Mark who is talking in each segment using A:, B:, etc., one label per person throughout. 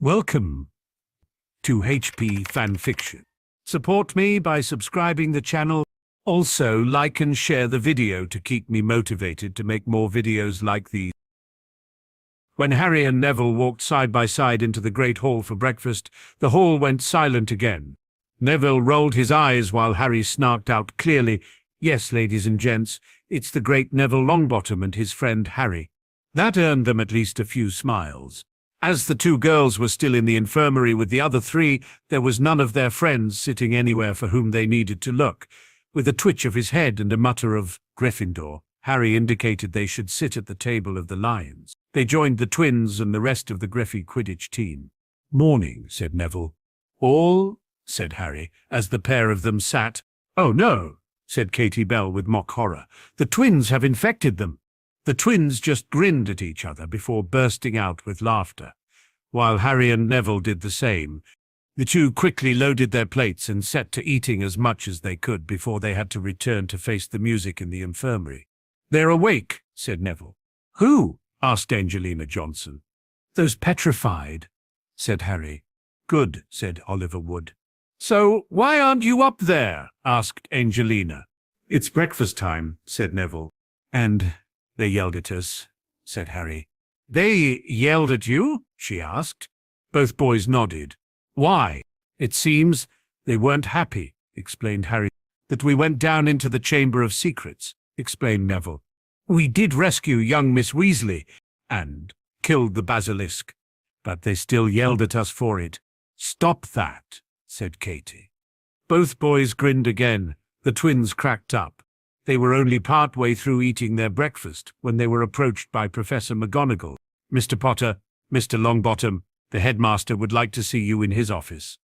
A: Welcome to HP FanFiction. Support me by subscribing the channel. Also, like and share the video to keep me motivated to make more videos like these. When Harry and Neville walked side by side into the Great Hall for breakfast, the hall went silent again. Neville rolled his eyes while Harry snarked out clearly, "Yes, ladies and gents, it's the great Neville Longbottom and his friend Harry." That earned them at least a few smiles. As the two girls were still in the infirmary with the other three, there was none of their friends sitting anywhere for whom they needed to look. With a twitch of his head and a mutter of Gryffindor, Harry indicated they should sit at the table of the lions. They joined the twins and the rest of the Griffey Quidditch team. "Morning," said Neville. "All?" said Harry, as the pair of them sat. "Oh no," said Katie Bell with mock horror. "The twins have infected them." The twins just grinned at each other before bursting out with laughter. While Harry and Neville did the same, the two quickly loaded their plates and set to eating as much as they could before they had to return to face the music in the infirmary. "They're awake," said Neville. "Who?" asked Angelina Johnson. "Those petrified," said Harry. "Good," said Oliver Wood. "So why aren't you up there?" asked Angelina. "It's breakfast time," said Neville. "And they yelled at us," said Harry. "They yelled at you?" she asked. Both boys nodded. "Why?" "It seems they weren't happy," explained Harry. "That we went down into the Chamber of Secrets," explained Neville. "We did rescue young Miss Weasley and killed the basilisk, but they still yelled at us for it." "Stop that," said Katie. Both boys grinned again. The twins cracked up. They were only part way through eating their breakfast when they were approached by Professor McGonagall. "Mr. Potter, Mr. Longbottom, the headmaster would like to see you in his office."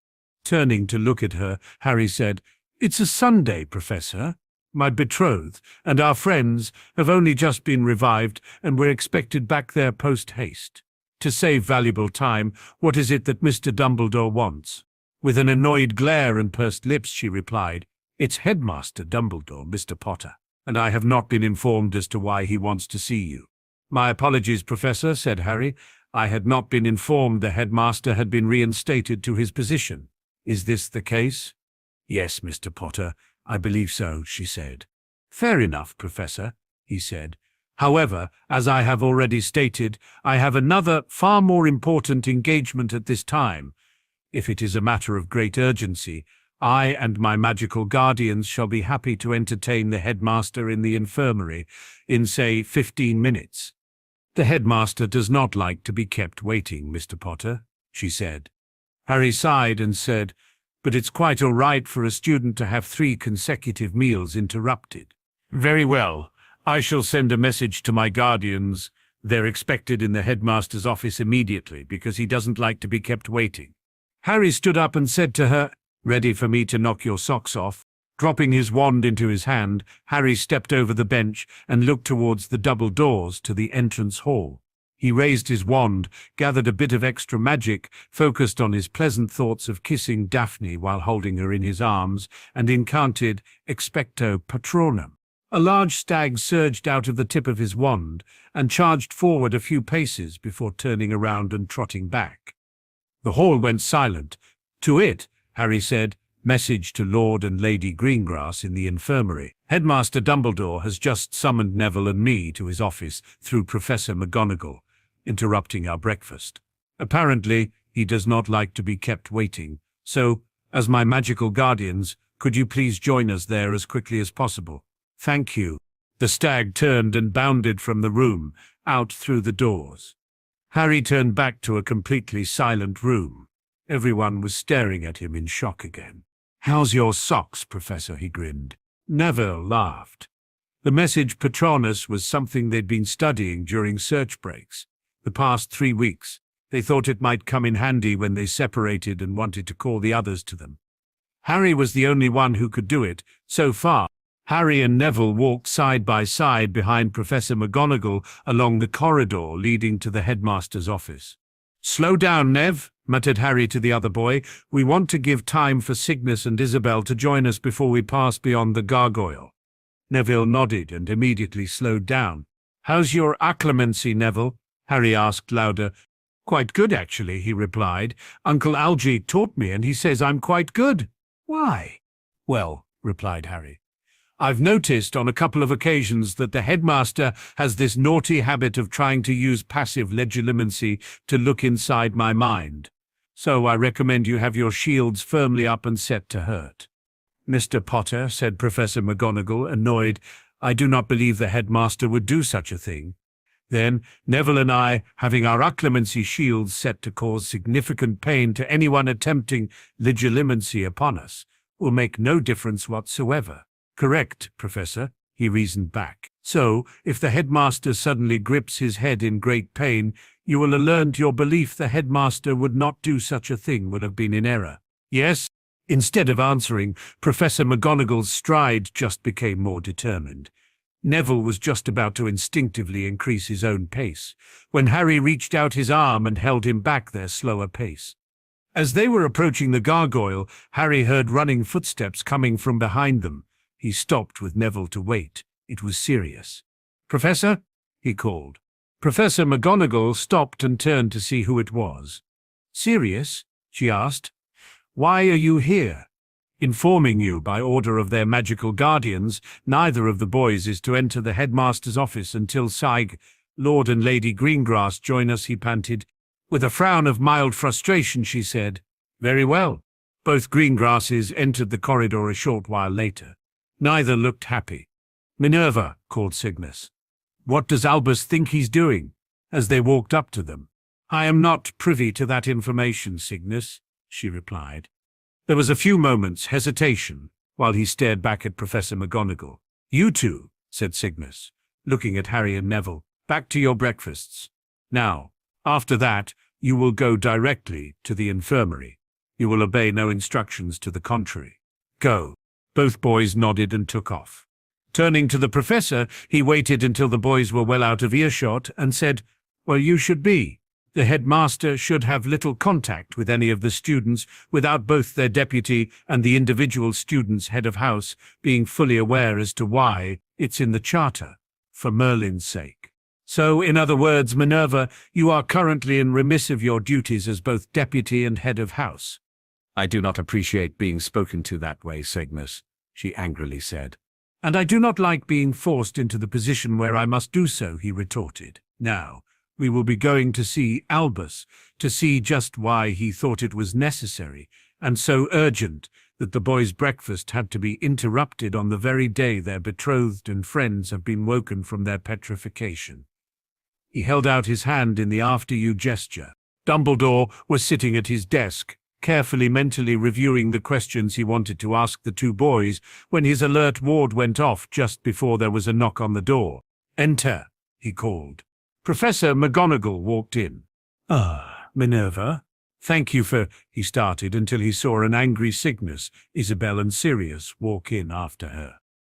A: Turning to look at her, Harry said, "It's a Sunday, Professor. My betrothed and our friends have only just been revived, and we're expected back there post-haste. To save valuable time, what is it that Mr. Dumbledore wants?" With an annoyed glare and pursed lips, she replied, "It's Headmaster Dumbledore, Mr. Potter, and I have not been informed as to why he wants to see you." "My apologies, Professor," said Harry. "I had not been informed the headmaster had been reinstated to his position. Is this the case?" "Yes, Mr. Potter, I believe so," she said. "Fair enough, Professor," he said. "However, as I have already stated, I have another, far more important engagement at this time. If it is a matter of great urgency, I and my magical guardians shall be happy to entertain the headmaster in the infirmary in, say, 15 minutes. "The headmaster does not like to be kept waiting, Mr. Potter," she said. Harry sighed and said, "But it's quite all right for a student to have 3 consecutive meals interrupted." "Very well. I shall send a message to my guardians. They're expected in the headmaster's office immediately because he doesn't like to be kept waiting." Harry stood up and said to her, "Ready for me to knock your socks off?" Dropping his wand into his hand, Harry stepped over the bench and looked towards the double doors to the entrance hall. He raised his wand, gathered a bit of extra magic, focused on his pleasant thoughts of kissing Daphne while holding her in his arms, and incanted Expecto Patronum. A large stag surged out of the tip of his wand and charged forward a few paces before turning around and trotting back. The hall went silent. To it, Harry said, "Message to Lord and Lady Greengrass in the infirmary. Headmaster Dumbledore has just summoned Neville and me to his office through Professor McGonagall, interrupting our breakfast. Apparently, he does not like to be kept waiting, so, as my magical guardians, could you please join us there as quickly as possible? Thank you." The stag turned and bounded from the room, out through the doors. Harry turned back to a completely silent room. Everyone was staring at him in shock again. "How's your socks, Professor?" he grinned. Neville laughed. The message Patronus was something they'd been studying during search breaks. The past 3 weeks, they thought it might come in handy when they separated and wanted to call the others to them. Harry was the only one who could do it, so far. Harry and Neville walked side by side behind Professor McGonagall along the corridor leading to the headmaster's office. "Slow down, Nev," muttered Harry to the other boy. "We want to give time for Cygnus and Isabel to join us before we pass beyond the gargoyle." Neville nodded and immediately slowed down. "How's your acclimacy, Neville?" Harry asked louder. Quite good, actually, he replied. Uncle Algy taught me, and he says I'm quite good. Why? Well, replied Harry, I've noticed on a couple of occasions that the headmaster has this naughty habit of trying to use passive legilimency to look inside my mind. So I recommend you have your shields firmly up and set to hurt. Mr. Potter, said Professor McGonagall, annoyed, I do not believe the headmaster would do such a thing. Then Neville and I, having our acclemency shields set to cause significant pain to anyone attempting legilimency upon us, will make no difference whatsoever. Correct, Professor, he reasoned back. So, if the headmaster suddenly grips his head in great pain, you will have learned your belief the headmaster would not do such a thing would have been in error. Yes? Instead of answering, Professor McGonagall's stride just became more determined. Neville was just about to instinctively increase his own pace, when Harry reached out his arm and held him back their slower pace. As they were approaching the gargoyle, Harry heard running footsteps coming from behind them. He stopped with Neville to wait. It was serious. Professor? He called. Professor McGonagall stopped and turned to see who it was. Sirius? She asked. Why are you here? Informing you by order of their magical guardians, neither of the boys is to enter the headmaster's office until Lord and Lady Greengrass join us, he panted. With a frown of mild frustration, she said, Very well. Both Greengrasses entered the corridor a short while later. Neither looked happy. Minerva, called Cygnus. What does Albus think he's doing? As they walked up to them. I am not privy to that information, Cygnus, she replied. There was a few moments' hesitation while he stared back at Professor McGonagall. You two, said Cygnus, looking at Harry and Neville, back to your breakfasts. Now, after that, you will go directly to the infirmary. You will obey no instructions to the contrary. Go. Both boys nodded and took off. Turning to the professor, he waited until the boys were well out of earshot and said, Well, you should be. The headmaster should have little contact with any of the students without both their deputy and the individual student's head of house being fully aware as to why it's in the charter, for Merlin's sake. So, in other words, Minerva, you are currently in remiss of your duties as both deputy and head of house. I do not appreciate being spoken to that way, Cygnus, she angrily said. And I do not like being forced into the position where I must do so, he retorted. Now, we will be going to see Albus, to see just why he thought it was necessary, and so urgent, that the boys' breakfast had to be interrupted on the very day their betrothed and friends have been woken from their petrification. He held out his hand in the after-you gesture. Dumbledore was sitting at his desk, carefully mentally reviewing the questions he wanted to ask the two boys, when his alert ward went off just before there was a knock on the door. Enter, he called. Professor McGonagall walked in. Minerva. Thank you for, he started until he saw an angry Cygnus, Isabel and Sirius walk in after her.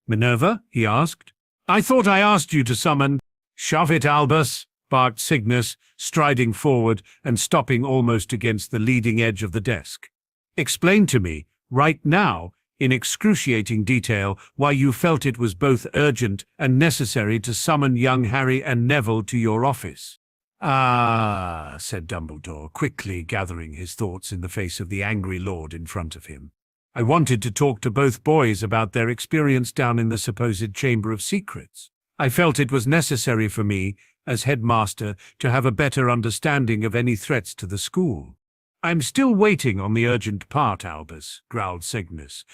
A: Minerva, he asked. I thought I asked you to summon. Shove it, Albus, barked Cygnus, striding forward and stopping almost against the leading edge of the desk. Explain to me, right now, in excruciating detail, why you felt it was both urgent and necessary to summon young Harry and Neville to your office. Said Dumbledore, quickly gathering his thoughts in the face of the angry lord in front of him. I wanted to talk to both boys about their experience down in the supposed Chamber of Secrets. I felt it was necessary for me, as headmaster, to have a better understanding of any threats to the school. I'm still waiting on the urgent part, Albus, growled Cygnus.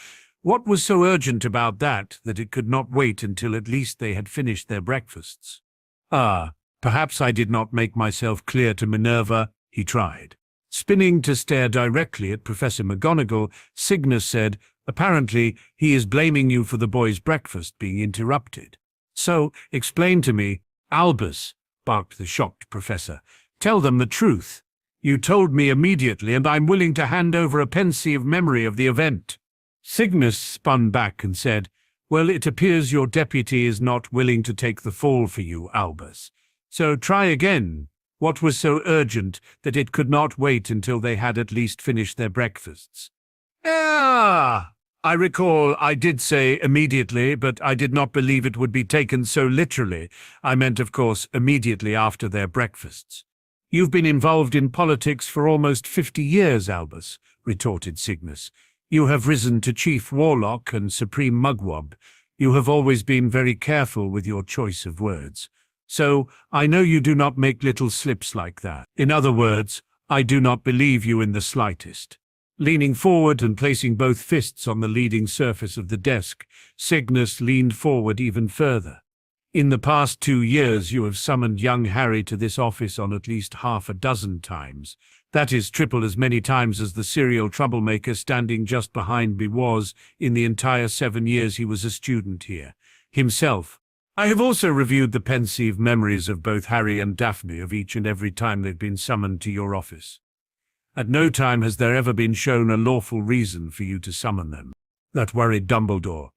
A: What was so urgent about that it could not wait until at least they had finished their breakfasts? Perhaps I did not make myself clear to Minerva, he tried. Spinning to stare directly at Professor McGonagall, Cygnus said, Apparently, he is blaming you for the boys' breakfast being interrupted. So, explain to me, Albus, barked the shocked professor. Tell them the truth. You told me immediately, and I'm willing to hand over a pensive memory of the event. Cygnus spun back and said, Well, it appears your deputy is not willing to take the fall for you, Albus. So try again. What was so urgent that it could not wait until they had at least finished their breakfasts? I recall I did say immediately, but I did not believe it would be taken so literally. I meant, of course, immediately after their breakfasts. "You've been involved in politics for almost 50 years, Albus," retorted Cygnus. "You have risen to Chief Warlock and Supreme Mugwump. You have always been very careful with your choice of words. So, I know you do not make little slips like that. In other words, I do not believe you in the slightest." Leaning forward and placing both fists on the leading surface of the desk, Cygnus leaned forward even further. "In the past 2 years you have summoned young Harry to this office on at least half a dozen times. That is triple as many times as the serial troublemaker standing just behind me was in the entire 7 years he was a student here. Himself. I have also reviewed the pensive memories of both Harry and Daphne of each and every time they've been summoned to your office. At no time has there ever been shown a lawful reason for you to summon them." That worried Dumbledore.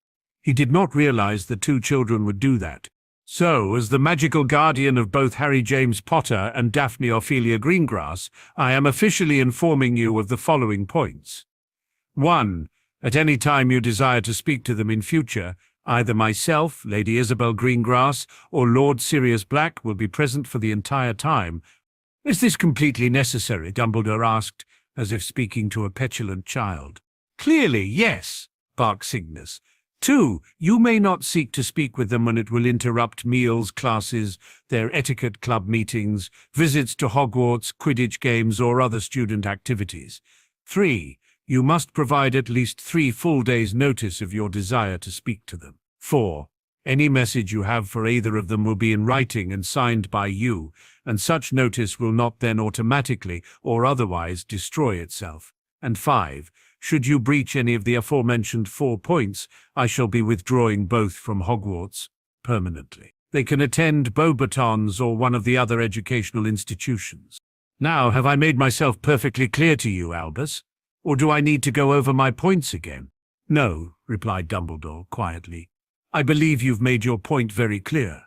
A: He did not realize the 2 children would do that. "So, as the magical guardian of both Harry James Potter and Daphne Ophelia Greengrass, I am officially informing you of the following points. 1. At any time you desire to speak to them in future, either myself, Lady Isabel Greengrass, or Lord Sirius Black will be present for the entire time." "Is this completely necessary?" Dumbledore asked, as if speaking to a petulant child. "Clearly, yes," barked Cygnus. 2. You may not seek to speak with them when it will interrupt meals, classes, their etiquette club meetings, visits to Hogwarts, Quidditch games, or other student activities. 3. You must provide at least 3 full days' notice of your desire to speak to them. 4. Any message you have for either of them will be in writing and signed by you, and such notice will not then automatically or otherwise destroy itself. And 5. Should you breach any of the aforementioned 4 points, I shall be withdrawing both from Hogwarts permanently. They can attend Beauxbatons or one of the other educational institutions. Now, have I made myself perfectly clear to you, Albus? Or do I need to go over my points again? "No," replied Dumbledore quietly. "I believe you've made your point very clear."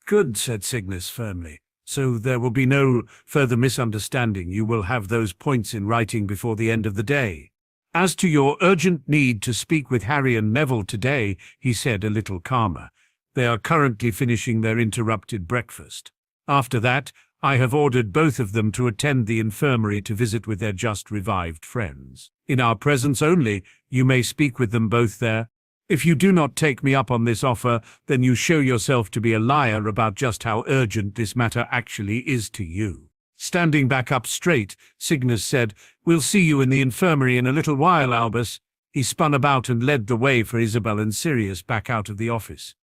A: "Good," said Cygnus firmly. "So there will be no further misunderstanding. You will have those points in writing before the end of the day. As to your urgent need to speak with Harry and Neville today," he said a little calmer, "they are currently finishing their interrupted breakfast. After that, I have ordered both of them to attend the infirmary to visit with their just-revived friends. In our presence only, you may speak with them both there. If you do not take me up on this offer, then you show yourself to be a liar about just how urgent this matter actually is to you." Standing back up straight, Cygnus said, "We'll see you in the infirmary in a little while, Albus." He spun about and led the way for Isabel and Sirius back out of the office.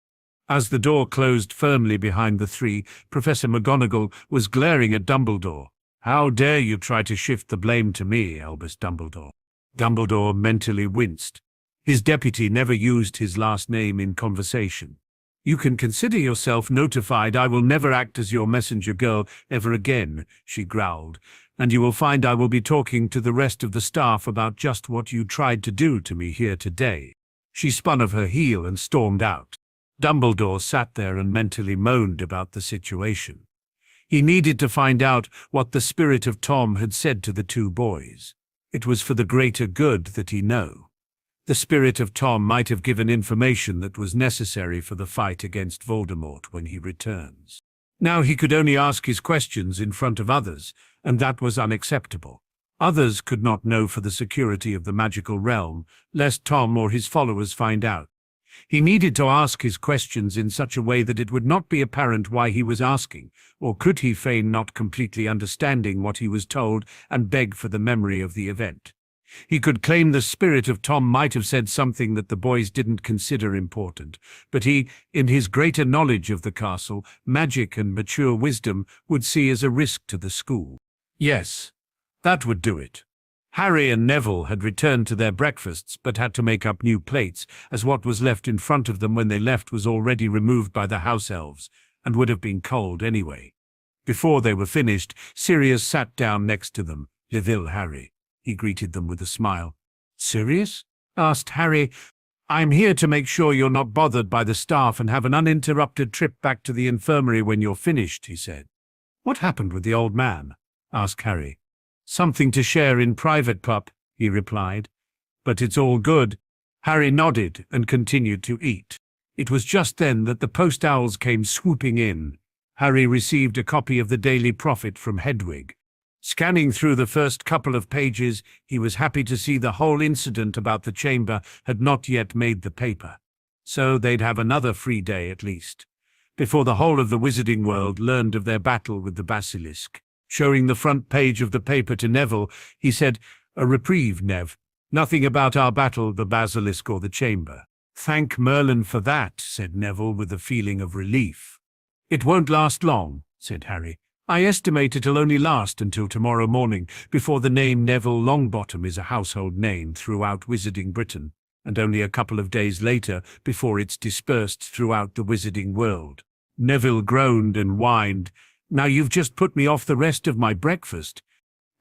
A: As the door closed firmly behind the 3, Professor McGonagall was glaring at Dumbledore. "How dare you try to shift the blame to me, Albus Dumbledore?" Dumbledore mentally winced. His deputy never used his last name in conversation. "You can consider yourself notified. I will never act as your messenger girl ever again," she growled, "and you will find I will be talking to the rest of the staff about just what you tried to do to me here today." She spun of her heel and stormed out. Dumbledore sat there and mentally moaned about the situation. He needed to find out what the spirit of Tom had said to the 2 boys. It was for the greater good that he know. The spirit of Tom might have given information that was necessary for the fight against Voldemort when he returns. Now he could only ask his questions in front of others, and that was unacceptable. Others could not know for the security of the magical realm, lest Tom or his followers find out. He needed to ask his questions in such a way that it would not be apparent why he was asking, or could he feign not completely understanding what he was told and beg for the memory of the event. He could claim the spirit of Tom might have said something that the boys didn't consider important, but he, in his greater knowledge of the castle, magic and mature wisdom, would see as a risk to the school. Yes, that would do it. Harry and Neville had returned to their breakfasts but had to make up new plates, as what was left in front of them when they left was already removed by the house elves, and would have been cold anyway. Before they were finished, Sirius sat down next to them. "Neville, Harry," he greeted them with a smile. "Sirius?" asked Harry. "I'm here to make sure you're not bothered by the staff and have an uninterrupted trip back to the infirmary when you're finished," he said. "What happened with the old man?" asked Harry. "Something to share in private, pup," he replied. "But it's all good." Harry nodded and continued to eat. It was just then that the post owls came swooping in. Harry received a copy of the Daily Prophet from Hedwig. Scanning through the first couple of pages, he was happy to see the whole incident about the chamber had not yet made the paper. So they'd have another free day at least, before the whole of the wizarding world learned of their battle with the basilisk. Showing the front page of the paper to Neville, he said, "A reprieve, Nev. Nothing about our battle, the basilisk or the chamber." "Thank Merlin for that," said Neville with a feeling of relief. "It won't last long," said Harry. "I estimate it'll only last until tomorrow morning, before the name Neville Longbottom is a household name throughout Wizarding Britain, and only a couple of days later before it's dispersed throughout the Wizarding world." Neville groaned and whined. "Now you've just put me off the rest of my breakfast."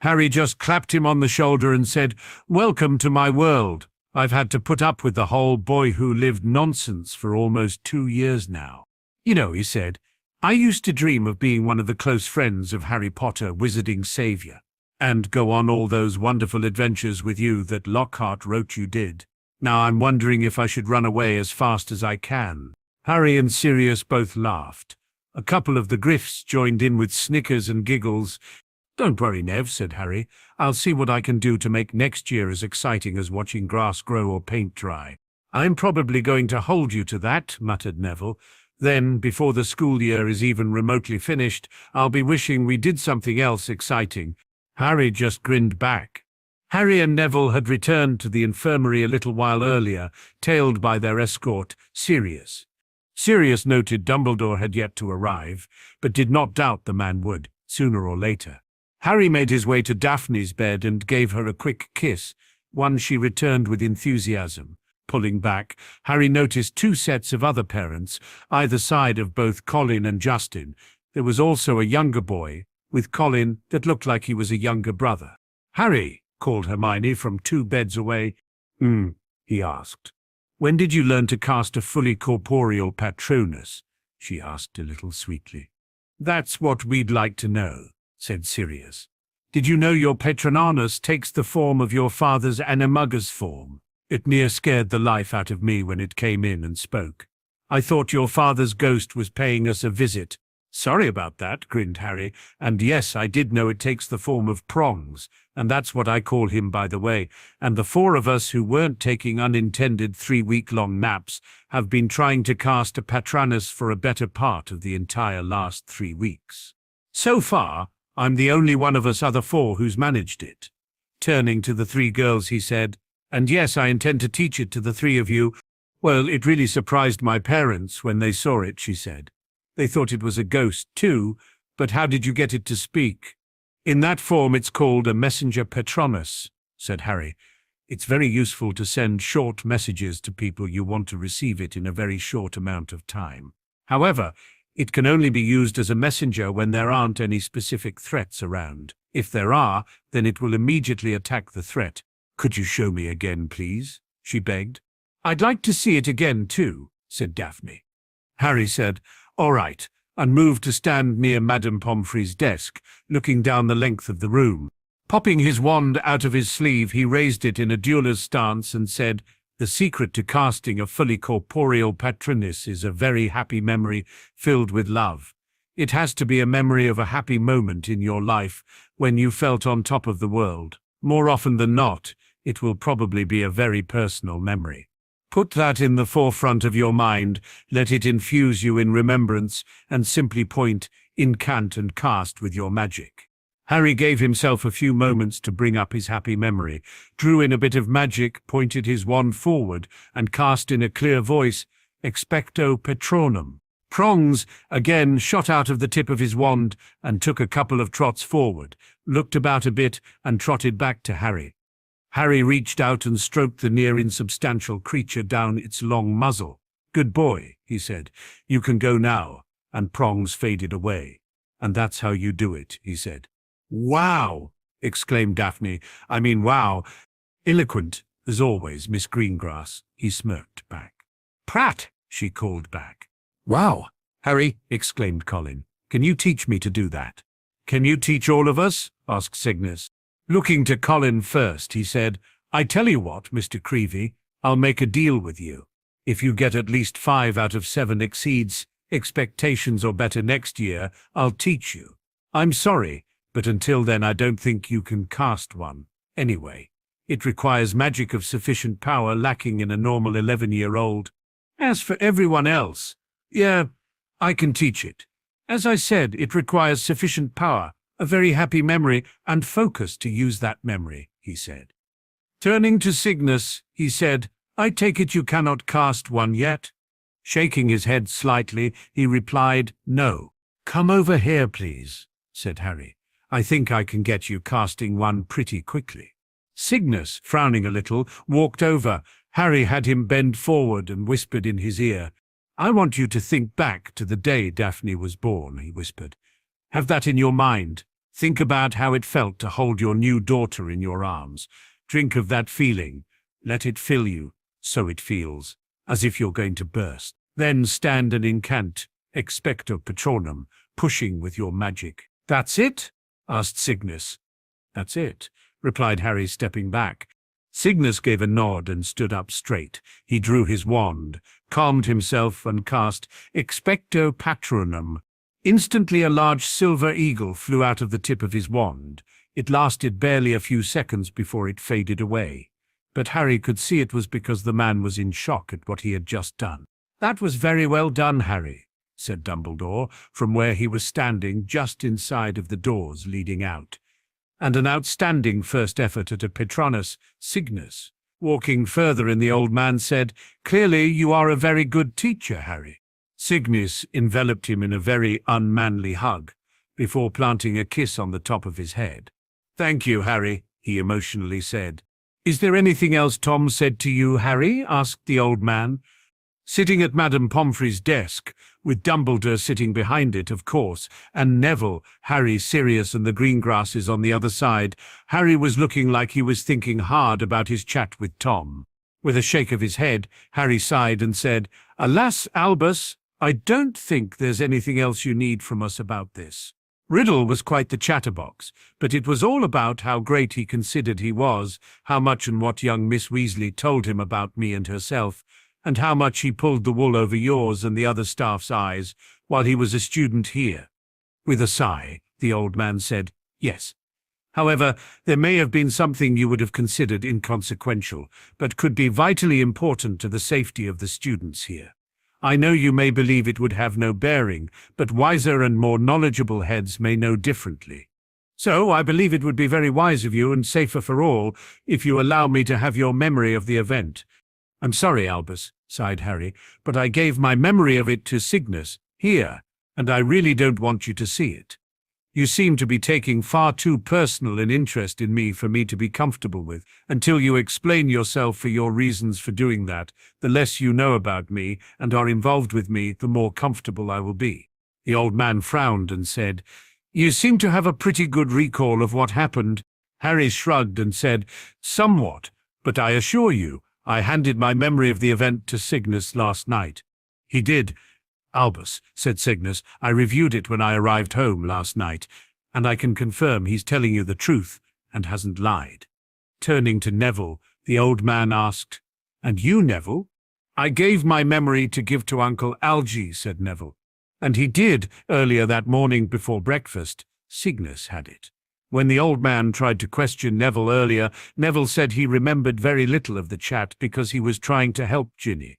A: Harry just clapped him on the shoulder and said, "Welcome to my world. I've had to put up with the whole boy who lived nonsense for almost 2 years now. You know," he said, "I used to dream of being one of the close friends of Harry Potter, wizarding savior, and go on all those wonderful adventures with you that Lockhart wrote you did. Now I'm wondering if I should run away as fast as I can." Harry and Sirius both laughed. A couple of the Griffs joined in with snickers and giggles. "Don't worry, Nev," said Harry. "I'll see what I can do to make next year as exciting as watching grass grow or paint dry." "I'm probably going to hold you to that," muttered Neville. "Then, before the school year is even remotely finished, I'll be wishing we did something else exciting." Harry just grinned back. Harry and Neville had returned to the infirmary a little while earlier, tailed by their escort, Sirius. Sirius noted Dumbledore had yet to arrive, but did not doubt the man would, sooner or later. Harry made his way to Daphne's bed and gave her a quick kiss, one she returned with enthusiasm. Pulling back, Harry noticed 2 sets of other parents, either side of both Colin and Justin. There was also a younger boy, with Colin, that looked like he was a younger brother. "Harry," called Hermione from 2 beds away. He asked. "When did you learn to cast a fully corporeal Patronus?" she asked a little sweetly. "That's what we'd like to know," said Sirius. "Did you know your Patronanus takes the form of your father's animagus form? It near scared the life out of me when it came in and spoke. I thought your father's ghost was paying us a visit." "Sorry about that," grinned Harry. "And yes, I did know it takes the form of Prongs, and that's what I call him, by the way. And the 4 of us who weren't taking unintended 3-week-long naps have been trying to cast a Patronus for a better part of the entire last 3 weeks. So far, I'm the only one of us other 4 who's managed it." Turning to the 3 girls, he said, "And yes, I intend to teach it to the 3 of you." "Well, it really surprised my parents when they saw it," she said. "They thought it was a ghost, too, but how did you get it to speak?" "In that form it's called a messenger Patronus," said Harry. "It's very useful to send short messages to people you want to receive it in a very short amount of time. However, it can only be used as a messenger when there aren't any specific threats around. If there are, then it will immediately attack the threat." "Could you show me again, please?" she begged. "I'd like to see it again, too," said Daphne. Harry said, "All right," and moved to stand near Madame Pomfrey's desk, looking down the length of the room. Popping his wand out of his sleeve, he raised it in a dueller's stance and said, "The secret to casting a fully corporeal Patronus is a very happy memory filled with love. It has to be a memory of a happy moment in your life when you felt on top of the world. More often than not, it will probably be a very personal memory. Put that in the forefront of your mind, let it infuse you in remembrance, and simply point, incant and cast with your magic." Harry gave himself a few moments to bring up his happy memory, drew in a bit of magic, pointed his wand forward, and cast in a clear voice, "Expecto Patronum." Prongs again shot out of the tip of his wand and took a couple of trots forward, looked about a bit, and trotted back to Harry. Harry reached out and stroked the near insubstantial creature down its long muzzle. "Good boy," he said. "You can go now," and Prongs faded away. "And that's how you do it," he said. "Wow!" exclaimed Daphne. "I mean, wow!" "Eloquent, as always, Miss Greengrass," he smirked back. "Prat!" she called back. "Wow!" Harry, exclaimed Colin. "Can you teach me to do that?" "Can you teach all of us?" asked Cygnus. Looking to Colin first, he said, "I tell you what, Mr. Creevy, I'll make a deal with you. If you get at least 5 out of 7 exceeds, Expectations are better next year. I'll teach you. I'm sorry, but until then I don't think you can cast one. Anyway, it requires magic of sufficient power lacking in a normal 11-year-old. As for everyone else, yeah, I can teach it. As I said, it requires sufficient power, a very happy memory, and focus to use that memory, he said. Turning to Cygnus, he said, I take it you cannot cast one yet? Shaking his head slightly, he replied, No. Come over here, please, said Harry. I think I can get you casting one pretty quickly. Cygnus, frowning a little, walked over. Harry had him bend forward and whispered in his ear. I want you to think back to the day Daphne was born, he whispered. Have that in your mind. Think about how it felt to hold your new daughter in your arms. Drink of that feeling. Let it fill you, so it feels, as if you're going to burst. Then stand and incant, expecto patronum, pushing with your magic. That's it? Asked Cygnus. That's it, replied Harry, stepping back. Cygnus gave a nod and stood up straight. He drew his wand, calmed himself, and cast expecto patronum. Instantly a large silver eagle flew out of the tip of his wand. It lasted barely a few seconds before it faded away. But Harry could see it was because the man was in shock at what he had just done. That was very well done, Harry, said Dumbledore, from where he was standing just inside of the doors leading out. And an outstanding first effort at a Patronus, Cygnus. Walking further in, the old man said, Clearly you are a very good teacher, Harry. Cygnus enveloped him in a very unmanly hug, before planting a kiss on the top of his head. Thank you, Harry, he emotionally said. Is there anything else Tom said to you, Harry? Asked the old man. Sitting at Madame Pomfrey's desk, with Dumbledore sitting behind it, of course, and Neville, Harry, Sirius, and the Greengrasses on the other side, Harry was looking like he was thinking hard about his chat with Tom. With a shake of his head, Harry sighed and said, Alas, Albus, I don't think there's anything else you need from us about this. Riddle was quite the chatterbox, but it was all about how great he considered he was, how much and what young Miss Weasley told him about me and herself, and how much he pulled the wool over yours and the other staff's eyes while he was a student here. With a sigh, the old man said, Yes. However, there may have been something you would have considered inconsequential, but could be vitally important to the safety of the students here. I know you may believe it would have no bearing, but wiser and more knowledgeable heads may know differently. So I believe it would be very wise of you and safer for all if you allow me to have your memory of the event. I'm sorry, Albus, sighed Harry, but I gave my memory of it to Cygnus, here, and I really don't want you to see it. You seem to be taking far too personal an interest in me for me to be comfortable with. Until you explain yourself for your reasons for doing that, the less you know about me and are involved with me, the more comfortable I will be. The old man frowned and said, You seem to have a pretty good recall of what happened. Harry shrugged and said, Somewhat, but I assure you, I handed my memory of the event to Cygnus last night. He did. Albus, said Cygnus, I reviewed it when I arrived home last night, and I can confirm he's telling you the truth and hasn't lied. Turning to Neville, the old man asked, And you, Neville? I gave my memory to give to Uncle Algy, said Neville. And he did, earlier that morning before breakfast. Cygnus had it. When the old man tried to question Neville earlier, Neville said he remembered very little of the chat because he was trying to help Ginny.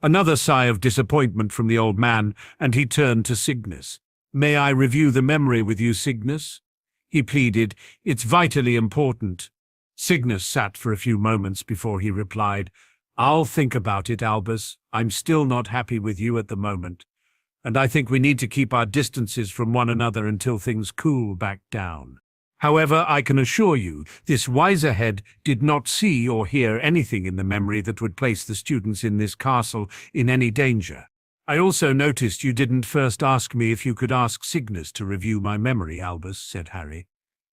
A: Another sigh of disappointment from the old man, and he turned to Cygnus. May I review the memory with you, Cygnus? He pleaded. It's vitally important. Cygnus sat for a few moments before he replied, I'll think about it, Albus. I'm still not happy with you at the moment, and I think we need to keep our distances from one another until things cool back down. However, I can assure you, this wiser head did not see or hear anything in the memory that would place the students in this castle in any danger. I also noticed you didn't first ask me if you could ask Cygnus to review my memory, Albus, said Harry.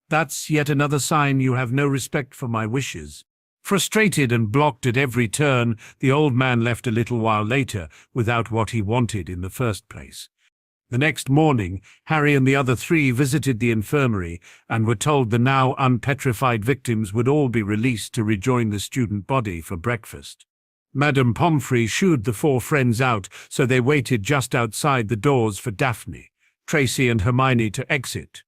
A: That's yet another sign you have no respect for my wishes. Frustrated and blocked at every turn, the old man left a little while later without what he wanted in the first place. The next morning, Harry and the other three visited the infirmary and were told the now unpetrified victims would all be released to rejoin the student body for breakfast. Madame Pomfrey shooed the four friends out, so they waited just outside the doors for Daphne, Tracy and Hermione to exit.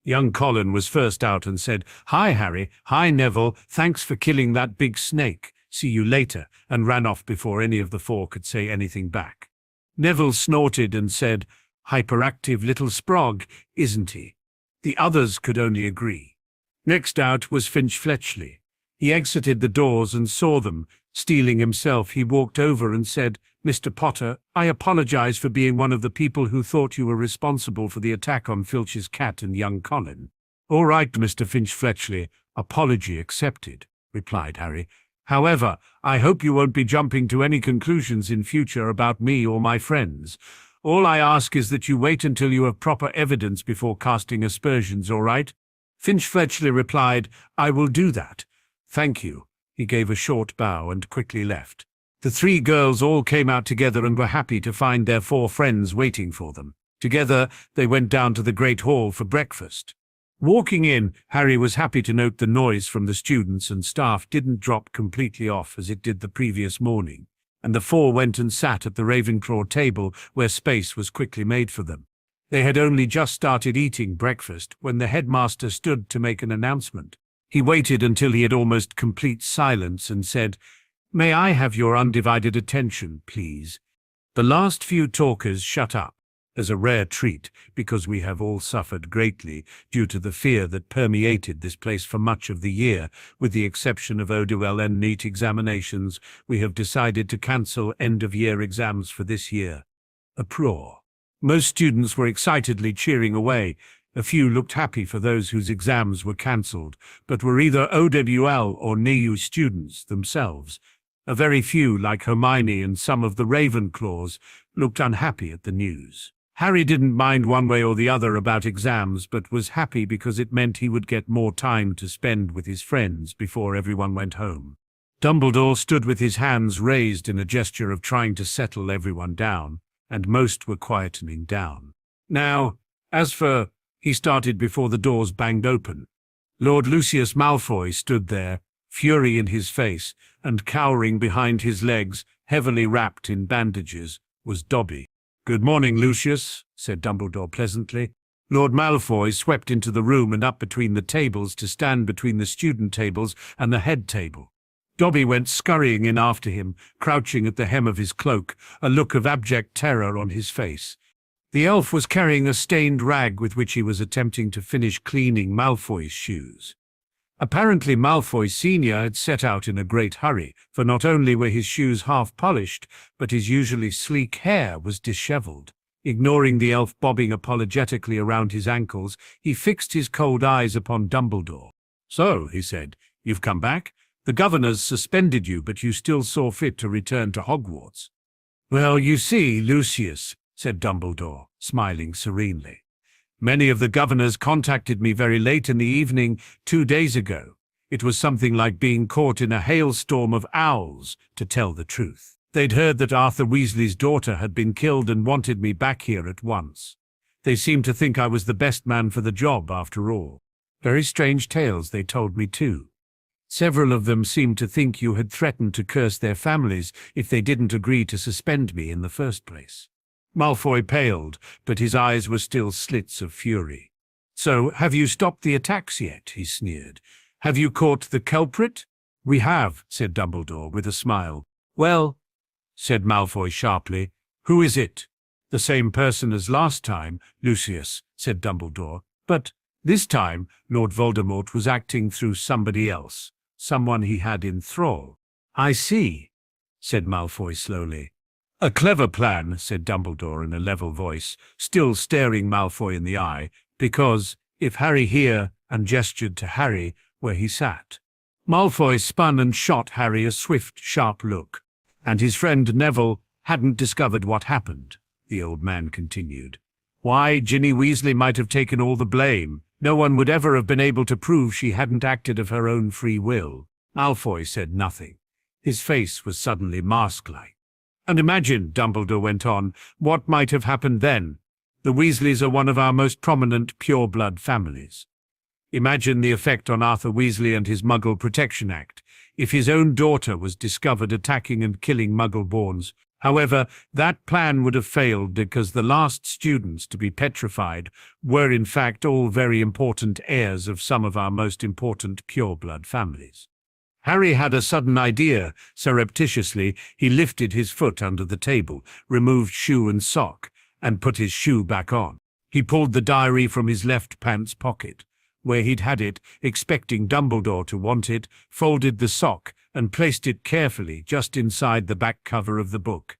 A: Young Colin was first out and said, "Hi, Harry. Hi, Neville. Thanks for killing that big snake. See you later," and ran off before any of the four could say anything back. Neville snorted and said, "Hyperactive little sprog, isn't he?" The others could only agree. Next out was Finch Fletchley. He exited the doors and saw them. Steeling himself, he walked over and said, "Mr. Potter, I apologize for being one of the people who thought you were responsible for the attack on Filch's cat and young Colin." "All right, Mr. Finch Fletchley, apology accepted," replied Harry. "However, I hope you won't be jumping to any conclusions in future about me or my friends. All I ask is that you wait until you have proper evidence before casting aspersions, all right?" Finch Fletchley replied, "I will do that. Thank you." He gave a short bow and quickly left. The three girls all came out together and were happy to find their four friends waiting for them. Together, they went down to the Great Hall for breakfast. Walking in, Harry was happy to note the noise from the students and staff didn't drop completely off as it did the previous morning, and the four went and sat at the Ravenclaw table where space was quickly made for them. They had only just started eating breakfast when the headmaster stood to make an announcement. He waited until he had almost complete silence and said, "May I have your undivided attention, please?" The last few talkers shut up, as a rare treat, because we have all suffered greatly due to the fear that permeated this place for much of the year. With the exception of ODOL and NEET examinations, we have decided to cancel end-of-year exams for this year. Uproar. Most students were excitedly cheering away. A few looked happy for those whose exams were cancelled, but were either OWL or NEU students themselves. A very few, like Hermione and some of the Ravenclaws, looked unhappy at the news. Harry didn't mind one way or the other about exams, but was happy because it meant he would get more time to spend with his friends before everyone went home. Dumbledore stood with his hands raised in a gesture of trying to settle everyone down, and most were quietening down. "Now, as for—" he started before the doors banged open. Lord Lucius Malfoy stood there, fury in his face, and cowering behind his legs, heavily wrapped in bandages, was Dobby. "Good morning, Lucius," said Dumbledore pleasantly. Lord Malfoy swept into the room and up between the tables to stand between the student tables and the head table. Dobby went scurrying in after him, crouching at the hem of his cloak, a look of abject terror on his face. The elf was carrying a stained rag with which he was attempting to finish cleaning Malfoy's shoes. Apparently Malfoy Sr. had set out in a great hurry, for not only were his shoes half polished, but his usually sleek hair was dishevelled. Ignoring the elf bobbing apologetically around his ankles, he fixed his cold eyes upon Dumbledore. "So," he said, "you've come back? The governors suspended you, but you still saw fit to return to Hogwarts." "Well, you see, Lucius," said Dumbledore, smiling serenely. "Many of the governors contacted me very late in the evening 2 days ago. It was something like being caught in a hailstorm of owls, to tell the truth. They'd heard that Arthur Weasley's daughter had been killed and wanted me back here at once. They seemed to think I was the best man for the job, after all. Very strange tales they told me, too. Several of them seemed to think you had threatened to curse their families if they didn't agree to suspend me in the first place." Malfoy paled, but his eyes were still slits of fury. "So, have you stopped the attacks yet?" he sneered. "Have you caught the culprit?" "We have," said Dumbledore with a smile. "Well," said Malfoy sharply, "who is it?" "The same person as last time, Lucius," said Dumbledore. "But this time Lord Voldemort was acting through somebody else, someone he had in thrall." "I see," said Malfoy slowly. "A clever plan," said Dumbledore in a level voice, still staring Malfoy in the eye, because, if Harry here, and gestured to Harry where he sat. Malfoy spun and shot Harry a swift, sharp look. "And his friend Neville hadn't discovered what happened," the old man continued. "Why, Ginny Weasley might have taken all the blame. No one would ever have been able to prove she hadn't acted of her own free will." Malfoy said nothing. His face was suddenly mask-like. "And imagine," Dumbledore went on, "what might have happened then. The Weasleys are one of our most prominent pure-blood families. Imagine the effect on Arthur Weasley and his Muggle Protection Act. if his own daughter was discovered attacking and killing Muggle-borns. However, that plan would have failed because the last students to be petrified were in fact all very important heirs of some of our most important pureblood families. Harry had a sudden idea. Surreptitiously, he lifted his foot under the table, removed shoe and sock, and put his shoe back on. He pulled the diary from his left pants pocket, where he'd had it, expecting Dumbledore to want it, folded the sock, and placed it carefully just inside the back cover of the book.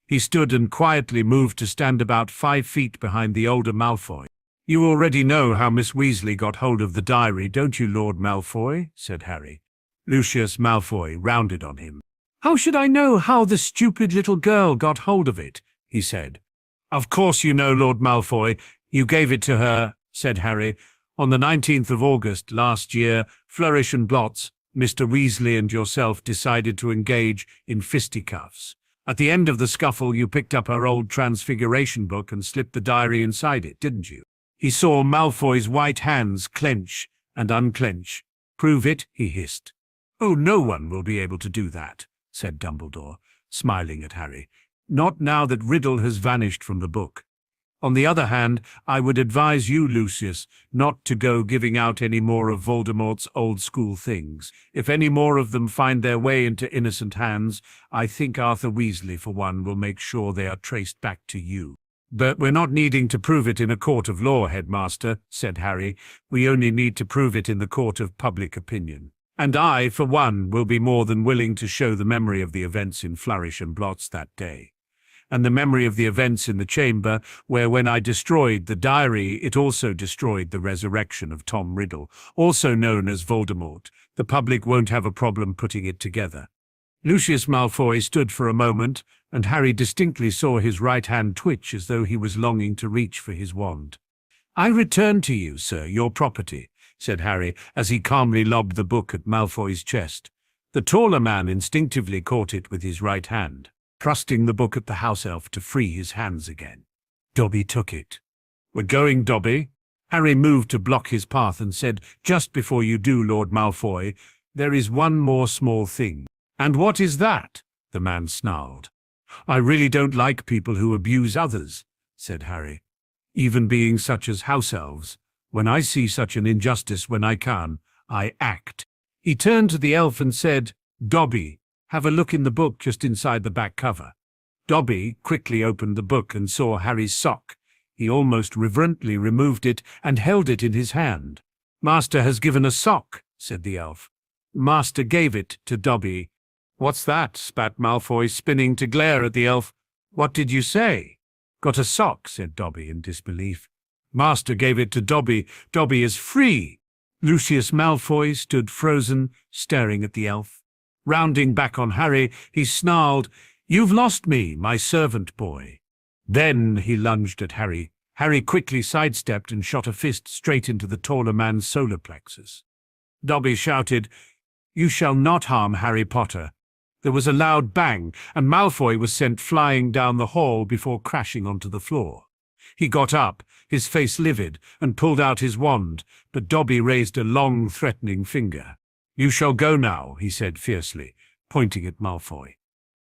A: He stood and quietly moved to stand about 5 feet behind the older Malfoy. "You already know how Miss Weasley got hold of the diary, don't you, Lord Malfoy?" said Harry. Lucius Malfoy rounded on him. "How should I know how the stupid little girl got hold of it?" he said. "Of course you know, Lord Malfoy. You gave it to her," said Harry. "On the 19th of August last year, Flourish and Blots, Mr. Weasley and yourself decided to engage in fisticuffs. At the end of the scuffle, you picked up her old Transfiguration book and slipped the diary inside it, didn't you?" He saw Malfoy's white hands clench and unclench. "Prove it," he hissed. "Oh, no one will be able to do that," said Dumbledore, smiling at Harry. "Not now that Riddle has vanished from the book. On the other hand, I would advise you, Lucius, not to go giving out any more of Voldemort's old-school things. If any more of them find their way into innocent hands, I think Arthur Weasley, for one, will make sure they are traced back to you." "But we're not needing to prove it in a court of law, Headmaster," said Harry. "We only need to prove it in the court of public opinion. And I, for one, will be more than willing to show the memory of the events in Flourish and Blots that day. And the memory of the events in the chamber, where when I destroyed the diary, it also destroyed the resurrection of Tom Riddle, also known as Voldemort. The public won't have a problem putting it together." Lucius Malfoy stood for a moment, and Harry distinctly saw his right hand twitch as though he was longing to reach for his wand. "I return to you, sir, your property," said Harry, as he calmly lobbed the book at Malfoy's chest. The taller man instinctively caught it with his right hand, thrusting the book at the house elf to free his hands again. Dobby took it. "We're going, Dobby." Harry moved to block his path and said, "Just before you do, Lord Malfoy, there is one more small thing." "And what is that?" the man snarled. "I really don't like people who abuse others," said Harry. "Even being such as house elves. When I see such an injustice when I can, I act." He turned to the elf and said, "Dobby, have a look in the book just inside the back cover." Dobby quickly opened the book and saw Harry's sock. He almost reverently removed it and held it in his hand. "Master has given a sock," said the elf. "Master gave it to Dobby." "What's that?" spat Malfoy, spinning to glare at the elf. "What did you say?" "Got a sock," said Dobby in disbelief. "Master gave it to Dobby. Dobby is free." Lucius Malfoy stood frozen, staring at the elf. Rounding back on Harry, he snarled, "You've lost me, my servant boy." Then he lunged at Harry. Harry quickly sidestepped and shot a fist straight into the taller man's solar plexus. Dobby shouted, "You shall not harm Harry Potter." There was a loud bang, and Malfoy was sent flying down the hall before crashing onto the floor. He got up, his face livid, and pulled out his wand, but Dobby raised a long, threatening finger. "You shall go now," he said fiercely, pointing at Malfoy.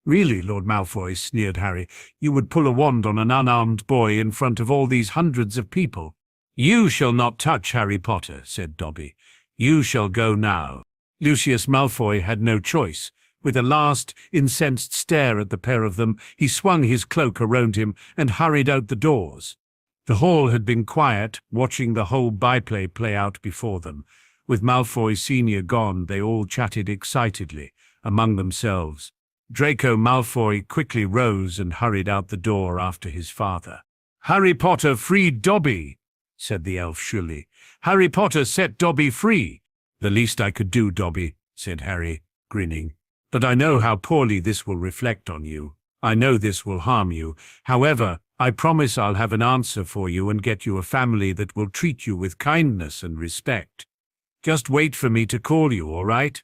A: "Really, Lord Malfoy," sneered Harry, "you would pull a wand on an unarmed boy in front of all these hundreds of people." "You shall not touch Harry Potter," said Dobby. "You shall go now." Lucius Malfoy had no choice. With a last, incensed stare at the pair of them, he swung his cloak around him and hurried out the doors. The hall had been quiet, watching the whole byplay play out before them. With Malfoy Senior gone, they all chatted excitedly among themselves. Draco Malfoy quickly rose and hurried out the door after his father. "Harry Potter freed Dobby," said the elf shrilly. "Harry Potter set Dobby free." "The least I could do, Dobby," said Harry, grinning. "But I know how poorly this will reflect on you. I know this will harm you. However, I promise I'll have an answer for you and get you a family that will treat you with kindness and respect. Just wait for me to call you, all right?"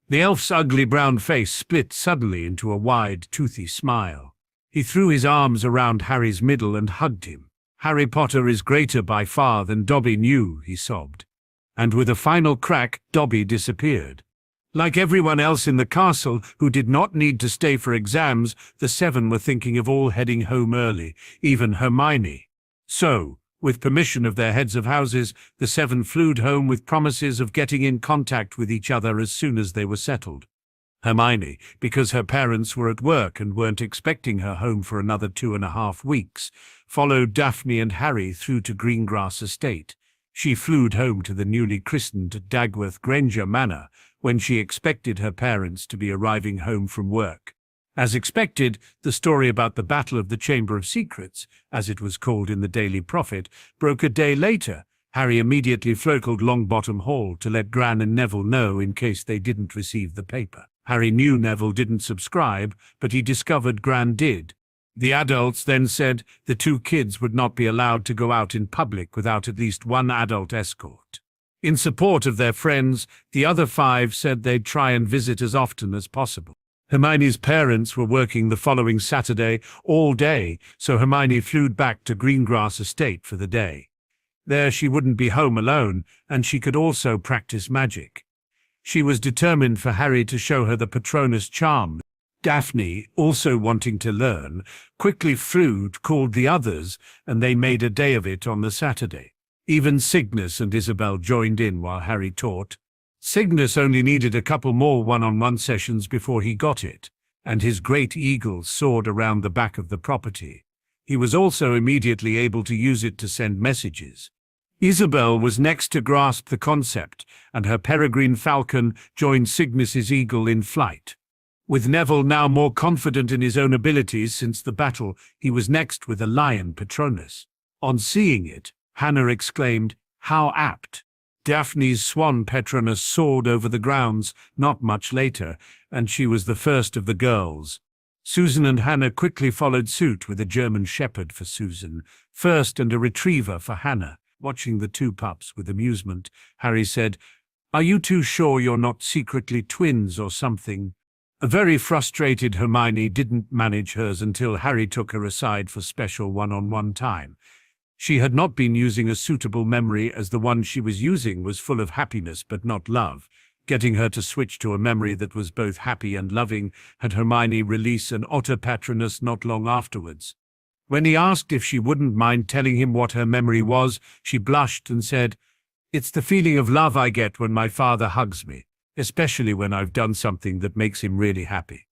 A: The elf's ugly brown face split suddenly into a wide, toothy smile. He threw his arms around Harry's middle and hugged him. "Harry Potter is greater by far than Dobby knew," he sobbed. And with a final crack, Dobby disappeared. Like everyone else in the castle who did not need to stay for exams, the seven were thinking of all heading home early, even Hermione. So, with permission of their heads of houses, the seven flew home with promises of getting in contact with each other as soon as they were settled. Hermione, because her parents were at work and weren't expecting her home for another 2.5 weeks, followed Daphne and Harry through to Greengrass Estate. She flew home to the newly christened Dagworth Granger Manor when she expected her parents to be arriving home from work. As expected, the story about the Battle of the Chamber of Secrets, as it was called in the Daily Prophet, broke a day later. Harry immediately flockled Longbottom Hall to let Gran and Neville know in case they didn't receive the paper. Harry knew Neville didn't subscribe, but he discovered Gran did. The adults then said the two kids would not be allowed to go out in public without at least one adult escort. In support of their friends, the other 5 said they'd try and visit as often as possible. Hermione's parents were working the following Saturday all day, so Hermione flew back to Greengrass Estate for the day. There she wouldn't be home alone, and she could also practice magic. She was determined for Harry to show her the Patronus charm. Daphne, also wanting to learn, quickly called the others, and they made a day of it on the Saturday. Even Cygnus and Isabel joined in while Harry taught. Cygnus only needed a couple more one-on-one sessions before he got it, and his great eagle soared around the back of the property. He was also immediately able to use it to send messages. Isabel was next to grasp the concept, and her peregrine falcon joined Cygnus's eagle in flight. With Neville now more confident in his own abilities since the battle, he was next with a lion Patronus. On seeing it, Hannah exclaimed, "How apt!" Daphne's swan Patronus soared over the grounds not much later, and she was the first of the girls. Susan and Hannah quickly followed suit with a German shepherd for Susan, first, and a retriever for Hannah. Watching the two pups with amusement, Harry said, "Are you two sure you're not secretly twins or something?" A very frustrated Hermione didn't manage hers until Harry took her aside for special one-on-one time. She had not been using a suitable memory, as the one she was using was full of happiness but not love. Getting her to switch to a memory that was both happy and loving had Hermione release an otter Patronus not long afterwards. When he asked if she wouldn't mind telling him what her memory was, she blushed and said, "It's the feeling of love I get when my father hugs me, especially when I've done something that makes him really happy."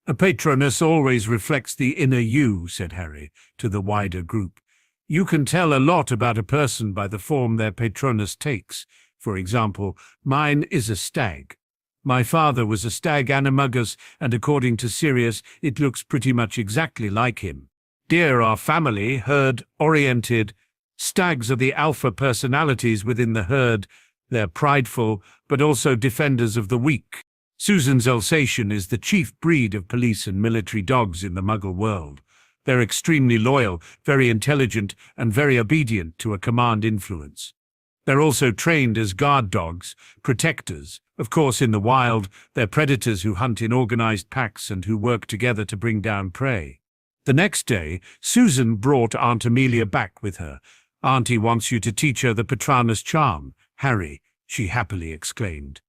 A: "A Patronus always reflects the inner you," said Harry to the wider group. "You can tell a lot about a person by the form their Patronus takes. For example, mine is a stag. My father was a stag animagus, and according to Sirius, it looks pretty much exactly like him. Deer are family, herd-oriented. Stags are the alpha personalities within the herd. They're prideful, but also defenders of the weak. Susan's Alsatian is the chief breed of police and military dogs in the Muggle world. They're extremely loyal, very intelligent, and very obedient to a command influence. They're also trained as guard dogs, protectors. Of course, in the wild, they're predators who hunt in organized packs and who work together to bring down prey." The next day, Susan brought Aunt Amelia back with her. "Auntie wants you to teach her the Patronus charm, Harry," she happily exclaimed.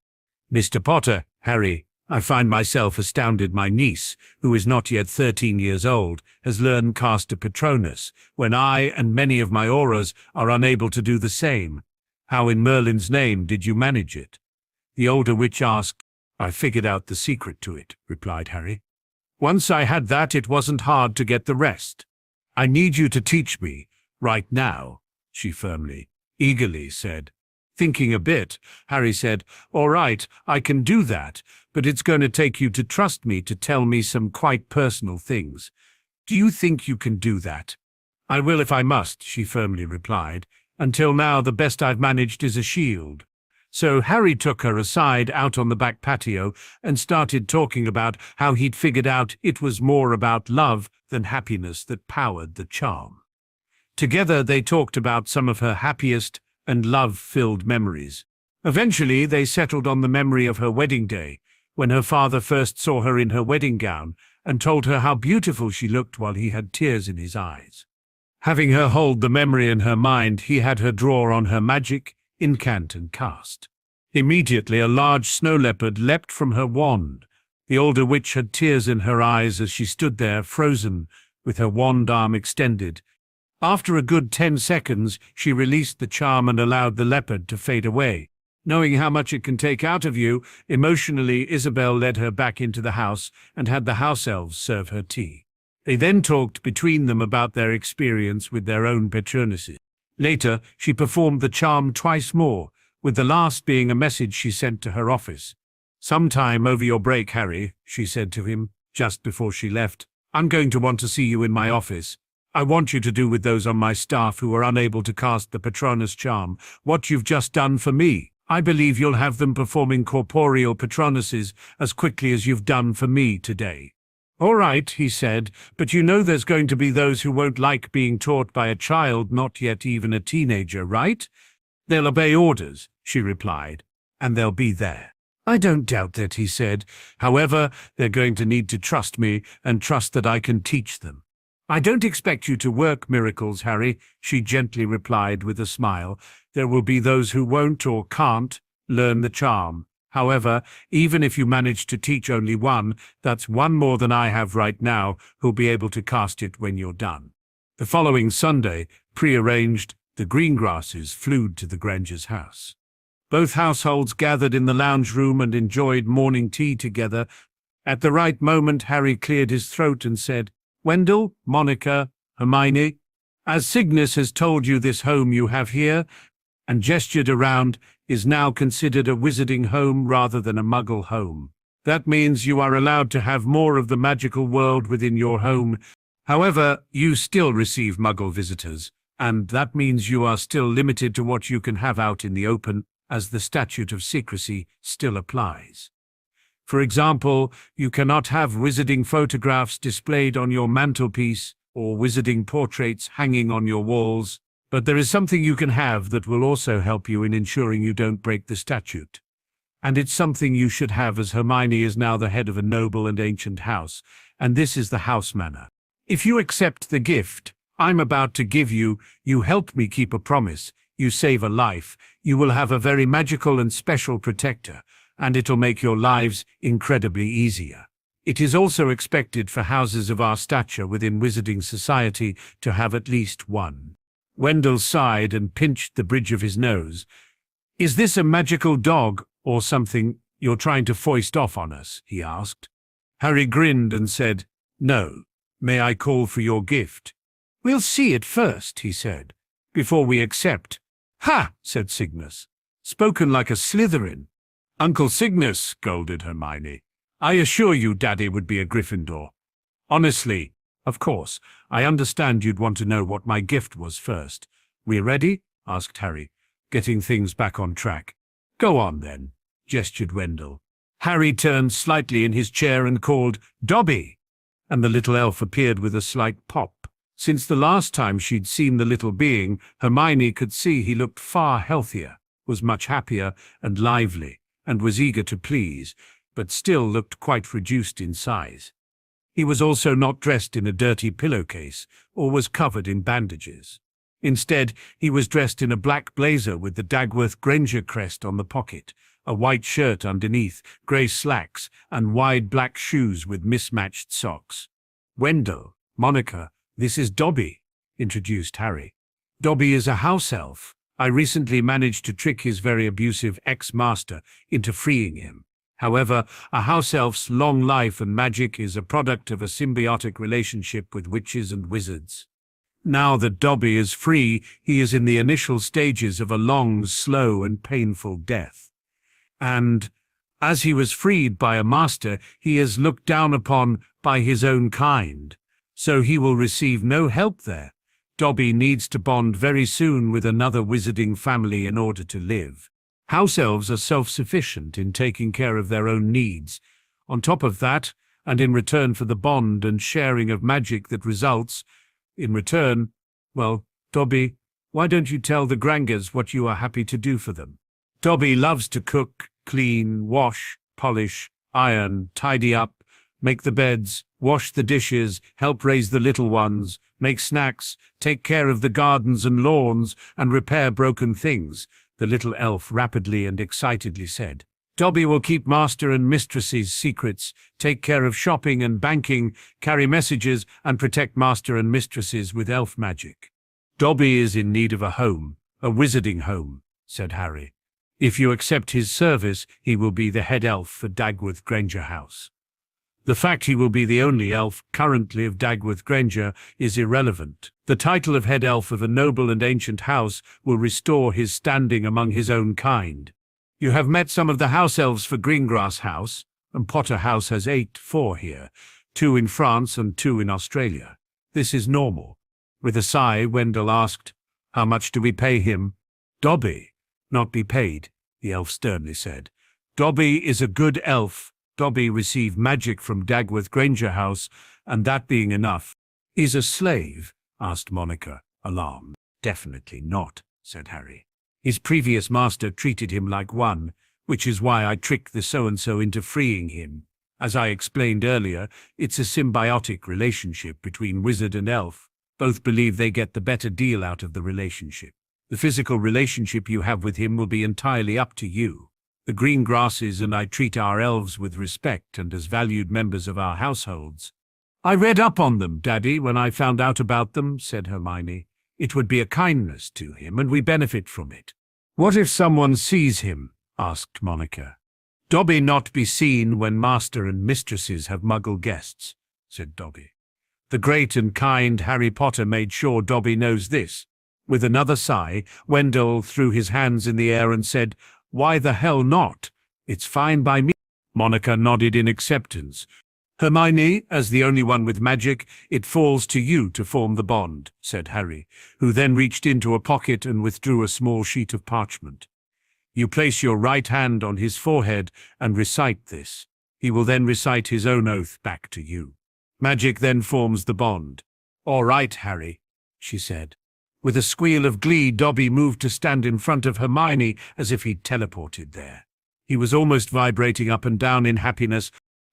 A: "Mr. Potter, Harry, I find myself astounded my niece, who is not yet 13 years old, has learned cast a Patronus, when I and many of my auras are unable to do the same. How in Merlin's name did you manage it?" The older witch asked. "I figured out the secret to it," replied Harry. "Once I had that, it wasn't hard to get the rest. I need you to teach me, right now," she eagerly said. Thinking a bit, Harry said, "All right, I can do that, but it's going to take you to trust me to tell me some quite personal things. Do you think you can do that?" "I will if I must," she firmly replied. "Until now, the best I've managed is a shield." So Harry took her aside out on the back patio and started talking about how he'd figured out it was more about love than happiness that powered the charm. Together they talked about some of her happiest and love-filled memories. Eventually they settled on the memory of her wedding day, when her father first saw her in her wedding gown and told her how beautiful she looked while he had tears in his eyes. Having her hold the memory in her mind, he had her draw on her magic, incant and cast. Immediately a large snow leopard leapt from her wand. The older witch had tears in her eyes as she stood there, frozen, with her wand arm extended. After a good 10 seconds, she released the charm and allowed the leopard to fade away. Knowing how much it can take out of you, emotionally Isabel led her back into the house and had the house elves serve her tea. They then talked between them about their experience with their own patronesses. Later, she performed the charm twice more, with the last being a message she sent to her office. "Sometime over your break, Harry," she said to him, just before she left, "I'm going to want to see you in my office. I want you to do with those on my staff who are unable to cast the Patronus charm what you've just done for me. I believe you'll have them performing corporeal Patronuses as quickly as you've done for me today." "All right," he said, "but you know there's going to be those who won't like being taught by a child, not yet even a teenager, right?" "They'll obey orders," she replied, "and they'll be there." "I don't doubt that," he said. "However, they're going to need to trust me and trust that I can teach them." "I don't expect you to work miracles, Harry," she gently replied with a smile. "There will be those who won't or can't learn the charm. However, even if you manage to teach only one, that's one more than I have right now who'll be able to cast it when you're done." The following Sunday, prearranged, the Greengrasses flew to the Granger's house. Both households gathered in the lounge room and enjoyed morning tea together. At the right moment, Harry cleared his throat and said, "Wendell, Monica, Hermione, as Cygnus has told you, this home you have here," and gestured around, "is now considered a wizarding home rather than a muggle home. That means you are allowed to have more of the magical world within your home. However, you still receive muggle visitors, and that means you are still limited to what you can have out in the open, as the statute of secrecy still applies. For example, you cannot have wizarding photographs displayed on your mantelpiece or wizarding portraits hanging on your walls, but there is something you can have that will also help you in ensuring you don't break the statute. And it's something you should have, as Hermione is now the head of a noble and ancient house, and this is the house manor. If you accept the gift I'm about to give you, you help me keep a promise, you save a life, you will have a very magical and special protector, and it'll make your lives incredibly easier. It is also expected for houses of our stature within Wizarding Society to have at least one." Wendell sighed and pinched the bridge of his nose. "Is this a magical dog or something you're trying to foist off on us?" he asked. Harry grinned and said, "No. May I call for your gift?" "We'll see it first," he said, "before we accept." "Ha!" said Cygnus. "Spoken like a Slytherin." "Uncle Cygnus," scolded Hermione, "I assure you Daddy would be a Gryffindor. Honestly, of course, I understand you'd want to know what my gift was first. We ready?" asked Harry, getting things back on track. "Go on then," gestured Wendell. Harry turned slightly in his chair and called, "Dobby!" and the little elf appeared with a slight pop. Since the last time she'd seen the little being, Hermione could see he looked far healthier, was much happier and lively, and was eager to please, but still looked quite reduced in size. He was also not dressed in a dirty pillowcase, or was covered in bandages. Instead, he was dressed in a black blazer with the Dagworth Granger crest on the pocket, a white shirt underneath, grey slacks, and wide black shoes with mismatched socks. "Wendell, Monica, this is Dobby," introduced Harry. "Dobby is a house elf. I recently managed to trick his very abusive ex-master into freeing him. However, a house elf's long life and magic is a product of a symbiotic relationship with witches and wizards. Now that Dobby is free, he is in the initial stages of a long, slow, and painful death. And, as he was freed by a master, he is looked down upon by his own kind, so he will receive no help there. Dobby needs to bond very soon with another wizarding family in order to live. House elves are self-sufficient in taking care of their own needs. On top of that, and in return for the bond and sharing of magic that results, in return, well, Dobby, why don't you tell the Grangers what you are happy to do for them? Dobby loves to cook, clean, wash, polish, iron, tidy up, make the beds, wash the dishes, help raise the little ones, make snacks, take care of the gardens and lawns, and repair broken things. the little elf rapidly and excitedly said. Dobby will keep master and mistress's secrets, take care of shopping and banking, carry messages, and protect master and mistresses with elf magic. Dobby is in need of a home, a wizarding home, said Harry. If you accept his service, he will be the head elf for Dagworth Granger House. The fact he will be the only elf currently of Dagworth Granger is irrelevant. The title of head elf of a noble and ancient house will restore his standing among his own kind. You have met some of the house elves for Greengrass House, and Potter House has 4 here, 2 in France and 2 in Australia. This is normal. With a sigh, Wendell asked, How much do we pay him? Dobby. Not be paid, the elf sternly said. Dobby is a good elf. Dobby received magic from Dagworth Granger House, and that being enough. Is a slave? Asked Monica, alarmed. Definitely not, said Harry. His previous master treated him like one, which is why I tricked the so-and-so into freeing him. As I explained earlier, it's a symbiotic relationship between wizard and elf. Both believe they get the better deal out of the relationship. The physical relationship you have with him will be entirely up to you. The green grasses and I treat our elves with respect and as valued members of our households. I read up on them, Daddy, when I found out about them, said Hermione. It would be a kindness to him, and we benefit from it. What if someone sees him? Asked Monica. Dobby not be seen when master and mistresses have muggle guests, said Dobby. The great and kind Harry Potter made sure Dobby knows this. With another sigh, Wendell threw his hands in the air and said, Why the hell not? It's fine by me. Monica nodded in acceptance. Hermione, as the only one with magic, it falls to you to form the bond, said Harry, who then reached into a pocket and withdrew a small sheet of parchment. You place your right hand on his forehead and recite this. He will then recite his own oath back to you. Magic then forms the bond. All right, Harry, she said. With a squeal of glee, Dobby moved to stand in front of Hermione as if he'd teleported there. He was almost vibrating up and down in happiness.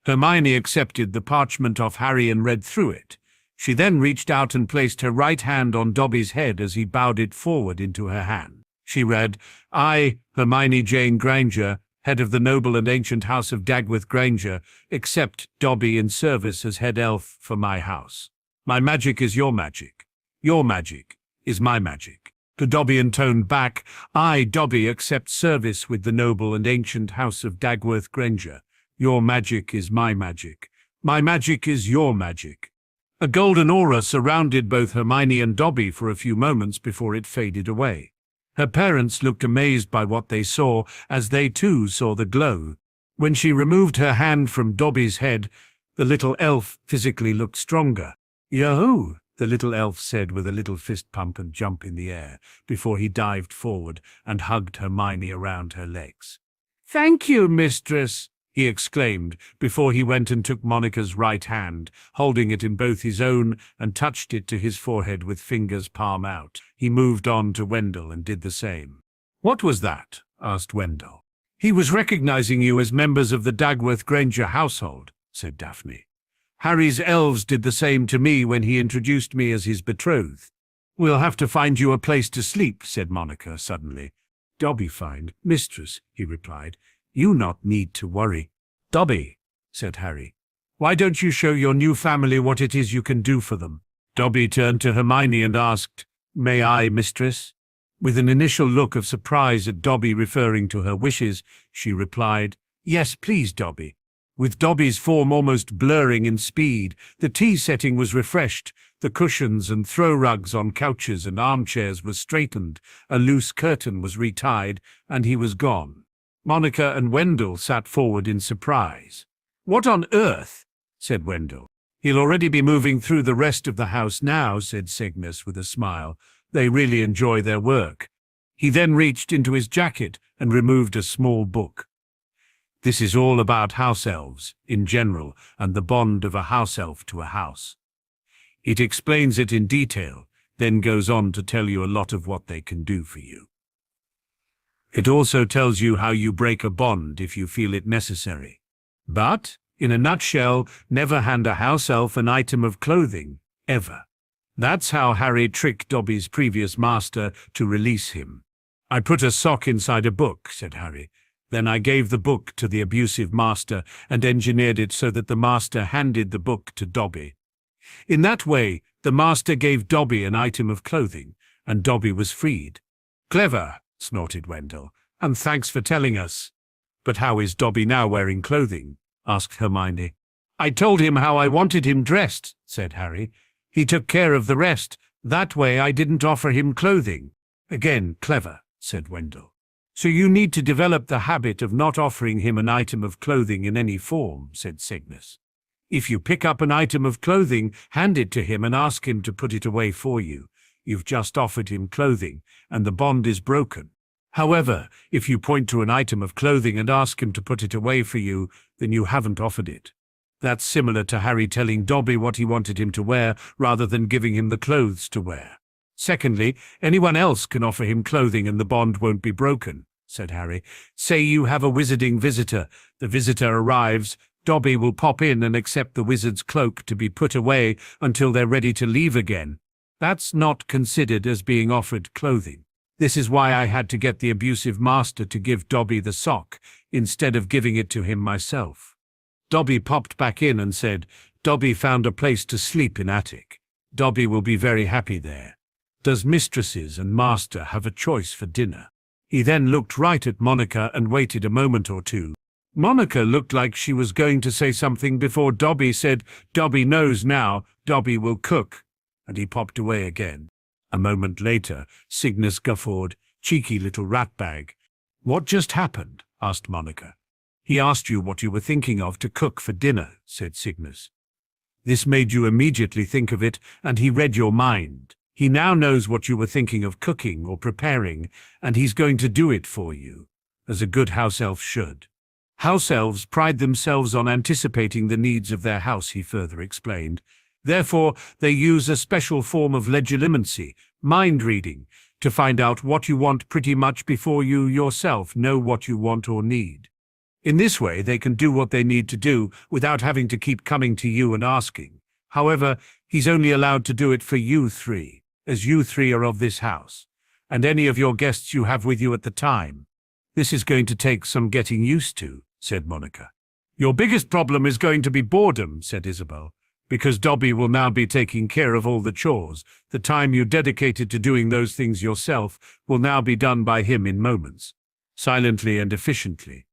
A: Hermione accepted the parchment off Harry and read through it. She then reached out and placed her right hand on Dobby's head as he bowed it forward into her hand. She read, I, Hermione Jane Granger, head of the noble and ancient house of Dagworth Granger, accept Dobby in service as head elf for my house. My magic is your magic. Your magic is my magic. To Dobby intoned back, I, Dobby, accept service with the noble and ancient house of Dagworth Granger. Your magic is my magic. My magic is your magic. A golden aura surrounded both Hermione and Dobby for a few moments before it faded away. Her parents looked amazed by what they saw, as they too saw the glow. When she removed her hand from Dobby's head, the little elf physically looked stronger. Yahoo! The little elf said with a little fist pump and jump in the air, before he dived forward and hugged Hermione around her legs. Thank you, mistress, he exclaimed, before he went and took Monica's right hand, holding it in both his own, and touched it to his forehead with fingers palm out. He moved on to Wendell and did the same. What was that? Asked Wendell. He was recognizing you as members of the Dagworth Granger household, said Daphne. Harry's elves did the same to me when he introduced me as his betrothed. We'll have to find you a place to sleep, said Monica suddenly. Dobby find, mistress, he replied. You not need to worry. Dobby, said Harry, why don't you show your new family what it is you can do for them? Dobby turned to Hermione and asked, May I, mistress? With an initial look of surprise at Dobby referring to her wishes, she replied, Yes, please, Dobby. With Dobby's form almost blurring in speed, the tea setting was refreshed, the cushions and throw rugs on couches and armchairs were straightened, a loose curtain was retied, and he was gone. Monica and Wendell sat forward in surprise. What on earth? Said Wendell. He'll already be moving through the rest of the house now, said Cygnus with a smile. They really enjoy their work. He then reached into his jacket and removed a small book. This is all about house elves, in general, and the bond of a house elf to a house. It explains it in detail, then goes on to tell you a lot of what they can do for you. It also tells you how you break a bond if you feel it necessary. But, in a nutshell, never hand a house elf an item of clothing, ever. That's how Harry tricked Dobby's previous master to release him. "I put a sock inside a book," said Harry. "Then I gave the book to the abusive master and engineered it so that the master handed the book to Dobby. In that way, the master gave Dobby an item of clothing, and Dobby was freed." "Clever," snorted Wendell, "and thanks for telling us." "But how is Dobby now wearing clothing?" asked Hermione. "I told him how I wanted him dressed," said Harry. "He took care of the rest. That way I didn't offer him clothing." "Again, clever," said Wendell. "So you need to develop the habit of not offering him an item of clothing in any form," said Cygnus. "If you pick up an item of clothing, hand it to him and ask him to put it away for you. You've just offered him clothing, and the bond is broken. However, if you point to an item of clothing and ask him to put it away for you, then you haven't offered it. That's similar to Harry telling Dobby what he wanted him to wear rather than giving him the clothes to wear. Secondly, anyone else can offer him clothing and the bond won't be broken," said Harry. "Say you have a wizarding visitor. The visitor arrives. Dobby will pop in and accept the wizard's cloak to be put away until they're ready to leave again. That's not considered as being offered clothing. This is why I had to get the abusive master to give Dobby the sock, instead of giving it to him myself." Dobby popped back in and said, "Dobby found a place to sleep in attic. Dobby will be very happy there. Does mistresses and master have a choice for dinner?" He then looked right at Monica and waited a moment or two. Monica looked like she was going to say something before Dobby said, "Dobby knows now, Dobby will cook," and he popped away again. A moment later, Cygnus guffawed, "Cheeky little ratbag." "What just happened?" asked Monica. "He asked you what you were thinking of to cook for dinner," said Cygnus. "This made you immediately think of it, and he read your mind. He now knows what you were thinking of cooking or preparing, and he's going to do it for you, as a good house elf should. House elves pride themselves on anticipating the needs of their house," he further explained. "Therefore, they use a special form of legilimency, mind reading, to find out what you want pretty much before you yourself know what you want or need. In this way, they can do what they need to do without having to keep coming to you and asking. However, he's only allowed to do it for you three, as you three are of this house, and any of your guests you have with you at the time. This is going to take some getting used to," said Monica. "Your biggest problem is going to be boredom," said Isabel, "because Dobby will now be taking care of all the chores. The time you dedicated to doing those things yourself will now be done by him in moments, silently and efficiently.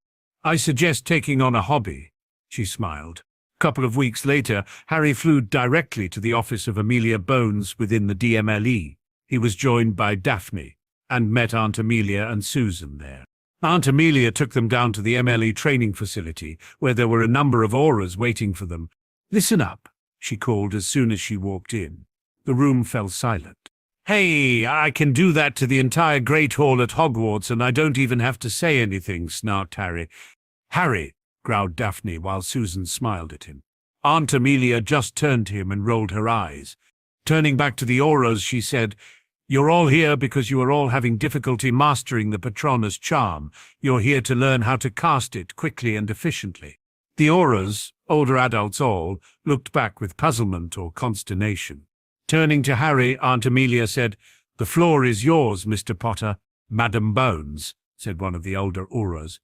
A: I suggest taking on a hobby." She smiled. A couple of weeks later, Harry flew directly to the office of Amelia Bones within the DMLE. He was joined by Daphne, and met Aunt Amelia and Susan there. Aunt Amelia took them down to the MLE training facility, where there were a number of auras waiting for them. "Listen up," she called as soon as she walked in. The room fell silent. "Hey, I can do that to the entire Great Hall at Hogwarts, and I don't even have to say anything," snarked Harry. "Harry," growled Daphne while Susan smiled at him. Aunt Amelia just turned to him and rolled her eyes. Turning back to the auras, she said, "You're all here because you are all having difficulty mastering the Patronus charm. You're here to learn how to cast it quickly and efficiently." The auras, older adults all, looked back with puzzlement or consternation. Turning to Harry, Aunt Amelia said, "The floor is yours, Mr. Potter." "Madam Bones," said one of the older auras.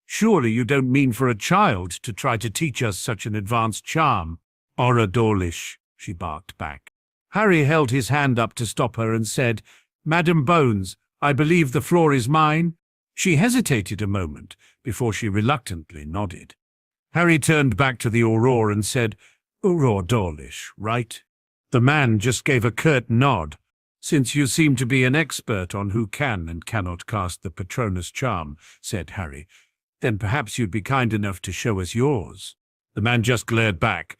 A: "Surely you don't mean for a child to try to teach us such an advanced charm." "Aura Dawlish," she barked back. Harry held his hand up to stop her and said, "Madam Bones, I believe the floor is mine." She hesitated a moment before she reluctantly nodded. Harry turned back to the Aurora and said, "Aurora Dawlish, right?" The man just gave a curt nod. "Since you seem to be an expert on who can and cannot cast the Patronus charm," said Harry, "then perhaps you'd be kind enough to show us yours." The man just glared back.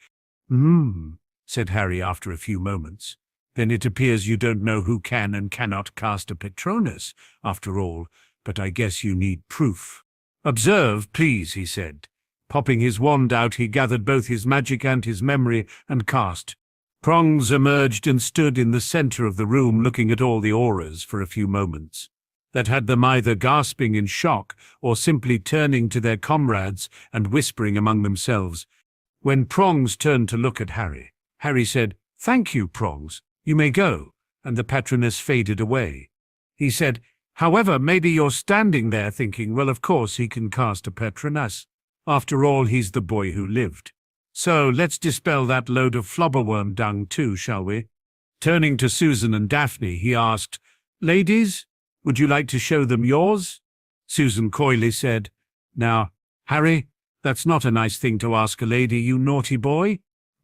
A: Said Harry after a few moments. "Then it appears you don't know who can and cannot cast a Patronus, after all, but I guess you need proof." "Observe, please," he said. Popping his wand out, he gathered both his magic and his memory and cast. Prongs emerged and stood in the center of the room looking at all the auras for a few moments. That had them either gasping in shock or simply turning to their comrades and whispering among themselves. When Prongs turned to look at Harry, Harry said, "Thank you, Prongs. You may go," and the Patronus faded away. He said, However, maybe you're standing there thinking, well, of course he can cast a Patronus. After all, he's the boy who lived. So let's dispel that load of flobberworm dung too, shall we? Turning to Susan and Daphne, he asked, "Ladies, would you like to show them yours?" Susan coyly said, "Now, Harry, that's not a nice thing to ask a lady, you naughty boy."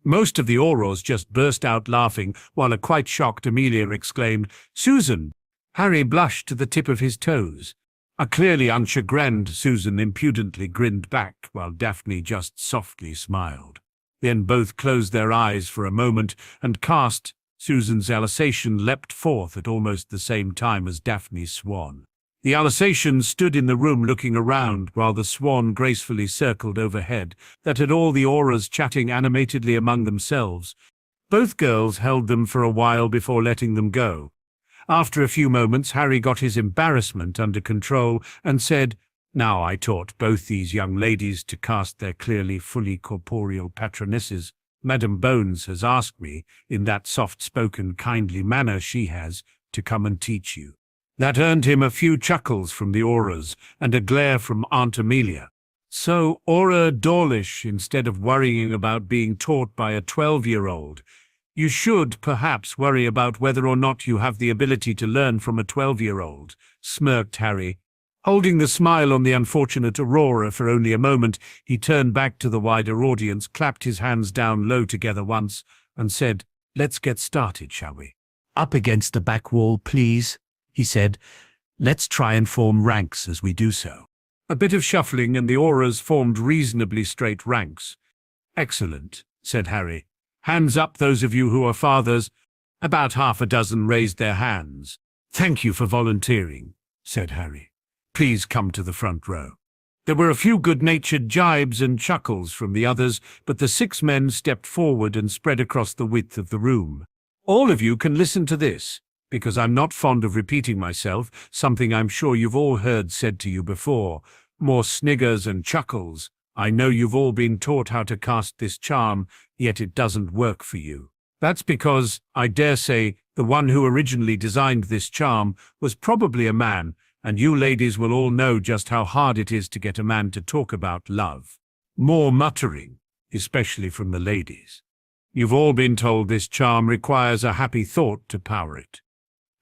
A: Most of the Aurors just burst out laughing, while a quite shocked Amelia exclaimed, "Susan!" Harry blushed to the tip of his toes. A clearly unchagrined Susan impudently grinned back, while Daphne just softly smiled. Then both closed their eyes for a moment and cast. Susan's Alsatian leapt forth at almost the same time as Daphne's swan. The Alsatian stood in the room looking around, while the swan gracefully circled overhead, that had all the Aurors chatting animatedly among themselves. Both girls held them for a while before letting them go. After a few moments, Harry got his embarrassment under control and said, "Now I taught both these young ladies to cast their clearly fully corporeal patronesses. Madam Bones has asked me, in that soft-spoken, kindly manner she has, to come and teach you." That earned him a few chuckles from the Aurors and a glare from Aunt Amelia. So, Aura Dawlish, instead of worrying about being taught by a 12-year-old, you should perhaps worry about whether or not you have the ability to learn from a 12-year-old, smirked Harry. Holding the smile on the unfortunate Aurora for only a moment, he turned back to the wider audience, clapped his hands down low together once, and said, "Let's get started, shall we?" "Up against the back wall, please," he said. "Let's try and form ranks as we do so." A bit of shuffling and the Aurors formed reasonably straight ranks. "Excellent," said Harry. "Hands up, those of you who are fathers." About half a dozen raised their hands. "Thank you for volunteering," said Harry. "Please come to the front row." There were a few good-natured jibes and chuckles from the others, but the 6 men stepped forward and spread across the width of the room. "All of you can listen to this, because I'm not fond of repeating myself, something I'm sure you've all heard said to you before. More sniggers and chuckles. I know you've all been taught how to cast this charm, yet it doesn't work for you. That's because, I dare say, the one who originally designed this charm was probably a man, and you ladies will all know just how hard it is to get a man to talk about love. More muttering, especially from the ladies. You've all been told this charm requires a happy thought to power it.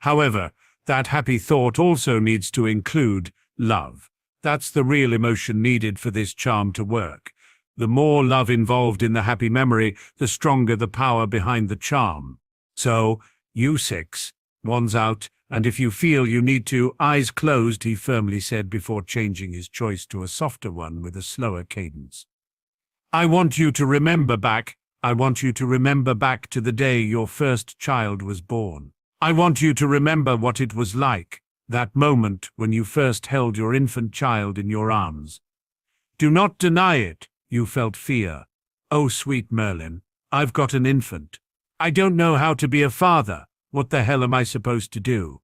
A: However, that happy thought also needs to include love. That's the real emotion needed for this charm to work. The more love involved in the happy memory, the stronger the power behind the charm. So, you 6, wands out, and if you feel you need to, eyes closed, he firmly said before changing his choice to a softer one with a slower cadence. I want you to remember back to the day your first child was born. I want you to remember what it was like, that moment when you first held your infant child in your arms. Do not deny it, you felt fear. Oh, sweet Merlin, I've got an infant. I don't know how to be a father. What the hell am I supposed to do?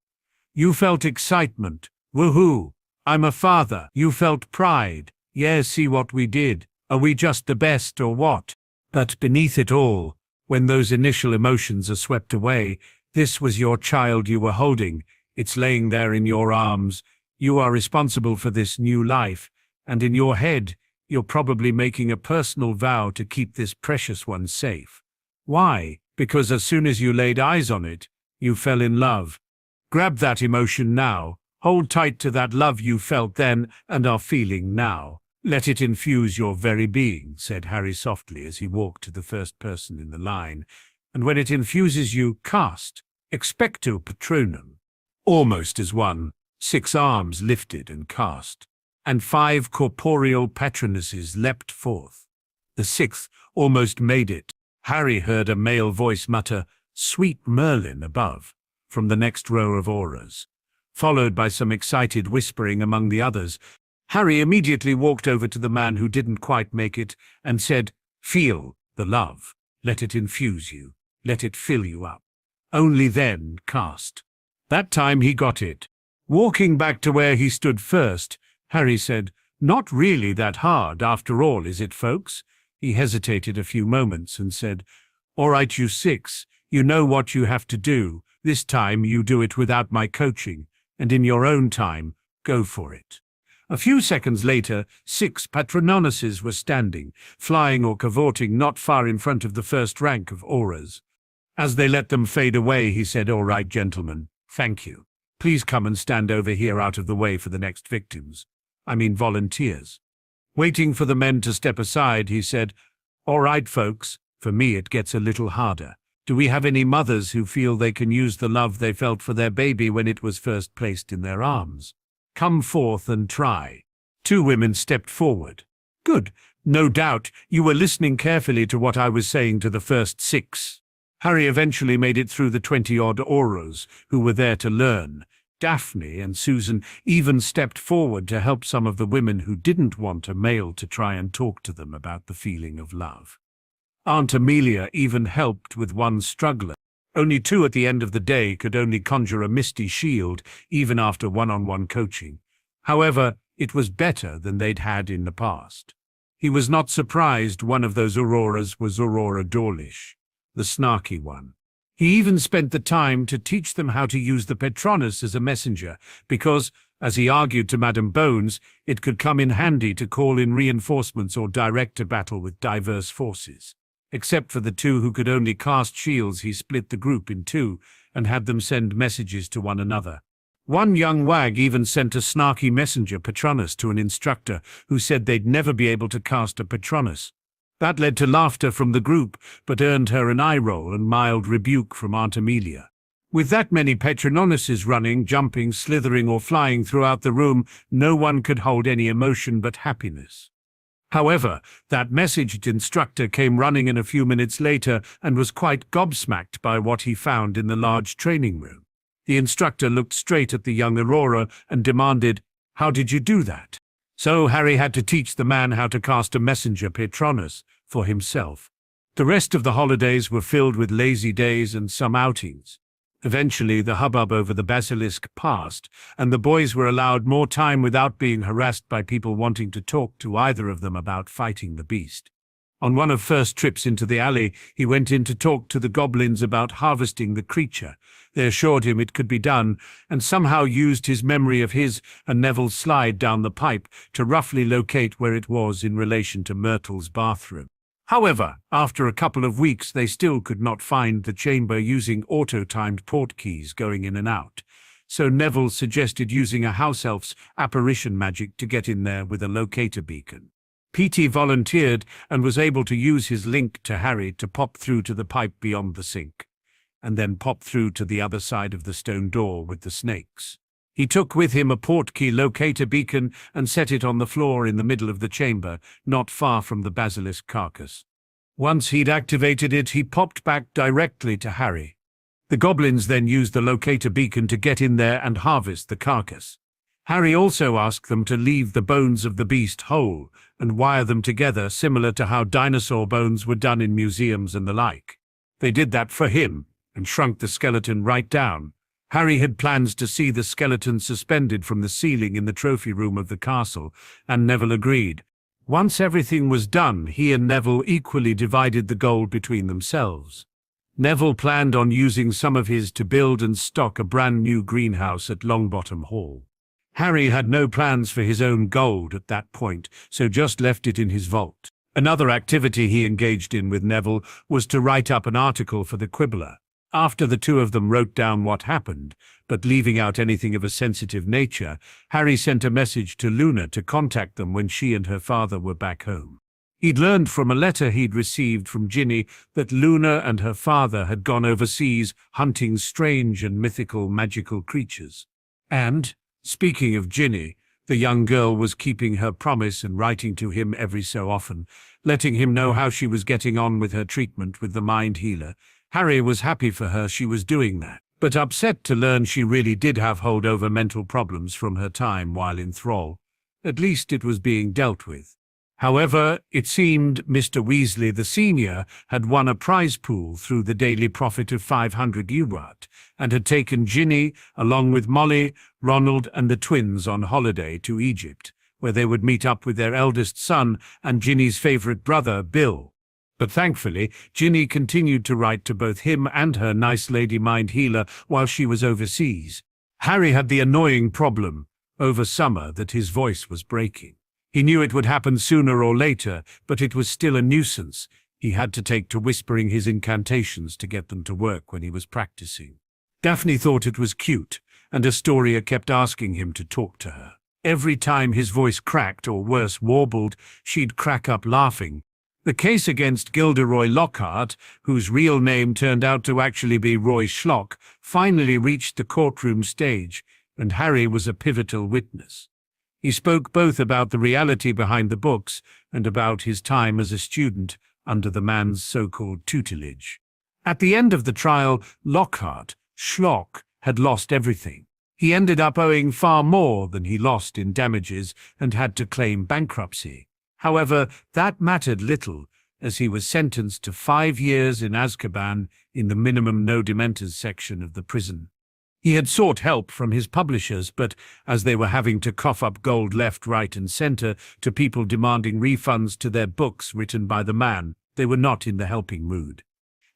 A: You felt excitement. Woohoo! I'm a father. You felt pride. Yeah, see what we did. Are we just the best or what? But beneath it all, when those initial emotions are swept away, this was your child you were holding. It's laying there in your arms. You are responsible for this new life, and in your head, you're probably making a personal vow to keep this precious one safe. Why? Because as soon as you laid eyes on it, you fell in love. Grab that emotion now. Hold tight to that love you felt then and are feeling now. Let it infuse your very being, said Harry softly as he walked to the first person in the line. And when it infuses you, cast, expecto patronum. Almost as one, 6 arms lifted and cast, and 5 corporeal patronesses leapt forth. The 6th almost made it. Harry heard a male voice mutter, "Sweet Merlin," above, from the next row of auras. Followed by some excited whispering among the others, Harry immediately walked over to the man who didn't quite make it and said, "Feel the love. Let it infuse you. Let it fill you up. Only then cast." That time he got it. Walking back to where he stood first, Harry said, "Not really that hard after all, is it, folks?" He hesitated a few moments and said, "All right, you 6, you know what you have to do. This time you do it without my coaching. and in your own time, go for it. A few seconds later, 6 patronuses were standing, flying or cavorting not far in front of the first rank of auras. As they let them fade away, he said, "All right, gentlemen, thank you. Please come and stand over here out of the way for the next victims. I mean volunteers." Waiting for the men to step aside, he said, "All right, folks, for me it gets a little harder. Do we have any mothers who feel they can use the love they felt for their baby when it was first placed in their arms? Come forth and try." 2 women stepped forward. "Good. No doubt you were listening carefully to what I was saying to the first 6. Harry eventually made it through the 20-odd auras who were there to learn. Daphne and Susan even stepped forward to help some of the women who didn't want a male to try and talk to them about the feeling of love. Aunt Amelia even helped with one struggler. Only 2 at the end of the day could only conjure a misty shield, even after one-on-one coaching. However, it was better than they'd had in the past. He was not surprised one of those auroras was Aurora Dawlish, the snarky one. He even spent the time to teach them how to use the Patronus as a messenger, because, as he argued to Madame Bones, it could come in handy to call in reinforcements or direct a battle with diverse forces. Except for the 2 who could only cast shields, he split the group in 2 and had them send messages to one another. One young wag even sent a snarky messenger Patronus to an instructor who said they'd never be able to cast a Patronus. That led to laughter from the group, but earned her an eye roll and mild rebuke from Aunt Amelia. With that many Patronuses running, jumping, slithering or flying throughout the room, no one could hold any emotion but happiness. However, that messaged instructor came running in a few minutes later and was quite gobsmacked by what he found in the large training room. The instructor looked straight at the young Aurora and demanded, "How did you do that?" So Harry had to teach the man how to cast a messenger Patronus for himself. The rest of the holidays were filled with lazy days and some outings. Eventually, the hubbub over the basilisk passed, and the boys were allowed more time without being harassed by people wanting to talk to either of them about fighting the beast. On one of first trips into the alley, he went in to talk to the goblins about harvesting the creature. They assured him it could be done, and somehow used his memory of his and Neville's slide down the pipe to roughly locate where it was in relation to Myrtle's bathroom. However, after a couple of weeks, they still could not find the chamber using auto-timed port keys going in and out. So Neville suggested using a house elf's apparition magic to get in there with a locator beacon. P.T. volunteered and was able to use his link to Harry to pop through to the pipe beyond the sink, and then pop through to the other side of the stone door with the snakes. He took with him a portkey locator beacon and set it on the floor in the middle of the chamber, not far from the basilisk carcass. Once he'd activated it, he popped back directly to Harry. The goblins then used the locator beacon to get in there and harvest the carcass. Harry also asked them to leave the bones of the beast whole and wire them together, similar to how dinosaur bones were done in museums and the like. They did that for him and shrunk the skeleton right down. Harry had plans to see the skeleton suspended from the ceiling in the trophy room of the castle, and Neville agreed. Once everything was done, he and Neville equally divided the gold between themselves. Neville planned on using some of his to build and stock a brand new greenhouse at Longbottom Hall. Harry had no plans for his own gold at that point, so just left it in his vault. Another activity he engaged in with Neville was to write up an article for the Quibbler. After the 2 of them wrote down what happened, but leaving out anything of a sensitive nature, Harry sent a message to Luna to contact them when she and her father were back home. He'd learned from a letter he'd received from Ginny that Luna and her father had gone overseas hunting strange and mythical magical creatures. And, speaking of Ginny, the young girl was keeping her promise and writing to him every so often, letting him know how she was getting on with her treatment with the mind healer. Harry was happy for her she was doing that, but upset to learn she really did have holdover mental problems from her time while in thrall. At least it was being dealt with. However, it seemed Mr. Weasley the Senior had won a prize pool through the daily profit of 500 Urat, and had taken Ginny, along with Molly, Ronald and the twins on holiday to Egypt, where they would meet up with their eldest son and Ginny's favorite brother, Bill. But thankfully, Ginny continued to write to both him and her nice lady mind healer while she was overseas. Harry had the annoying problem over summer that his voice was breaking. He knew it would happen sooner or later, but it was still a nuisance. He had to take to whispering his incantations to get them to work when he was practicing. Daphne thought it was cute, and Astoria kept asking him to talk to her. Every time his voice cracked or worse warbled, she'd crack up laughing. The case against Gilderoy Lockhart, whose real name turned out to actually be Roy Schlock, finally reached the courtroom stage, and Harry was a pivotal witness. He spoke both about the reality behind the books and about his time as a student under the man's so-called tutelage. At the end of the trial, Lockhart, Schlock, had lost everything. He ended up owing far more than he lost in damages and had to claim bankruptcy. However, that mattered little, as he was sentenced to 5 years in Azkaban in the minimum no dementors section of the prison. He had sought help from his publishers, but as they were having to cough up gold left, right, and center to people demanding refunds to their books written by the man, they were not in the helping mood.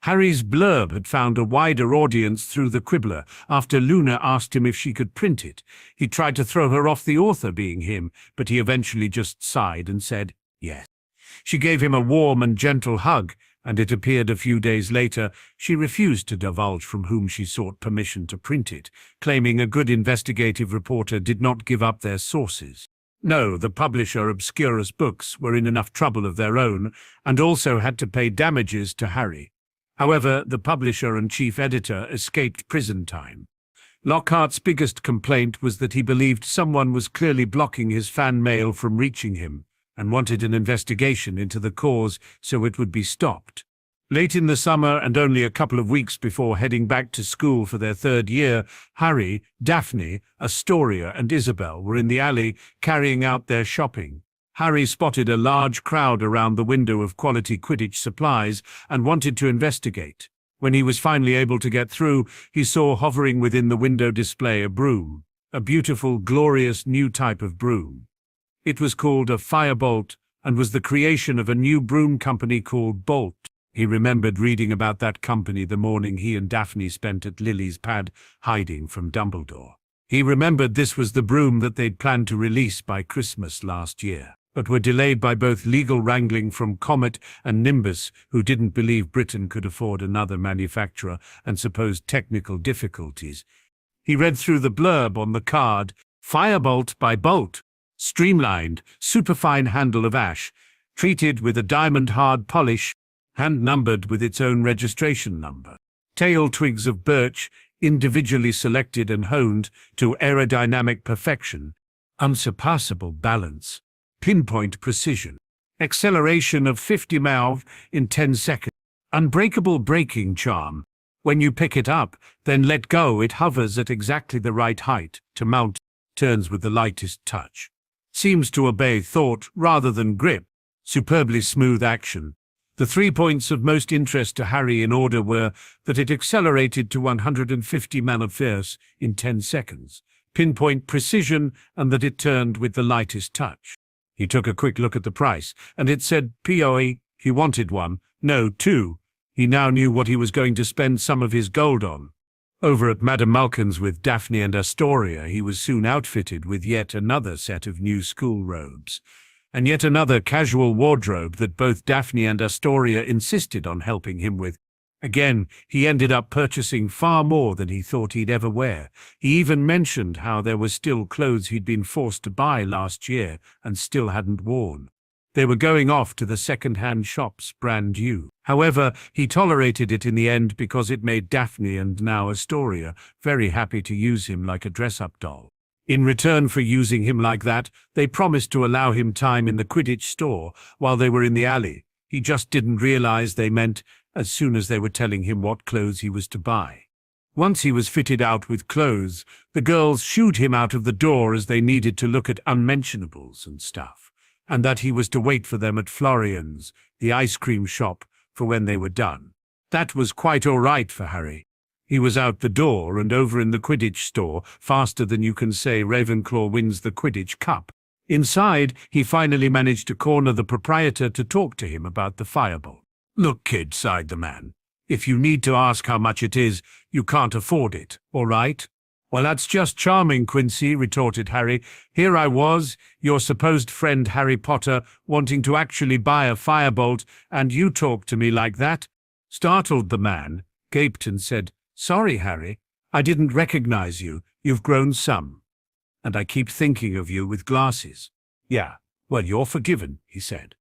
A: Harry's blurb had found a wider audience through the Quibbler after Luna asked him if she could print it. He tried to throw her off the author being him, but he eventually just sighed and said yes. She gave him a warm and gentle hug, and it appeared a few days later she refused to divulge from whom she sought permission to print it, claiming a good investigative reporter did not give up their sources. No, the publisher Obscurus Books were in enough trouble of their own and also had to pay damages to Harry. However, the publisher and chief editor escaped prison time. Lockhart's biggest complaint was that he believed someone was clearly blocking his fan mail from reaching him and wanted an investigation into the cause so it would be stopped. Late in the summer and only a couple of weeks before heading back to school for their 3rd year, Harry, Daphne, Astoria, and Isabel were in the alley carrying out their shopping. Harry spotted a large crowd around the window of Quality Quidditch Supplies and wanted to investigate. When he was finally able to get through, he saw hovering within the window display a broom, a beautiful, glorious new type of broom. It was called a Firebolt and was the creation of a new broom company called Bolt. He remembered reading about that company the morning he and Daphne spent at Lily's pad hiding from Dumbledore. He remembered this was the broom that they'd planned to release by Christmas last year, but were delayed by both legal wrangling from Comet and Nimbus, who didn't believe Britain could afford another manufacturer, and supposed technical difficulties. He read through the blurb on the card, Firebolt by Bolt, streamlined, superfine handle of ash, treated with a diamond hard polish, hand-numbered with its own registration number. Tail twigs of birch, individually selected and honed to aerodynamic perfection, unsurpassable balance, pinpoint precision, acceleration of 50 mph in 10 seconds, unbreakable braking charm. When you pick it up, then let go, it hovers at exactly the right height to mount, turns with the lightest touch. Seems to obey thought rather than grip, superbly smooth action. The 3 points of most interest to Harry in order were that it accelerated to 150 mph in 10 seconds, pinpoint precision, and that it turned with the lightest touch. He took a quick look at the price, and it said POE. He wanted one, no, 2. He now knew what he was going to spend some of his gold on. Over at Madame Malkin's with Daphne and Astoria, he was soon outfitted with yet another set of new school robes, and yet another casual wardrobe that both Daphne and Astoria insisted on helping him with. Again, he ended up purchasing far more than he thought he'd ever wear. He even mentioned how there were still clothes he'd been forced to buy last year and still hadn't worn. They were going off to the second-hand shops, brand new. However, he tolerated it in the end because it made Daphne and now Astoria very happy to use him like a dress-up doll. In return for using him like that, they promised to allow him time in the Quidditch store while they were in the alley. He just didn't realize they meant as soon as they were telling him what clothes he was to buy. Once he was fitted out with clothes, the girls shooed him out of the door as they needed to look at unmentionables and stuff, and that he was to wait for them at Florian's, the ice cream shop, for when they were done. That was quite all right for Harry. He was out the door and over in the Quidditch store faster than you can say Ravenclaw wins the Quidditch Cup. Inside, he finally managed to corner the proprietor to talk to him about the Firebolt. "Look, kid," sighed the man, "if you need to ask how much it is, you can't afford it, all right? Well, that's just charming, Quincy, retorted Harry. Here I was, your supposed friend Harry Potter, wanting to actually buy a firebolt, and you talk to me like that? Startled, the man gaped and said, Sorry, Harry, I didn't recognize you. You've grown some. And I keep thinking of you with glasses. Yeah, well, you're forgiven, he said.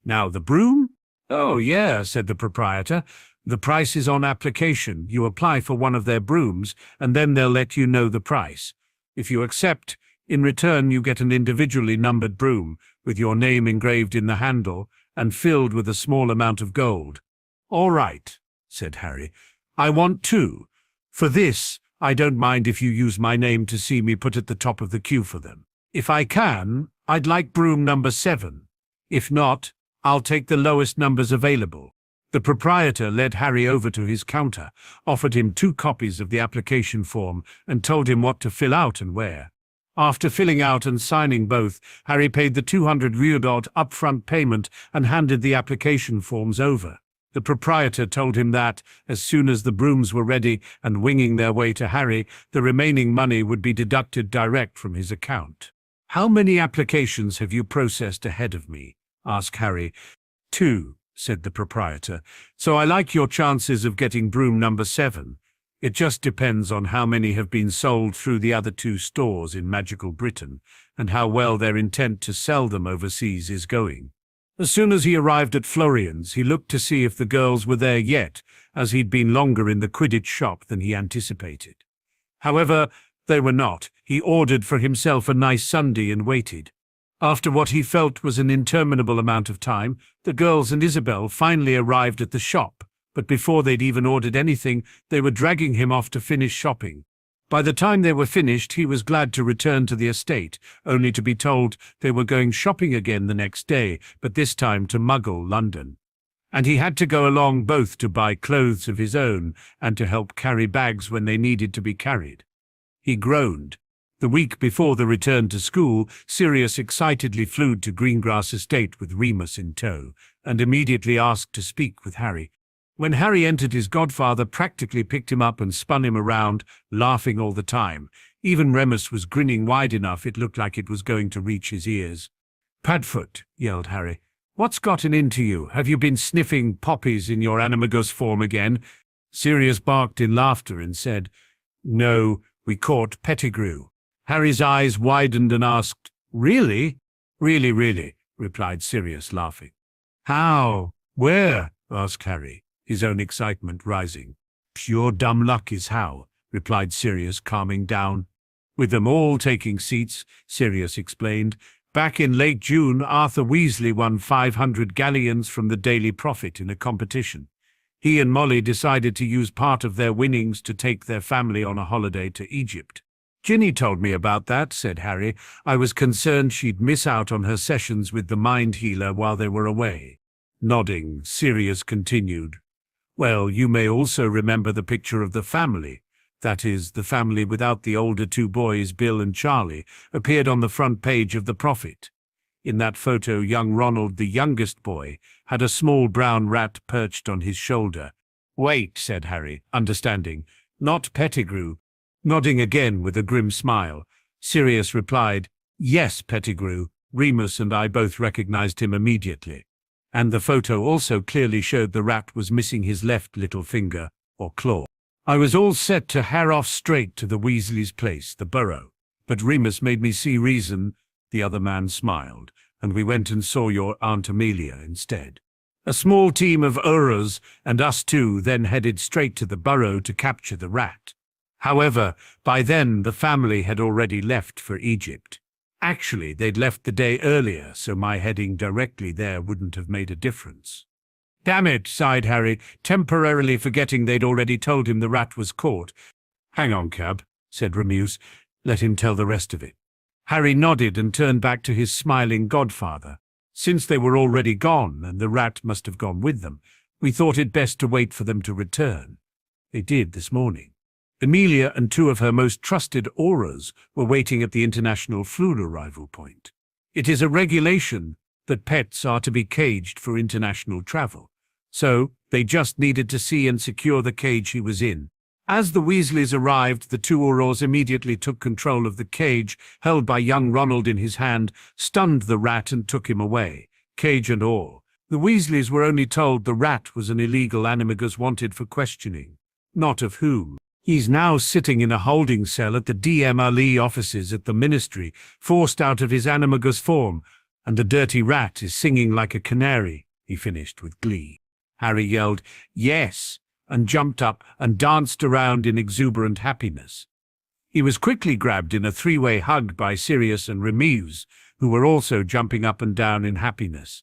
A: Now the broom? Oh, yeah, said the proprietor. The price is on application. You apply for one of their brooms, and then they'll let you know the price. If you accept, in return you get an individually numbered broom, with your name engraved in the handle, and filled with a small amount of gold. All right, said Harry. I want two. For this, I don't mind if you use my name to see me put at the top of the queue for them. If I can, I'd like broom number 7. If not, I'll take the lowest numbers available. The proprietor led Harry over to his counter, offered him 2 copies of the application form, and told him what to fill out and where. After filling out and signing both, Harry paid the 200 Riodot upfront payment and handed the application forms over. The proprietor told him that, as soon as the brooms were ready and winging their way to Harry, the remaining money would be deducted direct from his account. How many applications have you processed ahead of me? Asked Harry. 2, said the proprietor. So I like your chances of getting broom number 7. It just depends on how many have been sold through the other 2 stores in magical Britain, and how well their intent to sell them overseas is going. As soon as he arrived at Florian's, he looked to see if the girls were there yet, as he'd been longer in the Quidditch shop than he anticipated. However, they were not. He ordered for himself a nice sundae and waited. After what he felt was an interminable amount of time, the girls and Isabel finally arrived at the shop, but before they'd even ordered anything, they were dragging him off to finish shopping. By the time they were finished, he was glad to return to the estate, only to be told they were going shopping again the next day, but this time to Muggle, London. And he had to go along both to buy clothes of his own and to help carry bags when they needed to be carried. He groaned. The week before the return to school, Sirius excitedly flew to Greengrass Estate with Remus in tow, and immediately asked to speak with Harry. When Harry entered, his godfather practically picked him up and spun him around, laughing all the time. Even Remus was grinning wide enough it looked like it was going to reach his ears. "Padfoot," yelled Harry, "what's gotten into you? Have you been sniffing poppies in your animagus form again?" Sirius barked in laughter and said, "No, we caught Pettigrew." Harry's eyes widened and asked, "Really?" Really, replied Sirius, laughing. "How? Where?" asked Harry, his own excitement rising. "Pure dumb luck is how," replied Sirius, calming down. "With them all taking seats," Sirius explained. "Back in late June, Arthur Weasley won 500 galleons from the Daily Prophet in a competition. He and Molly decided to use part of their winnings to take their family on a holiday to Egypt. Ginny told me about that," said Harry. "I was concerned she'd miss out on her sessions with the mind healer while they were away." Nodding, Sirius continued, "Well, you may also remember the picture of the family. That is, the family without the older 2 boys, Bill and Charlie, appeared on the front page of the Prophet. In that photo, young Ronald, the youngest boy, had a small brown rat perched on his shoulder." "Wait," said Harry, understanding. "Not Pettigrew." Nodding again with a grim smile, Sirius replied, "Yes, Pettigrew. Remus and I both recognized him immediately. And the photo also clearly showed the rat was missing his left little finger, or claw. I was all set to hare off straight to the Weasleys' place, the Burrow. But Remus made me see reason," the other man smiled, "and we went and saw your Aunt Amelia instead. A small team of Aurors and us 2 then headed straight to the Burrow to capture the rat. However, by then the family had already left for Egypt. Actually, they'd left the day earlier, so my heading directly there wouldn't have made a difference." "Damn it," sighed Harry, temporarily forgetting they'd already told him the rat was caught. "Hang on, Cab," said Remus. "Let him tell the rest of it." Harry nodded and turned back to his smiling godfather. "Since they were already gone, and the rat must have gone with them, we thought it best to wait for them to return. They did this morning. Amelia and 2 of her most trusted Aurors were waiting at the international food arrival point. It is a regulation that pets are to be caged for international travel, so they just needed to see and secure the cage he was in. As the Weasleys arrived, the two Aurors immediately took control of the cage, held by young Ronald in his hand, stunned the rat and took him away, cage and all. The Weasleys were only told the rat was an illegal animagus wanted for questioning, not of whom. He's now sitting in a holding cell at the DMLE offices at the Ministry, forced out of his animagus form, and the dirty rat is singing like a canary, he finished with glee. Harry yelled, "Yes," and jumped up and danced around in exuberant happiness. He was quickly grabbed in a three-way hug by Sirius and Remus, who were also jumping up and down in happiness.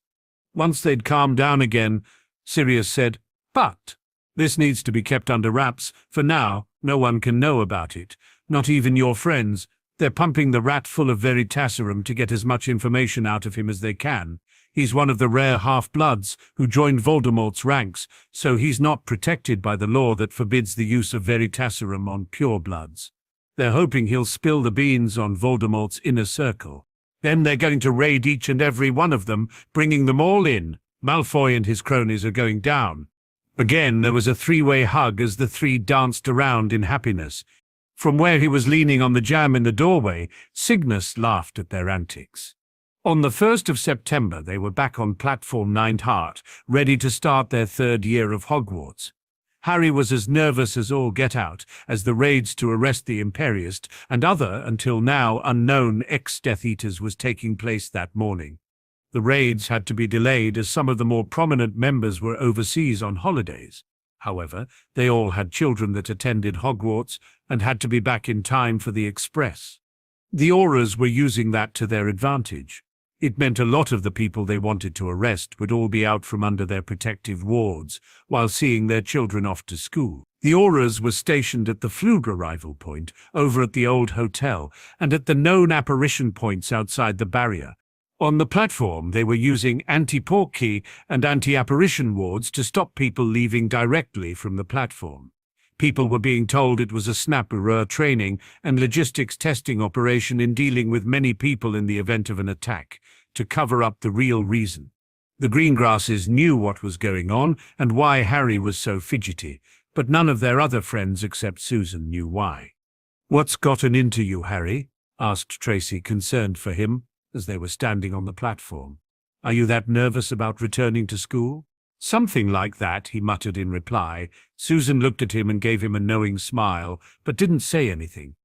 A: Once they'd calmed down again, Sirius said, "But this needs to be kept under wraps. For now, no one can know about it, not even your friends. They're pumping the rat full of Veritaserum to get as much information out of him as they can. He's one of the rare half-bloods who joined Voldemort's ranks, so he's not protected by the law that forbids the use of Veritaserum on purebloods. They're hoping he'll spill the beans on Voldemort's inner circle. Then they're going to raid each and every one of them, bringing them all in. Malfoy and his cronies are going down." Again there was a three-way hug as the three danced around in happiness. From where he was leaning on the jamb in the doorway, Cygnus laughed at their antics. On the 1st of September, they were back on Platform 9 Heart, ready to start their third year of Hogwarts. Harry was as nervous as all get out, as the raids to arrest the Imperiust and other, until now unknown, ex-Death Eaters was taking place that morning. The raids had to be delayed as some of the more prominent members were overseas on holidays. However, they all had children that attended Hogwarts and had to be back in time for the Express. The Aurors were using that to their advantage. It meant a lot of the people they wanted to arrest would all be out from under their protective wards while seeing their children off to school. The Aurors were stationed at the Flug arrival point over at the old hotel and at the known apparition points outside the barrier. On the platform, they were using anti-portkey and anti-apparition wards to stop people leaving directly from the platform. People were being told it was a snapper training and logistics testing operation in dealing with many people in the event of an attack, to cover up the real reason. The Greengrasses knew what was going on and why Harry was so fidgety, but none of their other friends except Susan knew why. "What's gotten into you, Harry?" asked Tracy, concerned for him, as they were standing on the platform. "Are you that nervous about returning to school?" "Something like that," he muttered in reply. Susan looked at him and gave him a knowing smile, but didn't say anything.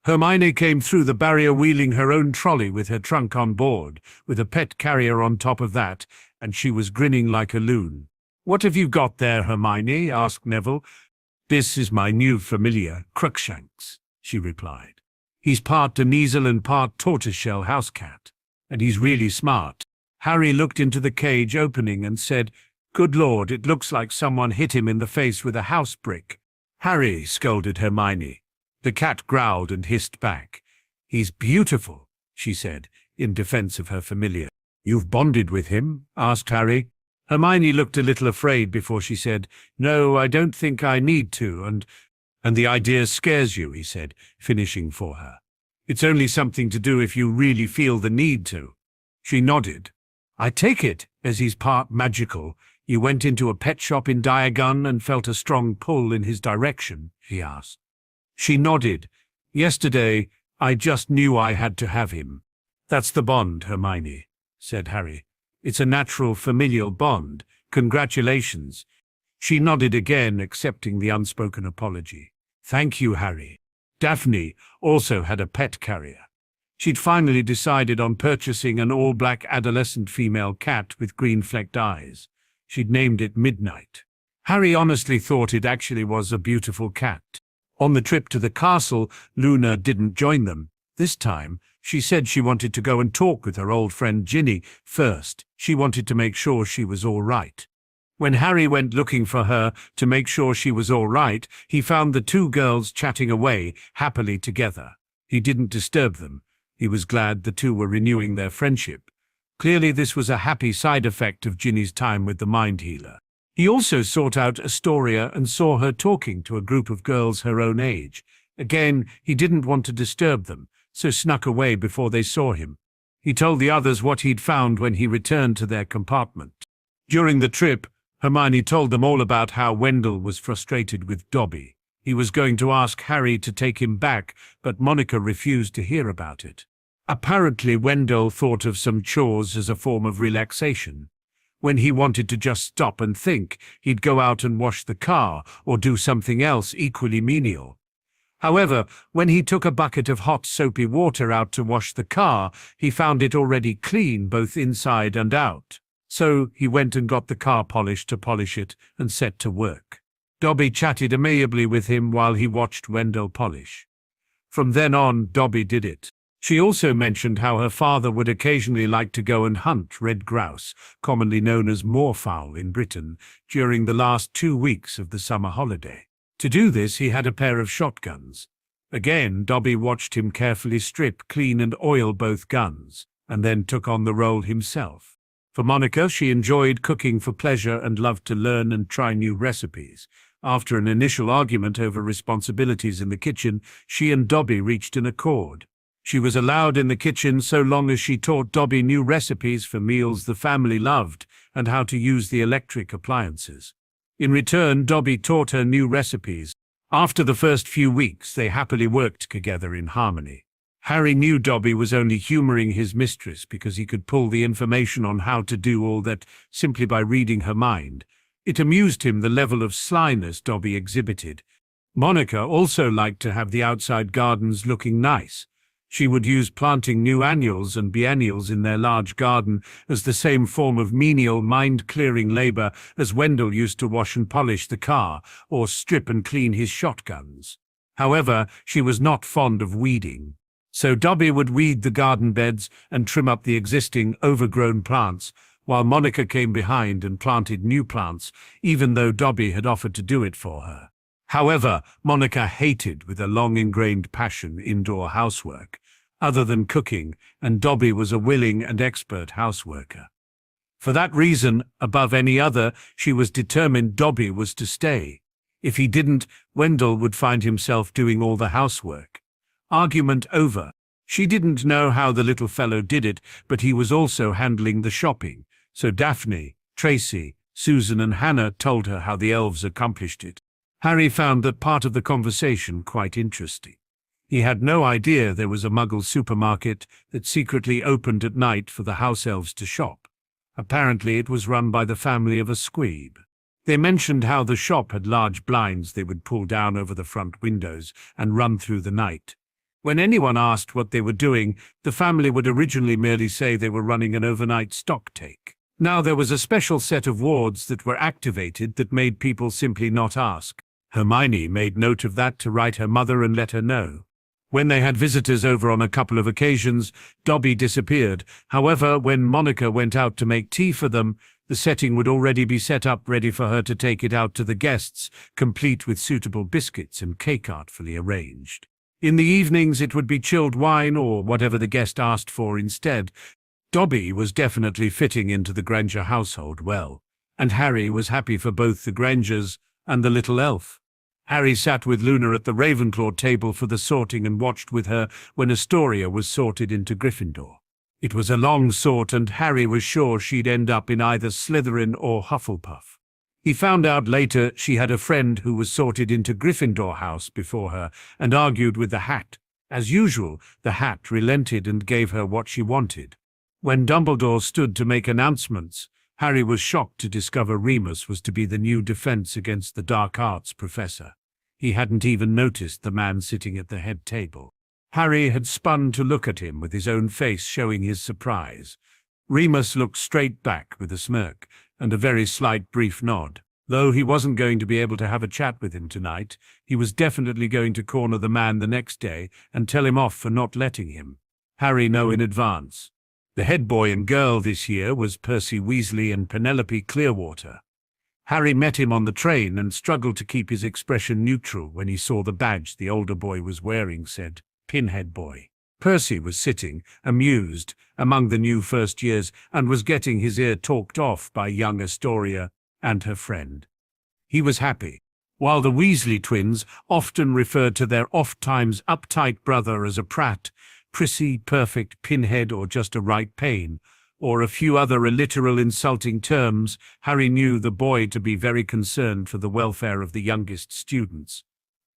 A: Hermione came through the barrier wheeling her own trolley with her trunk on board, with a pet carrier on top of that, and she was grinning like a loon. "What have you got there, Hermione?" asked Neville. "This is my new familiar, Crookshanks," she replied. "He's part Deneasel and part tortoiseshell housecat, and he's really smart." Harry looked into the cage opening and said, "Good Lord, it looks like someone hit him in the face with a house brick." "Harry," scolded Hermione. The cat growled and hissed back. "He's beautiful," she said, in defense of her familiar. "You've bonded with him?" asked Harry. Hermione looked a little afraid before she said, "No, I don't think I need to, and the idea scares you," he said, finishing for her. "It's only something to do if you really feel the need to." She nodded. "I take it, as he's part magical, you went into a pet shop in Diagon and felt a strong pull in his direction," he asked. She nodded. "Yesterday, I just knew I had to have him." "That's the bond, Hermione," said Harry. "It's a natural familial bond. Congratulations." She nodded again, accepting the unspoken apology. "Thank you, Harry." Daphne also had a pet carrier. She'd finally decided on purchasing an all-black adolescent female cat with green-flecked eyes. She'd named it Midnight. Harry honestly thought it actually was a beautiful cat. On the trip to the castle, Luna didn't join them. This time, she said she wanted to go and talk with her old friend Ginny first. She wanted to make sure she was all right. When Harry went looking for her to make sure she was all right, he found the two girls chatting away happily together. He didn't disturb them. He was glad the two were renewing their friendship. Clearly this was a happy side effect of Ginny's time with the mind healer. He also sought out Astoria and saw her talking to a group of girls her own age. Again, he didn't want to disturb them, so snuck away before they saw him. He told the others what he'd found when he returned to their compartment. During the trip, Hermione told them all about how Wendell was frustrated with Dobby. He was going to ask Harry to take him back, but Monica refused to hear about it. Apparently, Wendell thought of some chores as a form of relaxation. When he wanted to just stop and think, he'd go out and wash the car or do something else equally menial. However, when he took a bucket of hot soapy water out to wash the car, he found it already clean both inside and out. So he went and got the car polished to polish it and set to work. Dobby chatted amiably with him while he watched Wendell polish. From then on, Dobby did it. She also mentioned how her father would occasionally like to go and hunt red grouse, commonly known as moorfowl in Britain, during the last 2 weeks of the summer holiday. To do this, he had a pair of shotguns. Again, Dobby watched him carefully strip, clean and oil both guns, and then took on the role himself. For Monica, she enjoyed cooking for pleasure and loved to learn and try new recipes. After an initial argument over responsibilities in the kitchen, she and Dobby reached an accord. She was allowed in the kitchen so long as she taught Dobby new recipes for meals the family loved and how to use the electric appliances. In return, Dobby taught her new recipes. After the first few weeks, they happily worked together in harmony. Harry knew Dobby was only humoring his mistress because he could pull the information on how to do all that simply by reading her mind. It amused him the level of slyness Dobby exhibited. Monica also liked to have the outside gardens looking nice. She would use planting new annuals and biennials in their large garden as the same form of menial, mind-clearing labor as Wendell used to wash and polish the car or strip and clean his shotguns. However, she was not fond of weeding. So Dobby would weed the garden beds and trim up the existing overgrown plants, while Monica came behind and planted new plants, even though Dobby had offered to do it for her. However, Monica hated with a long-ingrained passion indoor housework, other than cooking, and Dobby was a willing and expert houseworker. For that reason, above any other, she was determined Dobby was to stay. If he didn't, Wendell would find himself doing all the housework. Argument over. She didn't know how the little fellow did it, but he was also handling the shopping, so Daphne, Tracy, Susan and Hannah told her how the elves accomplished it. Harry found that part of the conversation quite interesting. He had no idea there was a Muggle supermarket that secretly opened at night for the house elves to shop. Apparently it was run by the family of a squeeb. They mentioned how the shop had large blinds they would pull down over the front windows and run through the night. When anyone asked what they were doing, the family would originally merely say they were running an overnight stock take. Now there was a special set of wards that were activated that made people simply not ask. Hermione made note of that to write her mother and let her know. When they had visitors over on a couple of occasions, Dobby disappeared. However, when Monica went out to make tea for them, the setting would already be set up ready for her to take it out to the guests, complete with suitable biscuits and cake artfully arranged. In the evenings it would be chilled wine or whatever the guest asked for instead. Dobby was definitely fitting into the Granger household well, and Harry was happy for both the Grangers and the little elf. Harry sat with Luna at the Ravenclaw table for the sorting and watched with her when Astoria was sorted into Gryffindor. It was a long sort and Harry was sure she'd end up in either Slytherin or Hufflepuff. He found out later she had a friend who was sorted into Gryffindor house before her and argued with the Hat. As usual, the Hat relented and gave her what she wanted. When Dumbledore stood to make announcements, Harry was shocked to discover Remus was to be the new Defense Against the Dark Arts professor. He hadn't even noticed the man sitting at the head table. Harry had spun to look at him with his own face showing his surprise. Remus looked straight back with a smirk and a very slight brief nod. Though he wasn't going to be able to have a chat with him tonight, he was definitely going to corner the man the next day and tell him off for not letting him. Harry knew in advance. The head boy and girl this year was Percy Weasley and Penelope Clearwater. Harry met him on the train and struggled to keep his expression neutral when he saw the badge the older boy was wearing said, Pinhead Boy. Percy was sitting, amused, among the new first years and was getting his ear talked off by young Astoria and her friend. He was happy. While the Weasley twins often referred to their oft-times uptight brother as a prat, prissy, perfect, pinhead, or just a right pain, or a few other illiteral insulting terms, Harry knew the boy to be very concerned for the welfare of the youngest students.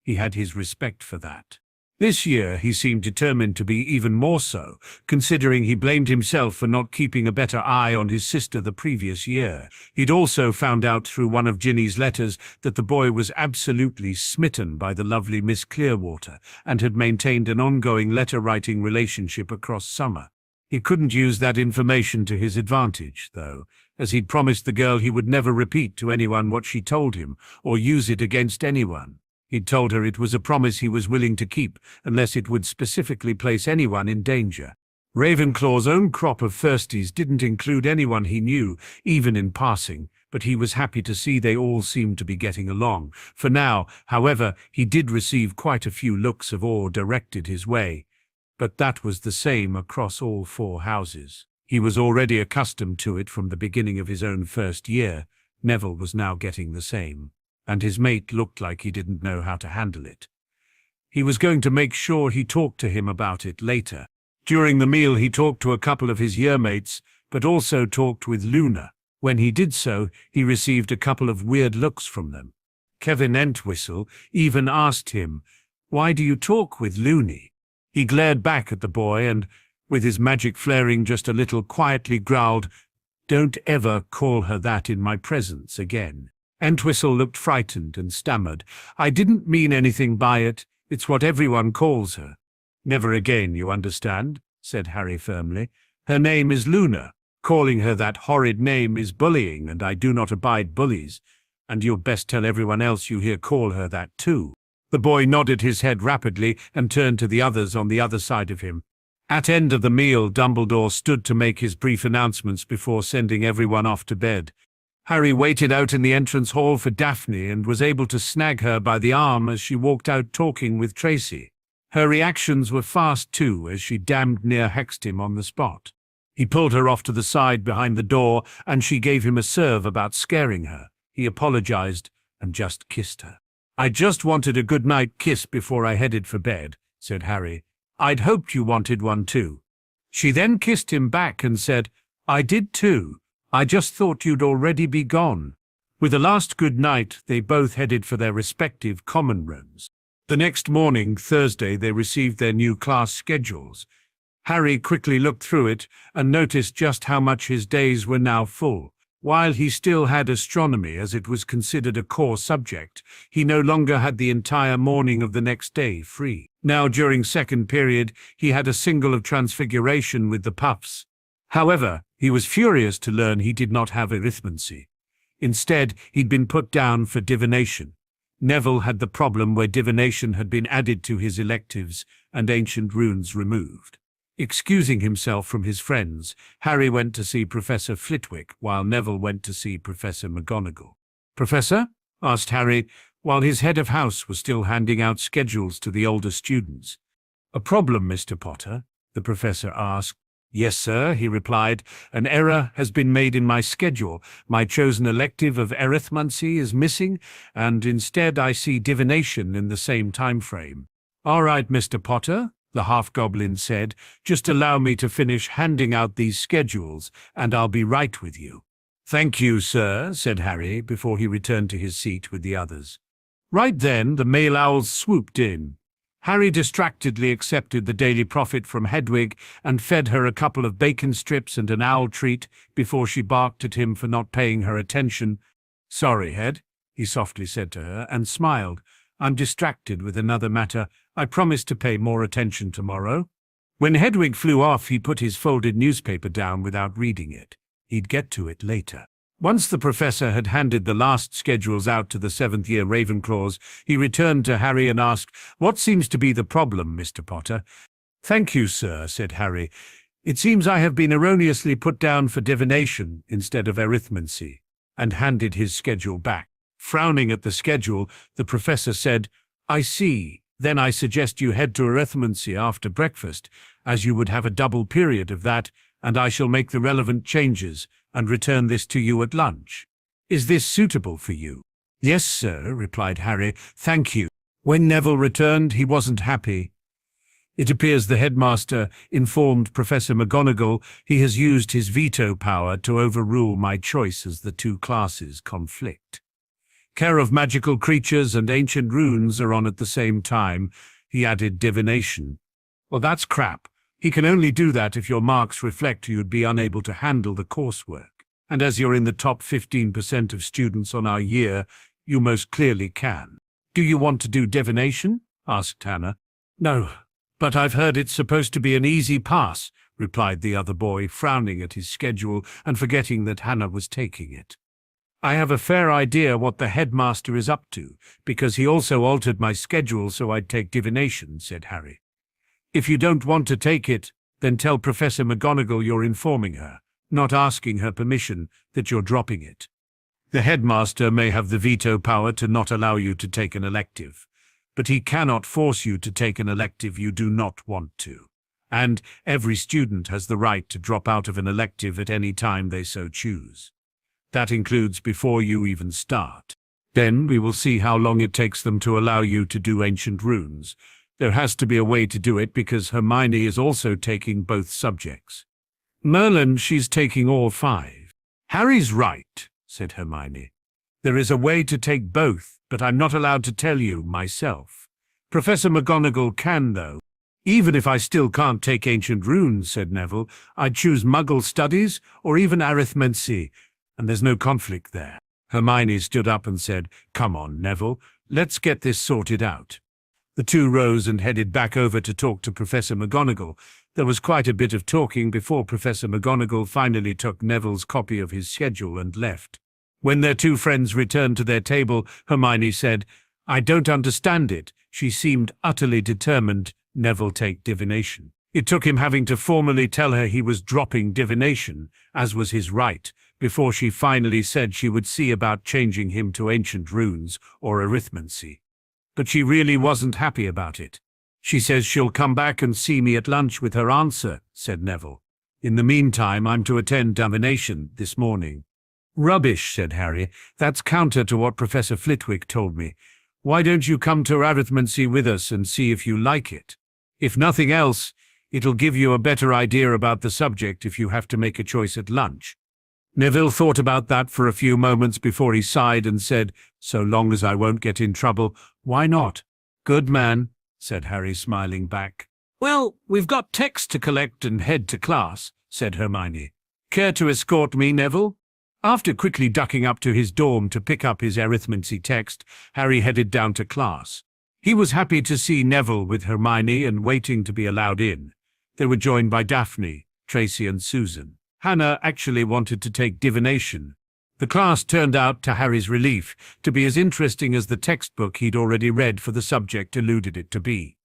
A: He had his respect for that. This year he seemed determined to be even more so, considering he blamed himself for not keeping a better eye on his sister the previous year. He'd also found out through one of Ginny's letters that the boy was absolutely smitten by the lovely Miss Clearwater and had maintained an ongoing letter-writing relationship across summer. He couldn't use that information to his advantage, though, as he'd promised the girl he would never repeat to anyone what she told him, or use it against anyone. He'd told her it was a promise he was willing to keep, unless it would specifically place anyone in danger. Ravenclaw's own crop of firsties didn't include anyone he knew, even in passing, but he was happy to see they all seemed to be getting along. For now, however, he did receive quite a few looks of awe directed his way. But that was the same across all 4 houses. He was already accustomed to it from the beginning of his own first year. Neville was now getting the same, and his mate looked like he didn't know how to handle it. He was going to make sure he talked to him about it later. During the meal he talked to a couple of his yearmates, but also talked with Luna. When he did so, he received a couple of weird looks from them. Kevin Entwistle even asked him, "Why do you talk with Looney?" He glared back at the boy and, with his magic flaring just a little, quietly growled, "Don't ever call her that in my presence again." Entwistle looked frightened and stammered, "I didn't mean anything by it. It's what everyone calls her." "Never again, you understand," said Harry firmly. "Her name is Luna. Calling her that horrid name is bullying, and I do not abide bullies. And you'll best tell everyone else you hear call her that too." The boy nodded his head rapidly and turned to the others on the other side of him. At end of the meal, Dumbledore stood to make his brief announcements before sending everyone off to bed. Harry waited out in the entrance hall for Daphne and was able to snag her by the arm as she walked out talking with Tracy. Her reactions were fast too, as she damned near hexed him on the spot. He pulled her off to the side behind the door, and she gave him a serve about scaring her. He apologized and just kissed her. "I just wanted a good-night kiss before I headed for bed," said Harry. "I'd hoped you wanted one too." She then kissed him back and said, "I did too. I just thought you'd already be gone." With a last good night, they both headed for their respective common rooms. The next morning, Thursday, they received their new class schedules. Harry quickly looked through it and noticed just how much his days were now full. While he still had astronomy as it was considered a core subject, he no longer had the entire morning of the next day free. Now, during second period, he had a single of transfiguration with the puffs. However, he was furious to learn he did not have arithmancy. Instead, he'd been put down for divination. Neville had the problem where divination had been added to his electives and ancient runes removed. Excusing himself from his friends, Harry went to see Professor Flitwick, while Neville went to see Professor McGonagall. "Professor?" asked Harry, while his head of house was still handing out schedules to the older students. "A problem, Mr. Potter?" the professor asked. "Yes, sir," he replied. "An error has been made in my schedule. My chosen elective of arithmancy is missing, and instead I see divination in the same time frame." "All right, Mr. Potter," the half-goblin said. "Just allow me to finish handing out these schedules, and I'll be right with you." "Thank you, sir," said Harry, before he returned to his seat with the others. Right then, the male owls swooped in. Harry distractedly accepted the daily profit from Hedwig and fed her a couple of bacon strips and an owl treat before she barked at him for not paying her attention. "Sorry, Hed," he softly said to her, and smiled. "I'm distracted with another matter. I promise to pay more attention tomorrow." When Hedwig flew off, he put his folded newspaper down without reading it. He'd get to it later. Once the professor had handed the last schedules out to the seventh-year Ravenclaws, he returned to Harry and asked, "What seems to be the problem, Mr. Potter?" "Thank you, sir," said Harry. "It seems I have been erroneously put down for divination instead of arithmancy," and handed his schedule back. Frowning at the schedule, the professor said, "I see. Then I suggest you head to arithmancy after breakfast, as you would have a double period of that, and I shall make the relevant changes and return this to you at lunch. Is this suitable for you?" "Yes, sir," replied Harry. "Thank you." When Neville returned, he wasn't happy. It appears the headmaster informed Professor McGonagall he has used his veto power to overrule my choice as the two classes conflict. Care of magical creatures and ancient runes are on at the same time. He added divination. Well, that's crap. He can only do that if your marks reflect you'd be unable to handle the coursework. And as you're in the top 15% of students on our year, you most clearly can. Do you want to do divination? Asked Hannah. No, but I've heard it's supposed to be an easy pass, replied the other boy, frowning at his schedule and forgetting that Hannah was taking it. I have a fair idea what the headmaster is up to, because he also altered my schedule so I'd take divination, said Harry. If you don't want to take it, then tell Professor McGonagall you're informing her, not asking her permission, that you're dropping it. The headmaster may have the veto power to not allow you to take an elective, but he cannot force you to take an elective you do not want to. And every student has the right to drop out of an elective at any time they so choose. That includes before you even start. Then we will see how long it takes them to allow you to do ancient runes. There has to be a way to do it because Hermione is also taking both subjects. Merlin, she's taking all 5. Harry's right, said Hermione. There is a way to take both, but I'm not allowed to tell you myself. Professor McGonagall can, though. Even if I still can't take ancient runes, said Neville, I'd choose Muggle studies or even arithmancy, and there's no conflict there. Hermione stood up and said, Come on, Neville, let's get this sorted out. The two rose and headed back over to talk to Professor McGonagall. There was quite a bit of talking before Professor McGonagall finally took Neville's copy of his schedule and left. When their two friends returned to their table, Hermione said, I don't understand it. She seemed utterly determined Neville take divination. It took him having to formally tell her he was dropping divination, as was his right, before she finally said she would see about changing him to ancient runes or arithmancy. But she really wasn't happy about it. She says she'll come back and see me at lunch with her answer, said Neville. In the meantime, I'm to attend divination this morning. Rubbish, said Harry. That's counter to what Professor Flitwick told me. Why don't you come to arithmancy with us and see if you like it? If nothing else, it'll give you a better idea about the subject if you have to make a choice at lunch. Neville thought about that for a few moments before he sighed and said, So long as I won't get in trouble, why not? Good man, said Harry, smiling back. Well, we've got texts to collect and head to class, said Hermione. Care to escort me, Neville? After quickly ducking up to his dorm to pick up his arithmancy text, Harry headed down to class. He was happy to see Neville with Hermione and waiting to be allowed in. They were joined by Daphne, Tracy and Susan. Hannah actually wanted to take divination. The class turned out, to Harry's relief, to be as interesting as the textbook he'd already read for the subject alluded it to be.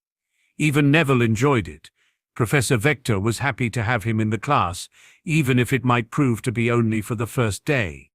A: Even Neville enjoyed it. Professor Vector was happy to have him in the class, even if it might prove to be only for the first day.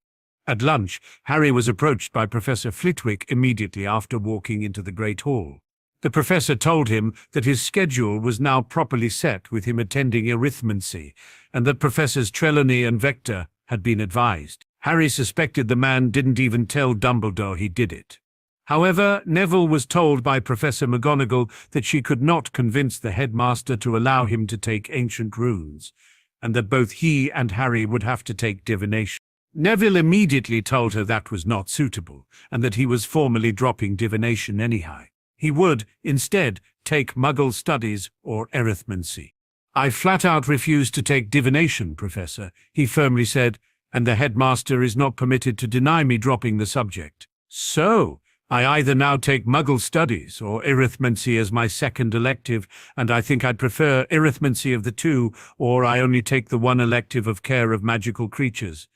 A: At lunch, Harry was approached by Professor Flitwick immediately after walking into the Great Hall. The professor told him that his schedule was now properly set with him attending arithmancy, and that Professors Trelawney and Vector had been advised. Harry suspected the man didn't even tell Dumbledore he did it. However, Neville was told by Professor McGonagall that she could not convince the headmaster to allow him to take ancient runes, and that both he and Harry would have to take divination. Neville immediately told her that was not suitable, and that he was formally dropping divination anyhow. He would, instead, take Muggle studies or arithmancy. I flat out refuse to take divination, Professor, he firmly said, and the headmaster is not permitted to deny me dropping the subject. So, I either now take Muggle studies or arithmancy as my second elective, and I think I'd prefer arithmancy of the two, or I only take the one elective of care of magical creatures.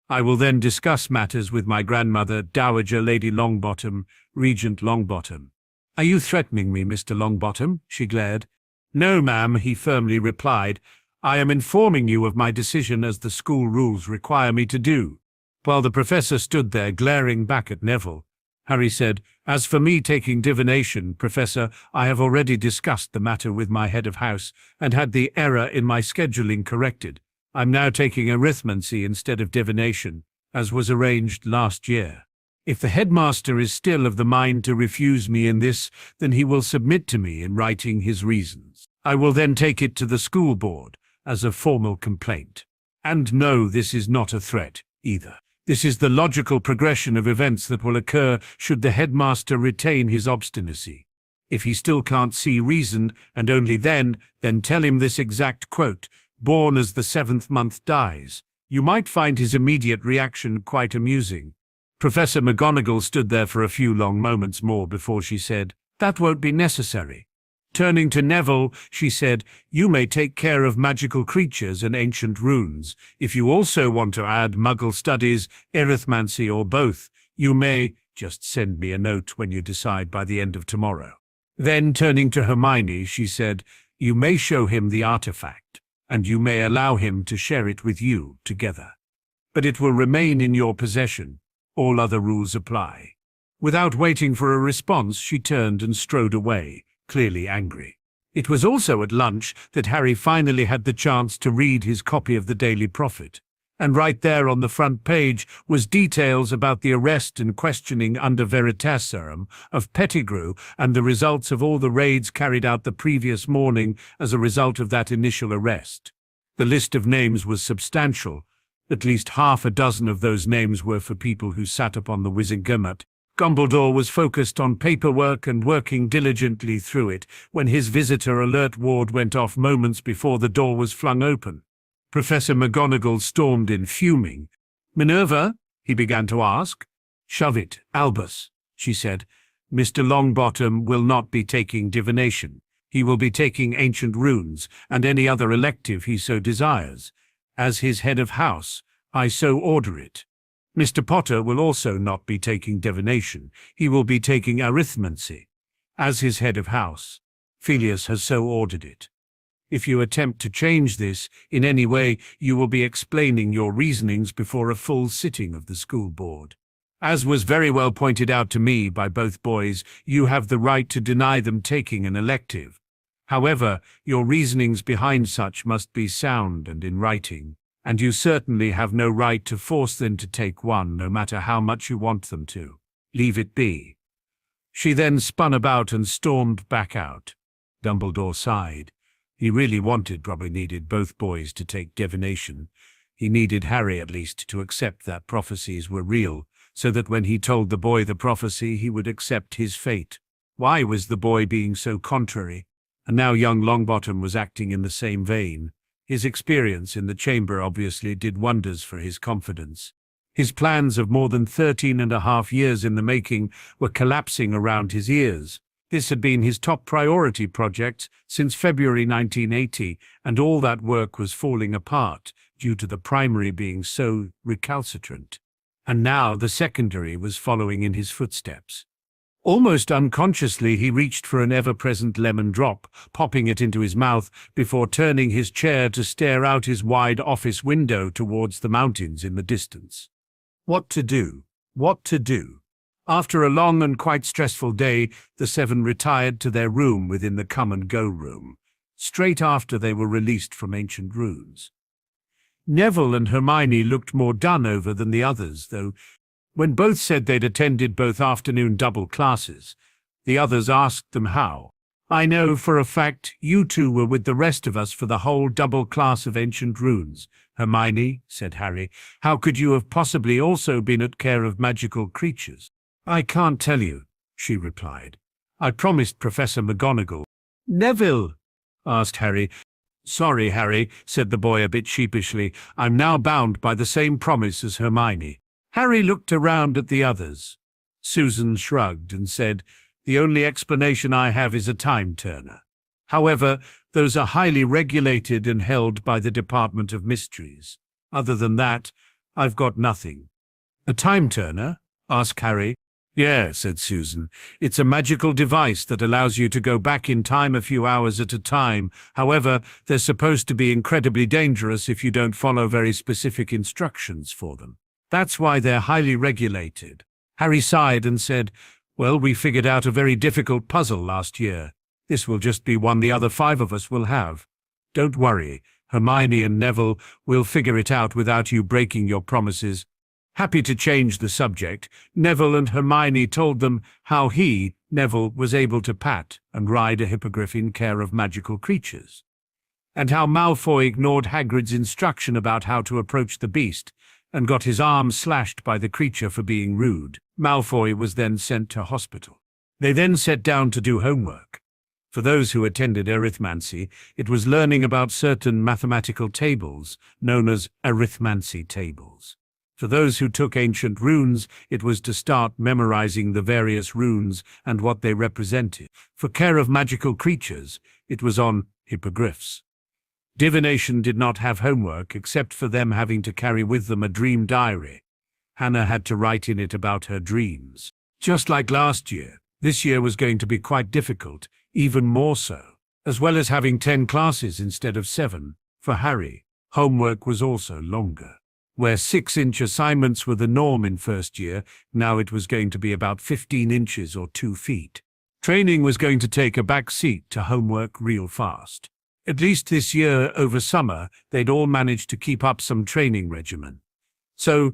A: I will then discuss matters with my grandmother, Dowager Lady Longbottom, Regent Longbottom. Are you threatening me, Mr. Longbottom? She glared. No, ma'am, he firmly replied. I am informing you of my decision as the school rules require me to do. While the professor stood there glaring back at Neville, Harry said, As for me taking divination, Professor, I have already discussed the matter with my head of house and had the error in my scheduling corrected. I'm now taking arithmancy instead of divination, as was arranged last year. If the headmaster is still of the mind to refuse me in this, then he will submit to me in writing his reasons. I will then take it to the school board as a formal complaint. And no, this is not a threat, either. This is the logical progression of events that will occur should the headmaster retain his obstinacy. If he still can't see reason, and only then tell him this exact quote, "Born as the 7th month dies." You might find his immediate reaction quite amusing. Professor McGonagall stood there for a few long moments more before she said, "That won't be necessary." Turning to Neville, she said, "You may take care of magical creatures and ancient runes. If you also want to add Muggle studies, arithmancy, or both, you may just send me a note when you decide by the end of tomorrow." Then, turning to Hermione, she said, "You may show him the artifact, and you may allow him to share it with you together. But it will remain in your possession. All other rules apply." Without waiting for a response, she turned and strode away, clearly angry. It was also at lunch that Harry finally had the chance to read his copy of the Daily Prophet. And right there on the front page was details about the arrest and questioning under Veritaserum of Pettigrew and the results of all the raids carried out the previous morning as a result of that initial arrest. The list of names was substantial. At least half a dozen of those names were for people who sat upon the Wizengamot. Dumbledore was focused on paperwork and working diligently through it when his visitor alert ward went off moments before the door was flung open. Professor McGonagall stormed in, fuming. "Minerva?" he began to ask. "Shove it, Albus," she said. "Mr. Longbottom will not be taking divination. He will be taking ancient runes and any other elective he so desires. As his head of house, I so order it. Mr. Potter will also not be taking divination. He will be taking arithmancy. As his head of house, Filius has so ordered it. If you attempt to change this in any way, you will be explaining your reasonings before a full sitting of the school board. As was very well pointed out to me by both boys, you have the right to deny them taking an elective. However, your reasonings behind such must be sound and in writing, and you certainly have no right to force them to take one, no matter how much you want them to. Leave it be." She then spun about and stormed back out. Dumbledore sighed. He really probably needed both boys to take divination. He needed Harry at least to accept that prophecies were real, so that when he told the boy the prophecy, he would accept his fate. Why was the boy being so contrary? And now young Longbottom was acting in the same vein. His experience in the chamber obviously did wonders for his confidence. His plans of more than 13.5 years in the making were collapsing around his ears. This had been his top priority project since February 1980, and all that work was falling apart due to the primary being so recalcitrant. And now the secondary was following in his footsteps. Almost unconsciously, he reached for an ever-present lemon drop, popping it into his mouth before turning his chair to stare out his wide office window towards the mountains in the distance. What to do? What to do? After a long and quite stressful day, the 7 retired to their room within the come-and-go room, straight after they were released from ancient runes. Neville and Hermione looked more done over than the others, though. When both said they'd attended both afternoon double classes, the others asked them how. "I know for a fact you two were with the rest of us for the whole double class of ancient runes." "Hermione," said Harry, "how could you have possibly also been at care of magical creatures?" "I can't tell you," she replied. "I promised Professor McGonagall." "Neville?" asked Harry. "Sorry, Harry," said the boy a bit sheepishly. "I'm now bound by the same promise as Hermione." Harry looked around at the others. Susan shrugged and said, "The only explanation I have is a time-turner. However, those are highly regulated and held by the Department of Mysteries. Other than that, I've got nothing." "A time-turner?" asked Harry. "Yeah," said Susan. "It's a magical device that allows you to go back in time a few hours at a time. However, they're supposed to be incredibly dangerous if you don't follow very specific instructions for them. That's why they're highly regulated." Harry sighed and said, "Well, we figured out a very difficult puzzle last year. This will just be one the other 5 of us will have. Don't worry, Hermione and Neville will figure it out without you breaking your promises." Happy to change the subject, Neville and Hermione told them how he, Neville, was able to pat and ride a hippogriff in care of magical creatures, and how Malfoy ignored Hagrid's instruction about how to approach the beast, and got his arm slashed by the creature for being rude. Malfoy was then sent to hospital. They then sat down to do homework. For those who attended arithmancy, it was learning about certain mathematical tables, known as arithmancy tables. For those who took ancient runes, it was to start memorizing the various runes and what they represented. For care of magical creatures, it was on hippogriffs. Divination did not have homework except for them having to carry with them a dream diary. Hannah had to write in it about her dreams. Just like last year, this year was going to be quite difficult, even more so. As well as having 10 classes instead of 7, for Harry, homework was also longer. Where 6-inch assignments were the norm in first year, now it was going to be about 15 inches or 2 feet. Training was going to take a back seat to homework real fast. At least this year, over summer, they'd all managed to keep up some training regimen. So,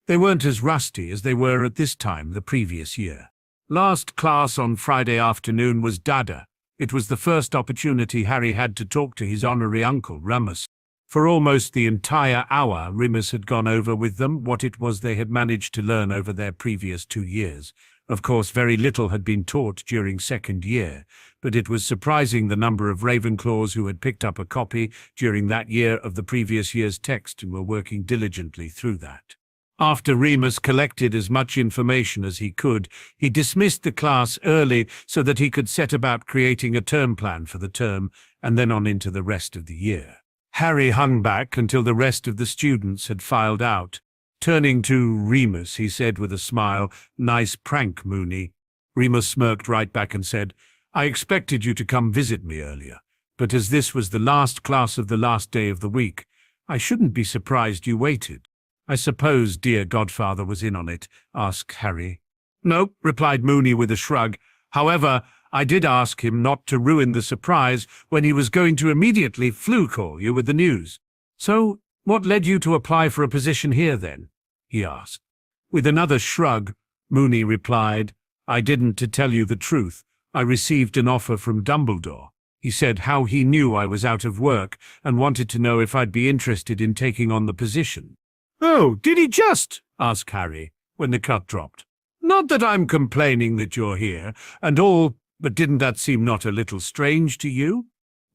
A: they weren't as rusty as they were at this time the previous year. Last class on Friday afternoon was Dada. It was the first opportunity Harry had to talk to his honorary uncle, Remus. For almost the entire hour, Remus had gone over with them what it was they had managed to learn over their previous 2 years. Of course, very little had been taught during second year, but it was surprising the number of Ravenclaws who had picked up a copy during that year of the previous year's text and were working diligently through that. After Remus collected as much information as he could, he dismissed the class early so that he could set about creating a term plan for the term and then on into the rest of the year. Harry hung back until the rest of the students had filed out. Turning to Remus, he said with a smile, "Nice prank, Moony." Remus smirked right back and said, "I expected you to come visit me earlier, but as this was the last class of the last day of the week, I shouldn't be surprised you waited." "I suppose dear godfather was in on it?" asked Harry. "No," replied Moony with a shrug. "However, I did ask him not to ruin the surprise when he was going to immediately flu-call you with the news." "So, what led you to apply for a position here then?" he asked. With another shrug, Moony replied, "I didn't, to tell you the truth. I received an offer from Dumbledore. He said how he knew I was out of work and wanted to know if I'd be interested in taking on the position." "Oh, did he just?" asked Harry, when the cut dropped. "Not that I'm complaining that you're here, and all, but didn't that seem not a little strange to you?"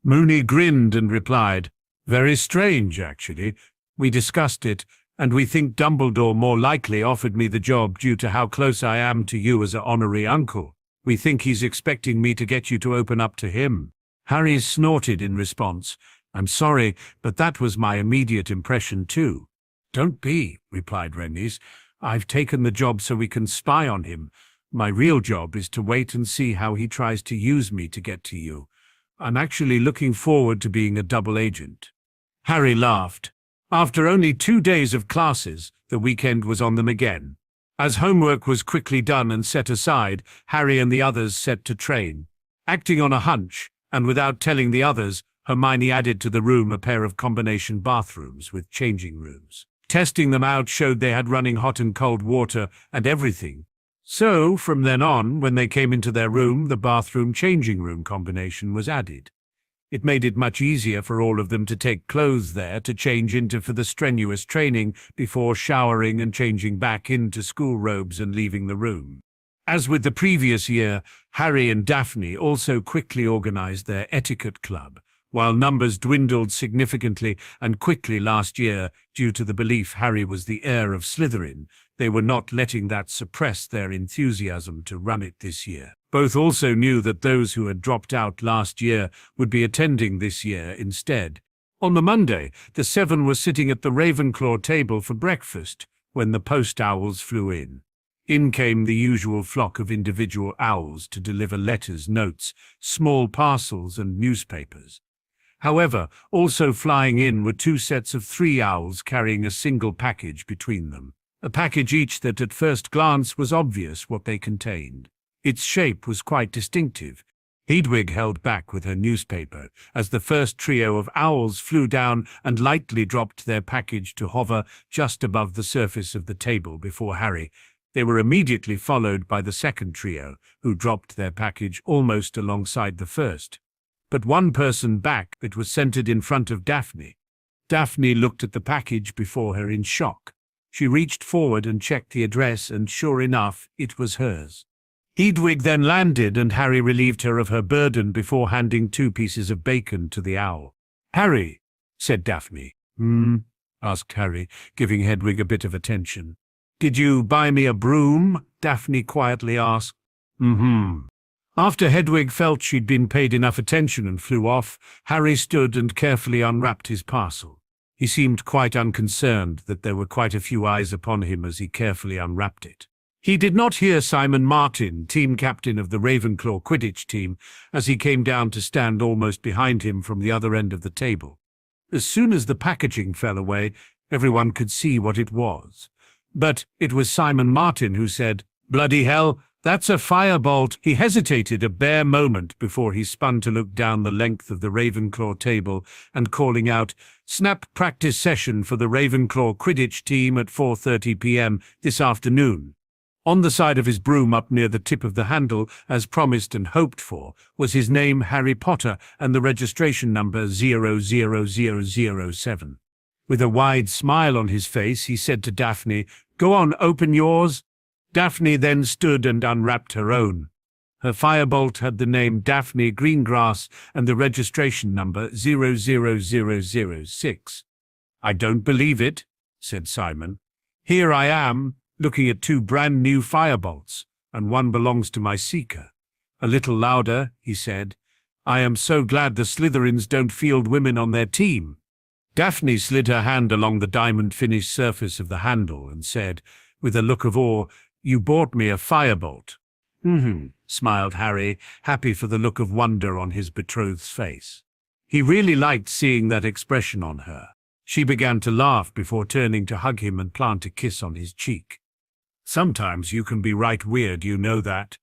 A: Moony grinned and replied, "Very strange, actually. We discussed it, and we think Dumbledore more likely offered me the job due to how close I am to you as an honorary uncle. We think he's expecting me to get you to open up to him." Harry snorted in response. "I'm sorry, but that was my immediate impression too." "Don't be," replied Remus. "I've taken the job so we can spy on him. My real job is to wait and see how he tries to use me to get to you. I'm actually looking forward to being a double agent." Harry laughed. After only 2 days of classes, the weekend was on them again. As homework was quickly done and set aside, Harry and the others set to train. Acting on a hunch, and without telling the others, Hermione added to the room a pair of combination bathrooms with changing rooms. Testing them out showed they had running hot and cold water and everything. So, from then on, when they came into their room, the bathroom-changing room combination was added. It made it much easier for all of them to take clothes there to change into for the strenuous training before showering and changing back into school robes and leaving the room. As with the previous year, Harry and Daphne also quickly organized their etiquette club, while numbers dwindled significantly and quickly last year due to the belief Harry was the heir of Slytherin. They were not letting that suppress their enthusiasm to run it this year. Both also knew that those who had dropped out last year would be attending this year instead. On the Monday, the 7 were sitting at the Ravenclaw table for breakfast when the post owls flew in. In came the usual flock of individual owls to deliver letters, notes, small parcels, and newspapers. However, also flying in were 2 sets of 3 owls carrying a single package between them. A package each that at first glance was obvious what they contained. Its shape was quite distinctive. Hedwig held back with her newspaper as the first trio of owls flew down and lightly dropped their package to hover just above the surface of the table before Harry. They were immediately followed by the second trio, who dropped their package almost alongside the first. But one person back, it was centered in front of Daphne. Daphne looked at the package before her in shock. She reached forward and checked the address, and sure enough, it was hers. Hedwig then landed, and Harry relieved her of her burden before handing 2 pieces of bacon to the owl. "Harry," said Daphne. Asked Harry, giving Hedwig a bit of attention. "Did you buy me a broom?" Daphne quietly asked. After Hedwig felt she'd been paid enough attention and flew off, Harry stood and carefully unwrapped his parcel. He seemed quite unconcerned that there were quite a few eyes upon him as he carefully unwrapped it. He did not hear Simon Martin, team captain of the Ravenclaw Quidditch team, as he came down to stand almost behind him from the other end of the table. As soon as the packaging fell away, everyone could see what it was. But it was Simon Martin who said, "Bloody hell, that's a firebolt." He hesitated a bare moment before he spun to look down the length of the Ravenclaw table and calling out, "Snap practice session for the Ravenclaw Quidditch team at 4:30 p.m. this afternoon." On the side of his broom up near the tip of the handle, as promised and hoped for, was his name, Harry Potter, and the registration number 00007. With a wide smile on his face, he said to Daphne, "Go on, open yours." Daphne then stood and unwrapped her own. Her firebolt had the name Daphne Greengrass and the registration number 00006. "I don't believe it," said Simon. "Here I am, looking at 2 brand new firebolts, and one belongs to my seeker." A little louder, he said, "I am so glad the Slytherins don't field women on their team." Daphne slid her hand along the diamond-finished surface of the handle and said, with a look of awe, "You bought me a firebolt." Smiled Harry, happy for the look of wonder on his betrothed's face. He really liked seeing that expression on her. She began to laugh before turning to hug him and plant a kiss on his cheek. "Sometimes you can be right weird, you know that."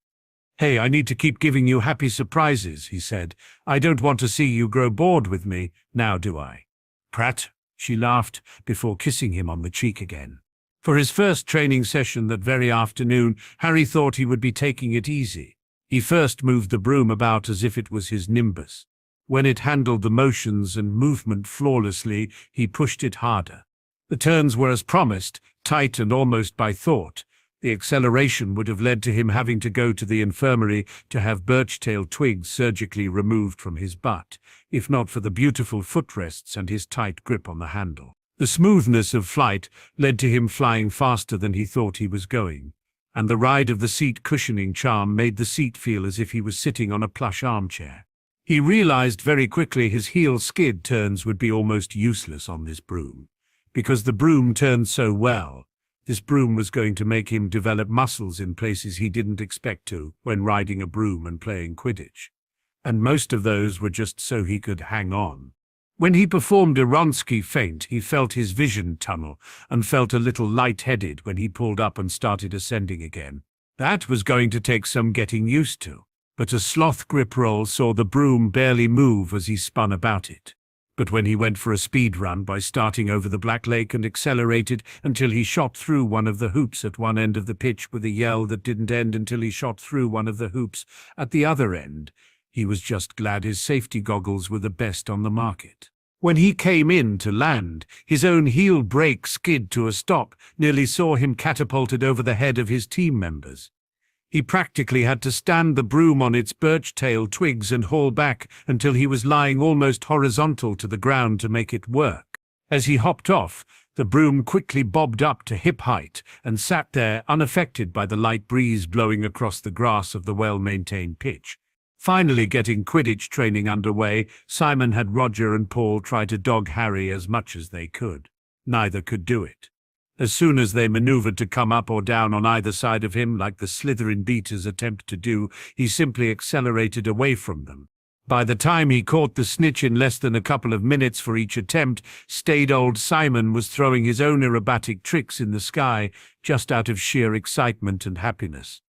A: "Hey, I need to keep giving you happy surprises," he said. "I don't want to see you grow bored with me, now do I?" "Prat," she laughed, before kissing him on the cheek again. For his first training session that very afternoon, Harry thought he would be taking it easy. He first moved the broom about as if it was his nimbus. When it handled the motions and movement flawlessly, he pushed it harder. The turns were as promised, tight and almost by thought. The acceleration would have led to him having to go to the infirmary to have birch-tail twigs surgically removed from his butt, if not for the beautiful footrests and his tight grip on the handle. The smoothness of flight led to him flying faster than he thought he was going, and the ride of the seat cushioning charm made the seat feel as if he was sitting on a plush armchair. He realized very quickly his heel skid turns would be almost useless on this broom. Because the broom turned so well, this broom was going to make him develop muscles in places he didn't expect to when riding a broom and playing Quidditch. And most of those were just so he could hang on. When he performed a Wronski feint, he felt his vision tunnel and felt a little light-headed when he pulled up and started ascending again. That was going to take some getting used to, but a sloth grip roll saw the broom barely move as he spun about it. But when he went for a speed run by starting over the Black Lake and accelerated until he shot through one of the hoops at one end of the pitch with a yell that didn't end until he shot through one of the hoops at the other end, he was just glad his safety goggles were the best on the market. When he came in to land, his own heel brake skid to a stop nearly saw him catapulted over the head of his team members. He practically had to stand the broom on its birch-tail twigs and haul back until he was lying almost horizontal to the ground to make it work. As he hopped off, the broom quickly bobbed up to hip height and sat there unaffected by the light breeze blowing across the grass of the well-maintained pitch. Finally getting Quidditch training underway, Simon had Roger and Paul try to dog Harry as much as they could. Neither could do it. As soon as they maneuvered to come up or down on either side of him like the Slytherin beaters attempt to do, he simply accelerated away from them. By the time he caught the snitch in less than a couple of minutes for each attempt, staid old Simon was throwing his own aerobatic tricks in the sky just out of sheer excitement and happiness.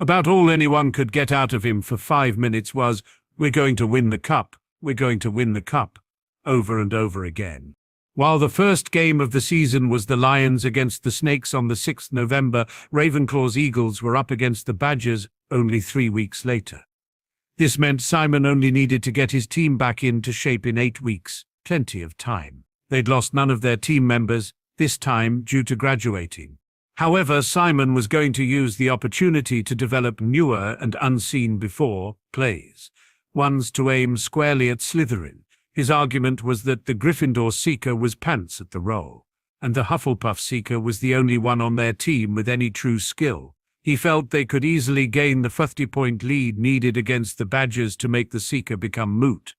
A: About all anyone could get out of him for 5 minutes was, "We're going to win the cup, we're going to win the cup," over and over again. While the first game of the season was the Lions against the Snakes on the 6th November, Ravenclaw's Eagles were up against the Badgers only 3 weeks later. This meant Simon only needed to get his team back into shape in 8 weeks, plenty of time. They'd lost none of their team members, this time due to graduating. However, Simon was going to use the opportunity to develop newer and unseen-before plays, ones to aim squarely at Slytherin. His argument was that the Gryffindor seeker was pants at the role, and the Hufflepuff seeker was the only one on their team with any true skill. He felt they could easily gain the 50-point lead needed against the Badgers to make the seeker become moot.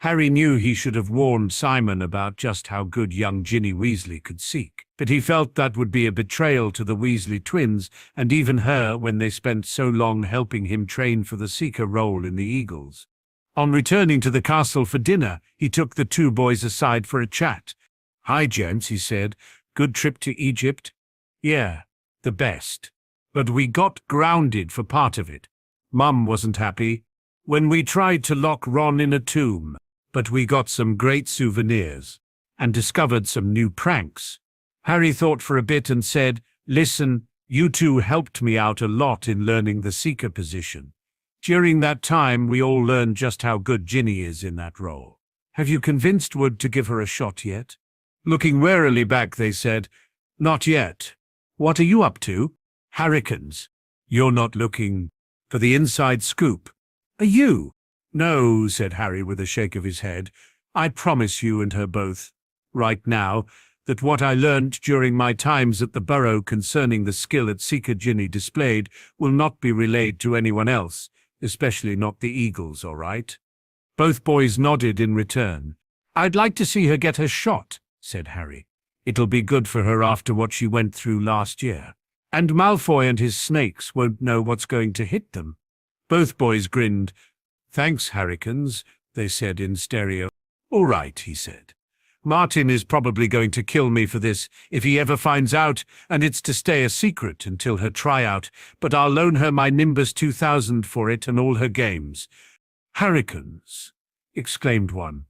A: Harry knew he should have warned Simon about just how good young Ginny Weasley could seek, but he felt that would be a betrayal to the Weasley twins and even her when they spent so long helping him train for the seeker role in the Eagles. On returning to the castle for dinner, he took the two boys aside for a chat. "Hi, gents," he said. "Good trip to Egypt?" "Yeah, the best. But we got grounded for part of it. Mum wasn't happy when we tried to lock Ron in a tomb. But we got some great souvenirs and discovered some new pranks." Harry thought for a bit and said, "Listen, you two helped me out a lot in learning the seeker position. During that time, we all learned just how good Ginny is in that role. Have you convinced Wood to give her a shot yet?" Looking warily back, they said, "Not yet. What are you up to?" "Harrikins. You're not looking for the inside scoop, are you?" "No," said Harry with a shake of his head. "I promise you and her both, right now, that what I learned during my times at the Burrow concerning the skill that Seeker Ginny displayed will not be relayed to anyone else, especially not the Eagles, all right?" Both boys nodded in return. "I'd like to see her get her shot," said Harry. "It'll be good for her after what she went through last year. And Malfoy and his snakes won't know what's going to hit them." Both boys grinned. "Thanks, Harrikins," they said in stereo. "All right," he said. "Martin is probably going to kill me for this if he ever finds out, and it's to stay a secret until her tryout, but I'll loan her my Nimbus 2000 for it and all her games." "Harrikins," exclaimed one.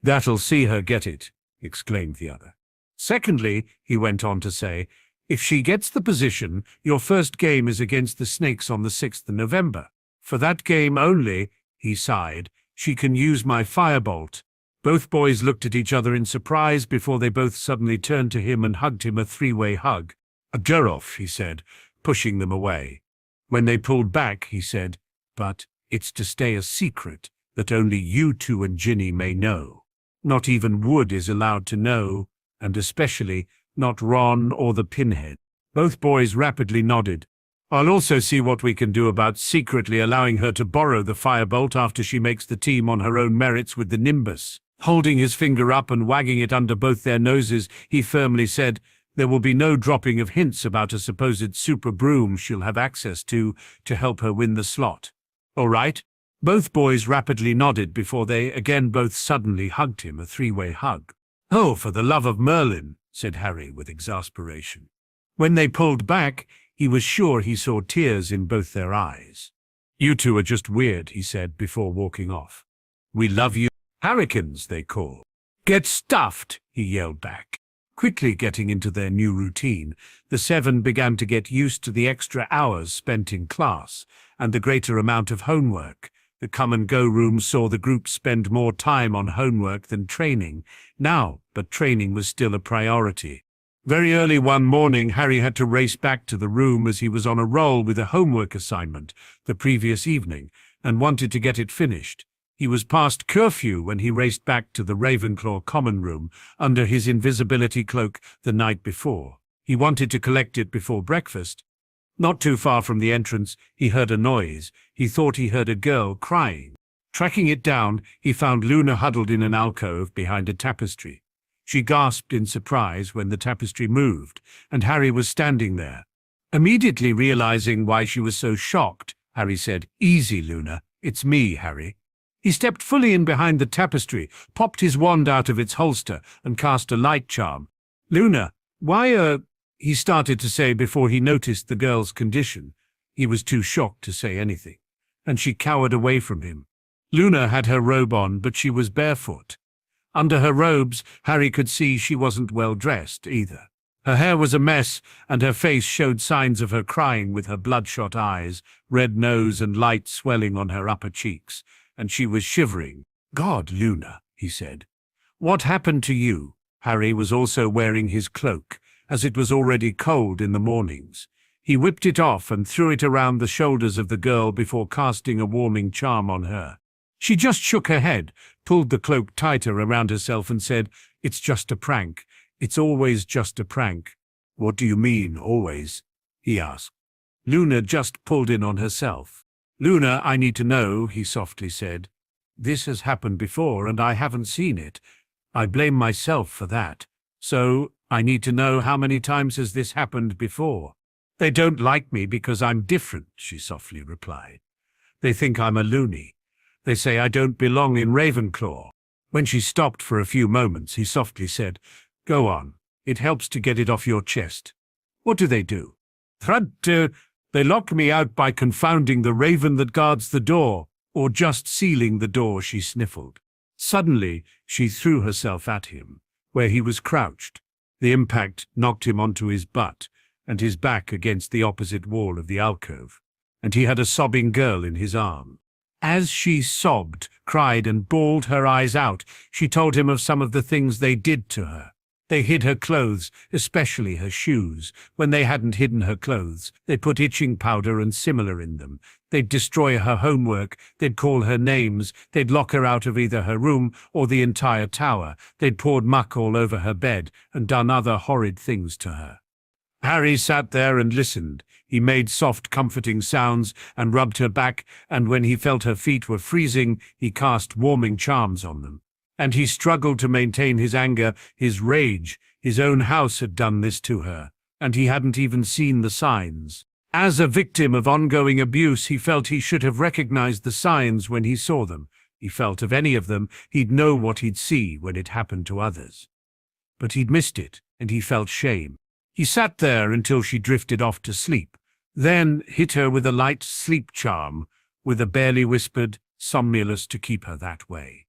A: "That'll see her get it," exclaimed the other. "Secondly," he went on to say, "if she gets the position, your first game is against the Snakes on the 6th of November. For that game only," he sighed, "she can use my firebolt." Both boys looked at each other in surprise before they both suddenly turned to him and hugged him a three-way hug. "Get off," he said, pushing them away. When they pulled back, he said, "But it's to stay a secret that only you two and Ginny may know. Not even Wood is allowed to know, and especially not Ron or the Pinhead." Both boys rapidly nodded. "I'll also see what we can do about secretly allowing her to borrow the firebolt after she makes the team on her own merits with the Nimbus." Holding his finger up and wagging it under both their noses, he firmly said, "There will be no dropping of hints about a supposed super broom she'll have access to help her win the slot. All right?" Both boys rapidly nodded before they again both suddenly hugged him a three-way hug. "Oh, for the love of Merlin," said Harry with exasperation. When they pulled back, he was sure he saw tears in both their eyes. "You two are just weird," he said before walking off. "We love you." "Harrikins," they called. "Get stuffed," he yelled back. Quickly getting into their new routine, the seven began to get used to the extra hours spent in class and the greater amount of homework. The come-and-go room saw the group spend more time on homework than training now, but training was still a priority. Very early one morning, Harry had to race back to the room as he was on a roll with a homework assignment the previous evening and wanted to get it finished. He was past curfew when he raced back to the Ravenclaw common room under his invisibility cloak the night before. He wanted to collect it before breakfast. Not too far from the entrance, he heard a noise. He thought he heard a girl crying. Tracking it down, he found Luna huddled in an alcove behind a tapestry. She gasped in surprise when the tapestry moved, and Harry was standing there. Immediately realizing why she was so shocked, Harry said, "Easy, Luna. It's me, Harry." He stepped fully in behind the tapestry, popped his wand out of its holster, and cast a light charm. "Luna, why, he started to say before he noticed the girl's condition. He was too shocked to say anything, and she cowered away from him. Luna had her robe on, but she was barefoot. Under her robes, Harry could see she wasn't well dressed either. Her hair was a mess, and her face showed signs of her crying with her bloodshot eyes, red nose and light swelling on her upper cheeks, and she was shivering. "God, Luna," he said. "What happened to you?" Harry was also wearing his cloak, as it was already cold in the mornings. He whipped it off and threw it around the shoulders of the girl before casting a warming charm on her. She just shook her head, pulled the cloak tighter around herself and said, "It's just a prank. It's always just a prank." "What do you mean, always?" he asked. Luna just pulled in on herself. "Luna, I need to know," he softly said. "This has happened before and I haven't seen it. I blame myself for that. So, I need to know, how many times has this happened before?" "They don't like me because I'm different," she softly replied. "They think I'm a loony. They say I don't belong in Ravenclaw." When she stopped for a few moments, he softly said, "Go on. It helps to get it off your chest. What do they do?" They lock me out by confounding the raven that guards the door, or just sealing the door," she sniffled. Suddenly, she threw herself at him, where he was crouched. The impact knocked him onto his butt and his back against the opposite wall of the alcove, and he had a sobbing girl in his arms. As she sobbed, cried, and bawled her eyes out, she told him of some of the things they did to her. They hid her clothes, especially her shoes. When they hadn't hidden her clothes, they put itching powder and similar in them. They'd destroy her homework, they'd call her names, they'd lock her out of either her room or the entire tower. They'd poured muck all over her bed and done other horrid things to her. Harry sat there and listened. He made soft, comforting sounds and rubbed her back, and when he felt her feet were freezing, he cast warming charms on them. And he struggled to maintain his anger, his rage. His own house had done this to her, and he hadn't even seen the signs. As a victim of ongoing abuse, he felt he should have recognized the signs when he saw them. He felt of any of them, he'd know what he'd see when it happened to others. But he'd missed it, and he felt shame. He sat there until she drifted off to sleep, then hit her with a light sleep charm, with a barely whispered somnolence to keep her that way,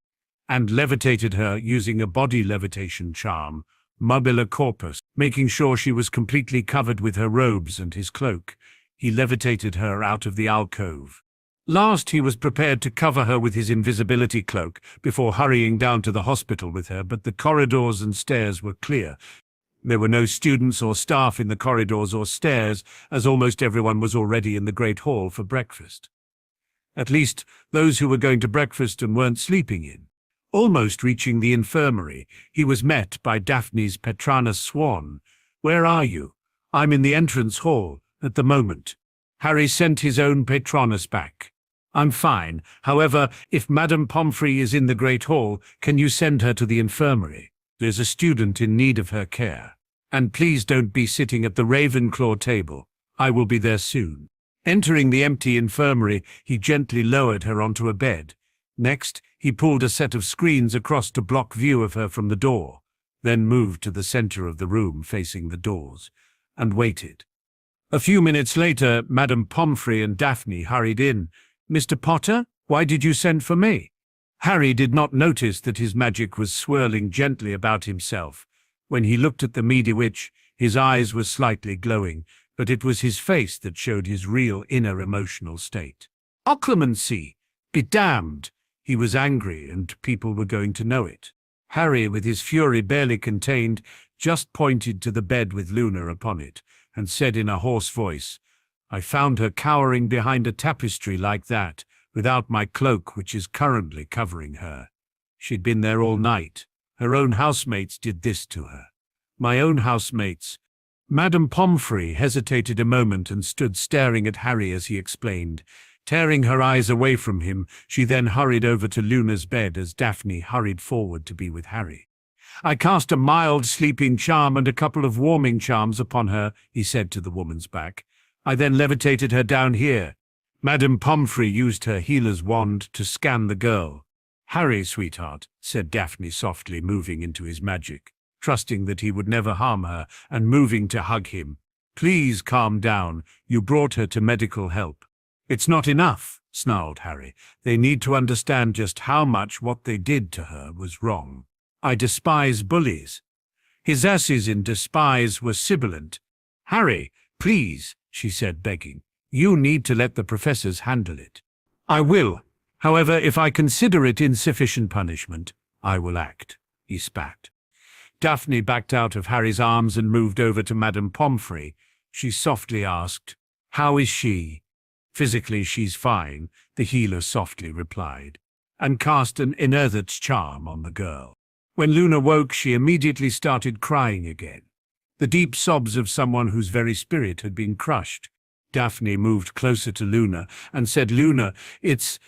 A: and levitated her using a body levitation charm, mobile corpus, making sure she was completely covered with her robes and his cloak. He levitated her out of the alcove. Last, he was prepared to cover her with his invisibility cloak before hurrying down to the hospital with her, but the corridors and stairs were clear. There were no students or staff in the corridors or stairs, as almost everyone was already in the Great Hall for breakfast. At least, those who were going to breakfast and weren't sleeping in. Almost reaching the infirmary, he was met by Daphne's Patronus Swan. "Where are you?" "I'm in the entrance hall, at the moment." Harry sent his own Patronus back. "I'm fine. However, if Madame Pomfrey is in the Great Hall, can you send her to the infirmary? There's a student in need of her care. And please don't be sitting at the Ravenclaw table. I will be there soon." Entering the empty infirmary, he gently lowered her onto a bed. Next, he pulled a set of screens across to block view of her from the door, then moved to the center of the room facing the doors, and waited. A few minutes later, Madame Pomfrey and Daphne hurried in. "Mr. Potter, why did you send for me?" Harry did not notice that his magic was swirling gently about himself. When he looked at the meaty witch, his eyes were slightly glowing, but it was his face that showed his real inner emotional state. Occlumency! Be damned! He was angry, and people were going to know it. Harry, with his fury barely contained, just pointed to the bed with Luna upon it, and said in a hoarse voice, "I found her cowering behind a tapestry like that, without my cloak, which is currently covering her. She'd been there all night. Her own housemates did this to her." "My own housemates?" Madame Pomfrey hesitated a moment and stood staring at Harry as he explained. Tearing her eyes away from him, she then hurried over to Luna's bed as Daphne hurried forward to be with Harry. "I cast a mild sleeping charm and a couple of warming charms upon her," he said to the woman's back. "I then levitated her down here." Madame Pomfrey used her healer's wand to scan the girl. "Harry, sweetheart," said Daphne softly, moving into his magic, trusting that he would never harm her, and moving to hug him. "Please calm down. You brought her to medical help." "It's not enough," snarled Harry. "They need to understand just how much what they did to her was wrong. I despise bullies." His S's in despise were sibilant. "Harry, please," she said, begging. "You need to let the professors handle it." "I will. However, if I consider it insufficient punishment, I will act," he spat. Daphne backed out of Harry's arms and moved over to Madame Pomfrey. She softly asked, "How is she?" "Physically, she's fine," the healer softly replied, and cast an Inerthit's charm on the girl. When Luna woke, she immediately started crying again, the deep sobs of someone whose very spirit had been crushed. Daphne moved closer to Luna and said, "Luna, it's—"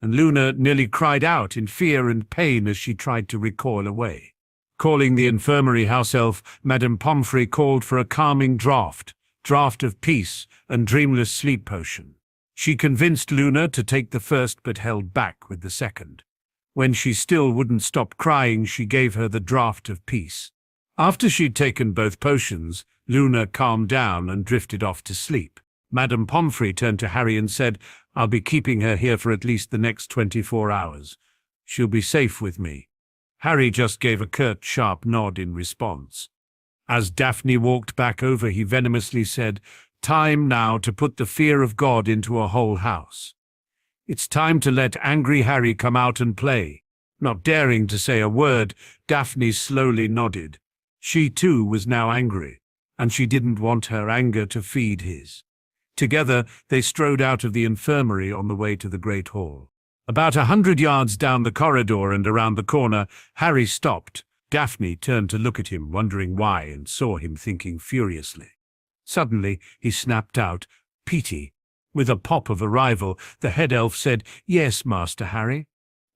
A: And Luna nearly cried out in fear and pain as she tried to recoil away. Calling the infirmary house elf, Madame Pomfrey called for a calming draught of peace and dreamless sleep potion. She convinced Luna to take the first but held back with the second. When she still wouldn't stop crying, she gave her the draught of peace. After she'd taken both potions, Luna calmed down and drifted off to sleep. Madame Pomfrey turned to Harry and said, "I'll be keeping her here for at least the next 24 hours. She'll be safe with me." Harry just gave a curt, sharp nod in response. As Daphne walked back over, he venomously said, "Time now to put the fear of God into a whole house. It's time to let angry Harry come out and play." Not daring to say a word, Daphne slowly nodded. She too was now angry, and she didn't want her anger to feed his. Together, they strode out of the infirmary on the way to the Great Hall. About 100 yards down the corridor and around the corner, Harry stopped. Daphne turned to look at him, wondering why, and saw him thinking furiously. Suddenly, he snapped out, "Petey." With a pop of arrival, the head elf said, "Yes, Master Harry."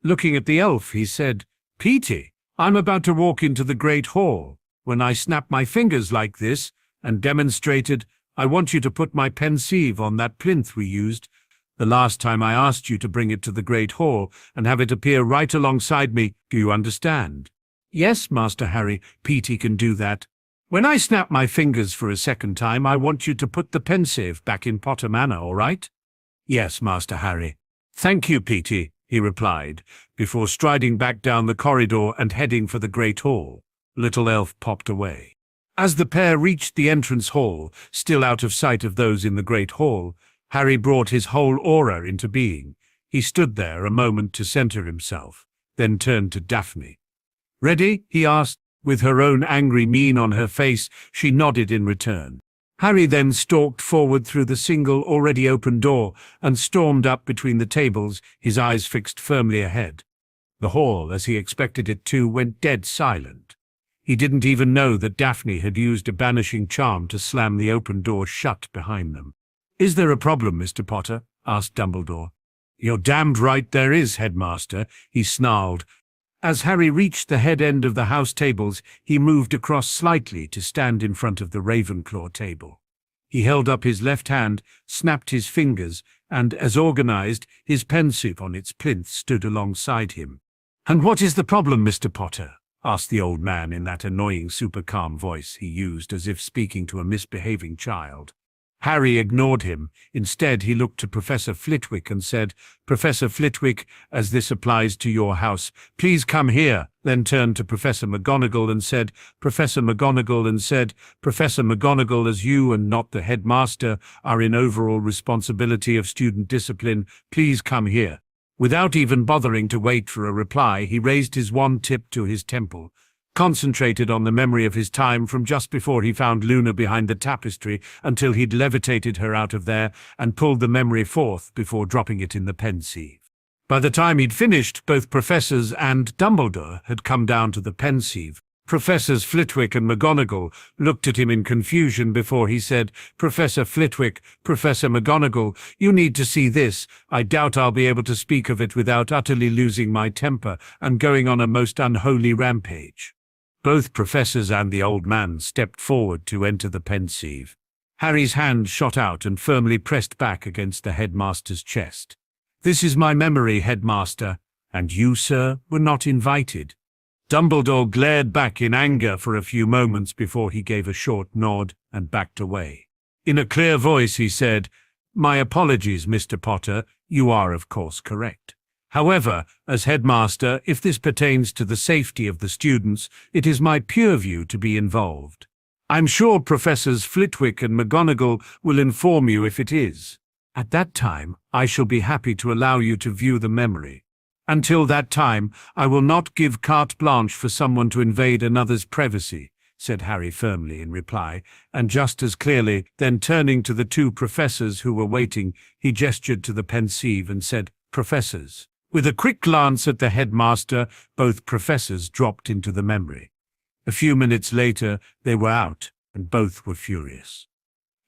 A: Looking at the elf, he said, "Petey, I'm about to walk into the Great Hall. When I snap my fingers like this and demonstrated, I want you to put my pensieve on that plinth we used the last time I asked you to bring it to the Great Hall and have it appear right alongside me. Do you understand?" "Yes, Master Harry, Petey can do that." "When I snap my fingers for a second time, I want you to put the pensieve back in Potter Manor, all right?" "Yes, Master Harry." "Thank you, Petey," he replied, before striding back down the corridor and heading for the Great Hall. Little elf popped away. As the pair reached the entrance hall, still out of sight of those in the Great Hall, Harry brought his whole aura into being. He stood there a moment to center himself, then turned to Daphne. "Ready?" he asked. With her own angry mien on her face, she nodded in return. Harry then stalked forward through the single already open door and stormed up between the tables, his eyes fixed firmly ahead. The hall, as he expected it to, went dead silent. He didn't even know that Daphne had used a banishing charm to slam the open door shut behind them. "Is there a problem, Mr. Potter?" asked Dumbledore. "You're damned right there is, Headmaster," he snarled. As Harry reached the head end of the house tables, he moved across slightly to stand in front of the Ravenclaw table. He held up his left hand, snapped his fingers, and, as organized, his pensieve on its plinth stood alongside him. "And what is the problem, Mr. Potter?" asked the old man in that annoying super-calm voice he used as if speaking to a misbehaving child. Harry ignored him. Instead, he looked to Professor Flitwick and said, "Professor Flitwick, as this applies to your house, please come here." Then turned to Professor McGonagall and said, "Professor McGonagall," and said, "Professor McGonagall, as you and not the headmaster are in overall responsibility of student discipline, please come here." Without even bothering to wait for a reply, he raised his wand tip to his temple, concentrated on the memory of his time from just before he found Luna behind the tapestry until he'd levitated her out of there, and pulled the memory forth before dropping it in the pensieve. By the time he'd finished, both Professors and Dumbledore had come down to the pensieve. Professors Flitwick and McGonagall looked at him in confusion before he said, "Professor Flitwick, Professor McGonagall, you need to see this. I doubt I'll be able to speak of it without utterly losing my temper and going on a most unholy rampage." Both professors and the old man stepped forward to enter the pensieve. Harry's hand shot out and firmly pressed back against the headmaster's chest. "This is my memory, Headmaster, and you, sir, were not invited." Dumbledore glared back in anger for a few moments before he gave a short nod and backed away. In a clear voice he said, "My apologies, Mr. Potter, you are of course correct. However, as headmaster, if this pertains to the safety of the students, it is my pure view to be involved. I'm sure Professors Flitwick and McGonagall will inform you if it is. At that time, I shall be happy to allow you to view the memory. Until that time, I will not give carte blanche for someone to invade another's privacy, said Harry firmly in reply, and just as clearly, then turning to the two professors who were waiting, he gestured to the pensieve and said, "Professors." With a quick glance at the headmaster, both professors dropped into the memory. A few minutes later, they were out, and both were furious.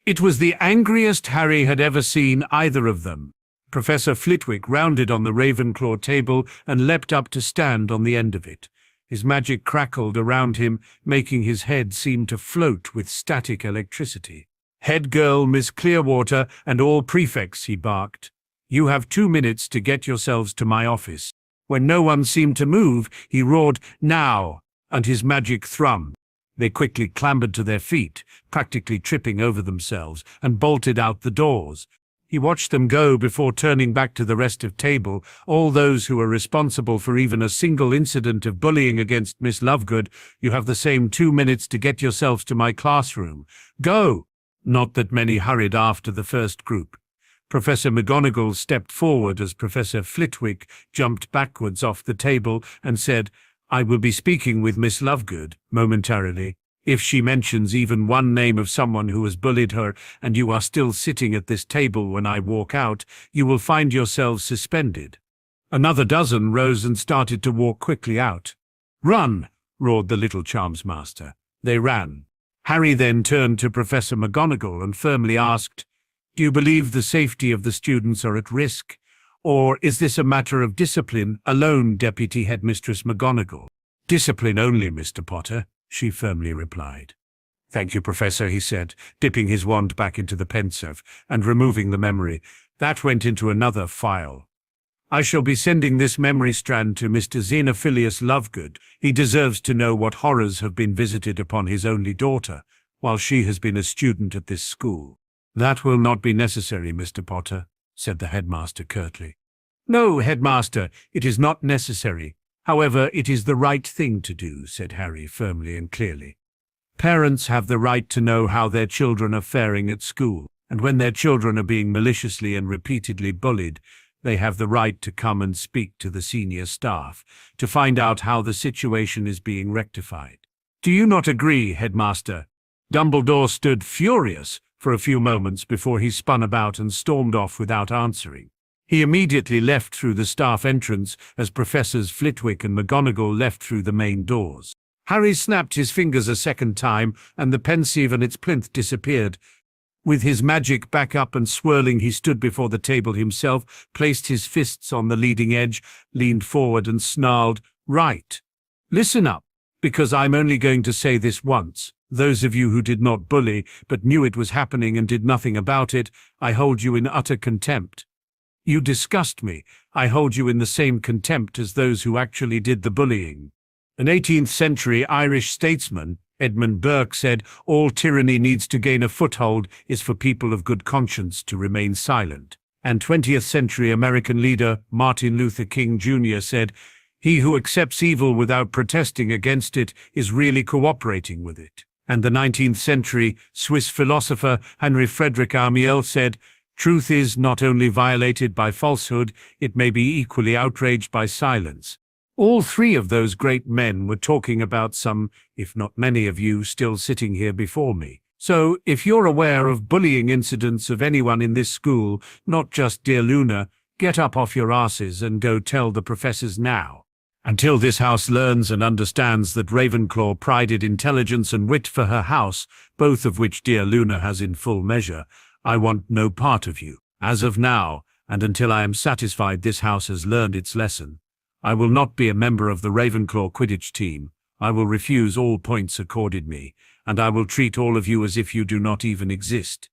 A: It was the angriest Harry had ever seen either of them. Professor Flitwick rounded on the Ravenclaw table and leapt up to stand on the end of it. His magic crackled around him, making his head seem to float with static electricity. "Head girl, Miss Clearwater, and all prefects," he barked. "You have 2 minutes to get yourselves to my office." When no one seemed to move, he roared, "Now!" and his magic thrummed. They quickly clambered to their feet, practically tripping over themselves, and bolted out the doors. He watched them go before turning back to the rest of table. "All those who are responsible for even a single incident of bullying against Miss Lovegood, you have the same 2 minutes to get yourselves to my classroom. Go!" Not that many hurried after the first group. Professor McGonagall stepped forward as Professor Flitwick jumped backwards off the table and said, "I will be speaking with Miss Lovegood momentarily. If she mentions even one name of someone who has bullied her, and you are still sitting at this table when I walk out, you will find yourselves suspended." Another dozen rose and started to walk quickly out. "Run!" roared the little charms master. They ran. Harry then turned to Professor McGonagall and firmly asked, "Do you believe the safety of the students are at risk? Or is this a matter of discipline alone, Deputy Headmistress McGonagall?" "Discipline only, Mr. Potter," she firmly replied. "Thank you, Professor," he said, dipping his wand back into the pensieve and removing the memory. That went into another file. "I shall be sending this memory strand to Mr. Xenophilius Lovegood. He deserves to know what horrors have been visited upon his only daughter, while she has been a student at this school." "That will not be necessary, Mr. Potter," said the headmaster curtly. "No, headmaster, it is not necessary. However, it is the right thing to do," said Harry firmly and clearly. "Parents have the right to know how their children are faring at school, and when their children are being maliciously and repeatedly bullied, they have the right to come and speak to the senior staff to find out how the situation is being rectified. Do you not agree, headmaster?" Dumbledore stood furious for a few moments before he spun about and stormed off without answering. He immediately left through the staff entrance as Professors Flitwick and McGonagall left through the main doors. Harry snapped his fingers a second time, and the pensieve and its plinth disappeared. With his magic back up and swirling, he stood before the table himself, placed his fists on the leading edge, leaned forward and snarled, "Right. Listen up, because I'm only going to say this once. Those of you who did not bully, but knew it was happening and did nothing about it, I hold you in utter contempt. You disgust me. I hold you in the same contempt as those who actually did the bullying." An 18th-century Irish statesman, Edmund Burke, said, "All tyranny needs to gain a foothold is for people of good conscience to remain silent." And 20th-century American leader Martin Luther King Jr. said, "He who accepts evil without protesting against it is really cooperating with it." And the 19th-century Swiss philosopher Henry Frederick Amiel said, "Truth is not only violated by falsehood, it may be equally outraged by silence." All three of those great men were talking about some, if not many of you still sitting here before me. So, if you're aware of bullying incidents of anyone in this school, not just dear Luna, get up off your asses and go tell the professors now. Until this house learns and understands that Ravenclaw prided intelligence and wit for her house, both of which dear Luna has in full measure, I want no part of you. As of now, and until I am satisfied this house has learned its lesson, I will not be a member of the Ravenclaw Quidditch team. I will refuse all points accorded me, and I will treat all of you as if you do not even exist.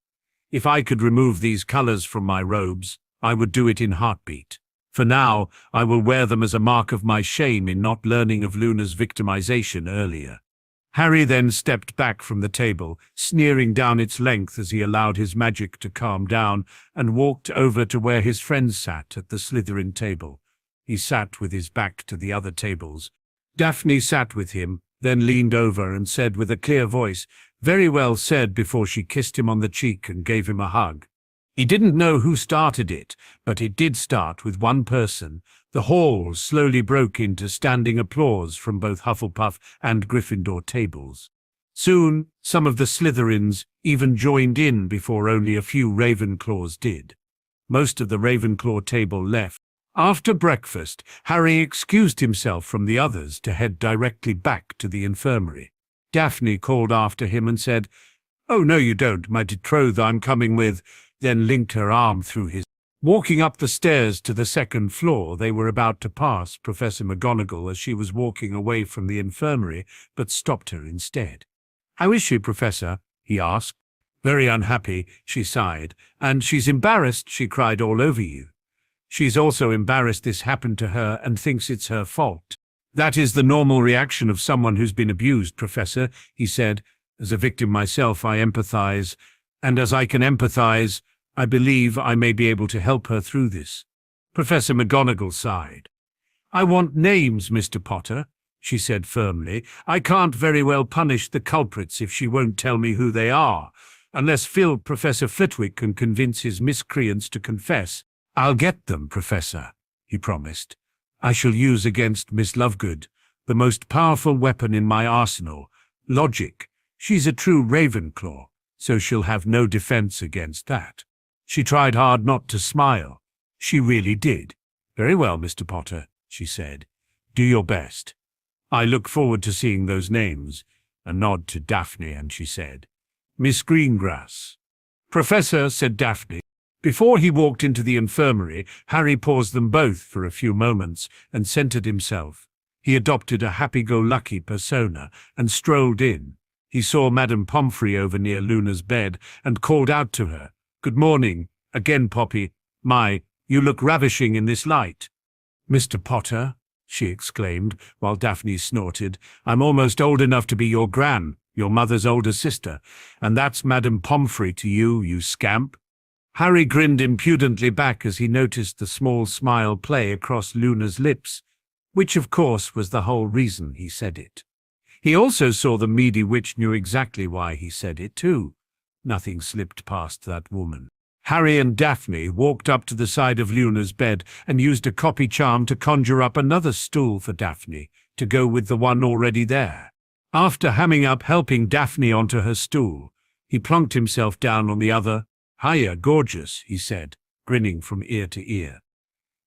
A: If I could remove these colors from my robes, I would do it in heartbeat. For now, I will wear them as a mark of my shame in not learning of Luna's victimization earlier. Harry then stepped back from the table, sneering down its length as he allowed his magic to calm down, and walked over to where his friends sat at the Slytherin table. He sat with his back to the other tables. Daphne sat with him, then leaned over and said with a clear voice, "Very well said," before she kissed him on the cheek and gave him a hug. He didn't know who started it, but it did start with one person. The hall slowly broke into standing applause from both Hufflepuff and Gryffindor tables. Soon, some of the Slytherins even joined in before only a few Ravenclaws did. Most of the Ravenclaw table left. After breakfast, Harry excused himself from the others to head directly back to the infirmary. Daphne called after him and said, "Oh, no, you don't, my betrothed, I'm coming with," then linked her arm through his. Walking up the stairs to the second floor, they were about to pass Professor McGonagall as she was walking away from the infirmary, but stopped her instead. "How is she, Professor?" he asked. "Very unhappy," she sighed. "And she's embarrassed she cried all over you. She's also embarrassed this happened to her and thinks it's her fault." "That is the normal reaction of someone who's been abused, Professor," he said. "As a victim myself, I empathize, and as I can empathize, I believe I may be able to help her through this." Professor McGonagall sighed. "I want names, Mr. Potter," she said firmly. "I can't very well punish the culprits if she won't tell me who they are. Unless Professor Flitwick can convince his miscreants to confess." "I'll get them, Professor," he promised. "I shall use against Miss Lovegood the most powerful weapon in my arsenal, logic. She's a true Ravenclaw, so she'll have no defense against that." She tried hard not to smile. She really did. "Very well, Mr. Potter," she said. "Do your best. I look forward to seeing those names." A nod to Daphne, and she said, "Miss Greengrass." "Professor," said Daphne. Before he walked into the infirmary, Harry paused them both for a few moments and centered himself. He adopted a happy-go-lucky persona and strolled in. He saw Madame Pomfrey over near Luna's bed and called out to her, "Good morning, again, Poppy. My, you look ravishing in this light." "Mr. Potter," she exclaimed, while Daphne snorted, "I'm almost old enough to be your your mother's older sister, and that's Madame Pomfrey to you, you scamp." Harry grinned impudently back as he noticed the small smile play across Luna's lips, which of course was the whole reason he said it. He also saw the meaty witch knew exactly why he said it too. Nothing slipped past that woman. Harry and Daphne walked up to the side of Luna's bed and used a copy charm to conjure up another stool for Daphne to go with the one already there. After helping Daphne onto her stool, he plunked himself down on the other. "Hiya, gorgeous," he said, grinning from ear to ear.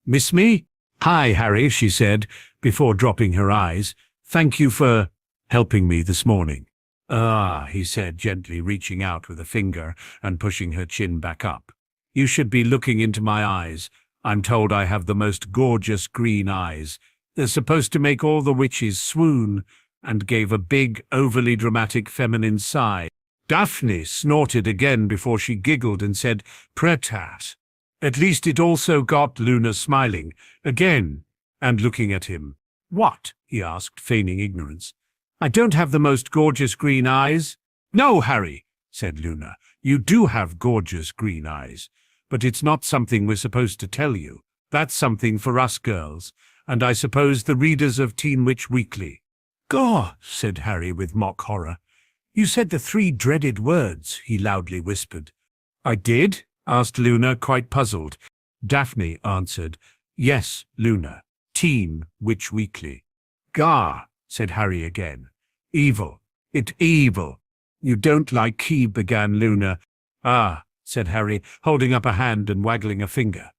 A: "Miss me?" "Hi, Harry," she said, before dropping her eyes. "Thank you for helping me this morning." "Ah," he said, gently reaching out with a finger and pushing her chin back up. "You should be looking into my eyes. I'm told I have the most gorgeous green eyes. They're supposed to make all the witches swoon," and gave a big, overly dramatic feminine sigh. Daphne snorted again before she giggled and said, "Pretat." At least it also got Luna smiling, again, and looking at him. "What?" he asked, feigning ignorance. "I don't have the most gorgeous green eyes." "No, Harry," said Luna, "you do have gorgeous green eyes, but it's not something we're supposed to tell you. That's something for us girls, and I suppose the readers of Teen Witch Weekly." "Gaw," said Harry with mock horror. "You said the 3 dreaded words," he loudly whispered. "I did?" asked Luna, quite puzzled. Daphne answered, "Yes, Luna, Teen Witch Weekly." "Gah," said Harry again. "Evil. It evil." "You don't like key," began Luna. "Ah," said Harry, holding up a hand and waggling a finger.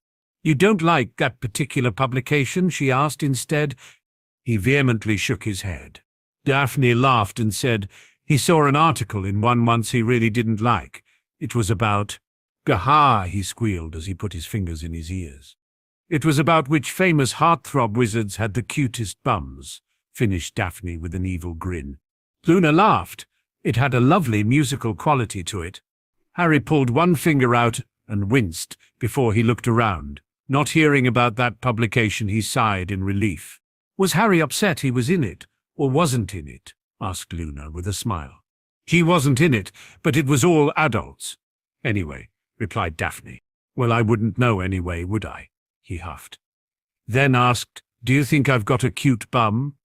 A: "You don't like that particular publication?" she asked instead. He vehemently shook his head. Daphne laughed and said, "He saw an article in one once he really didn't like. It was about—" "Gaha," he squealed as he put his fingers in his ears. "It was about which famous heartthrob wizards had the cutest bums," finished Daphne with an evil grin. Luna laughed. It had a lovely musical quality to it. Harry pulled one finger out and winced before he looked around. Not hearing about that publication, he sighed in relief. "Was Harry upset he was in it, or wasn't in it?" asked Luna with a smile. "He wasn't in it, but it was all adults." "Anyway," replied Daphne. "Well, I wouldn't know anyway, would I?" he huffed. Then asked, "Do you think I've got a cute bum?"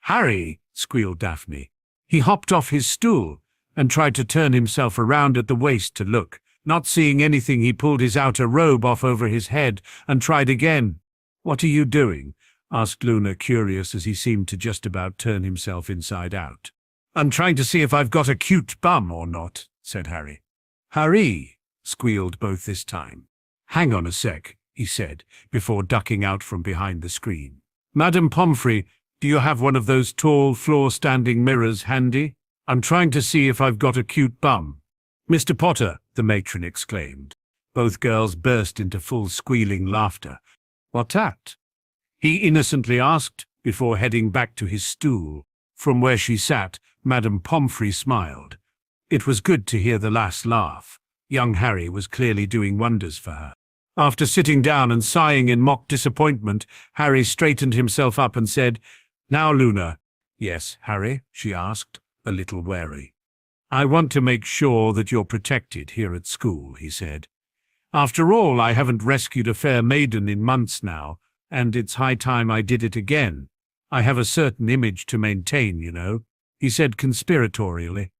A: "Harry!" squealed Daphne. He hopped off his stool and tried to turn himself around at the waist to look, Not seeing anything, he pulled his outer robe off over his head and tried again. "What are you doing?" asked Luna, curious as he seemed to just about turn himself inside out. "I'm trying to see if I've got a cute bum or not," said Harry. "Harry," squealed both this time. "Hang on a sec," he said, before ducking out from behind the screen. "Madam Pomfrey, do you have one of those tall, floor-standing mirrors handy? I'm trying to see if I've got a cute bum." "Mr. Potter," the matron exclaimed. Both girls burst into full squealing laughter. "What at?" he innocently asked, before heading back to his stool. From where she sat, Madam Pomfrey smiled. It was good to hear the lass laugh. Young Harry was clearly doing wonders for her. After sitting down and sighing in mock disappointment, Harry straightened himself up and said, "Now, Luna." "Yes, Harry?" she asked, a little wary. "I want to make sure that you're protected here at school," he said. "After all, I haven't rescued a fair maiden in months now, and it's high time I did it again. I have a certain image to maintain, you know," he said conspiratorially.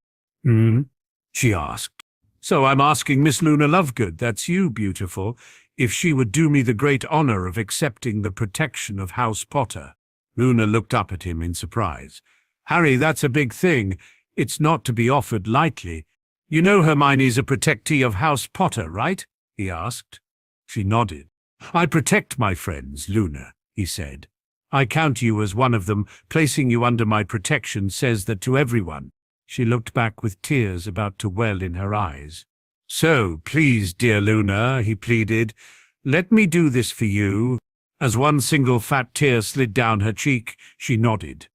A: She asked. "So I'm asking Miss Luna Lovegood, that's you, beautiful, if she would do me the great honor of accepting the protection of House Potter." Luna looked up at him in surprise. "Harry, that's a big thing. It's not to be offered lightly. You know Hermione's a protectee of House Potter, right?" he asked. She nodded. "I protect my friends, Luna," he said. "I count you as one of them. Placing you under my protection says that to everyone." She looked back with tears about to well in her eyes. "So, please, dear Luna," he pleaded, "let me do this for you." As one single fat tear slid down her cheek, she nodded.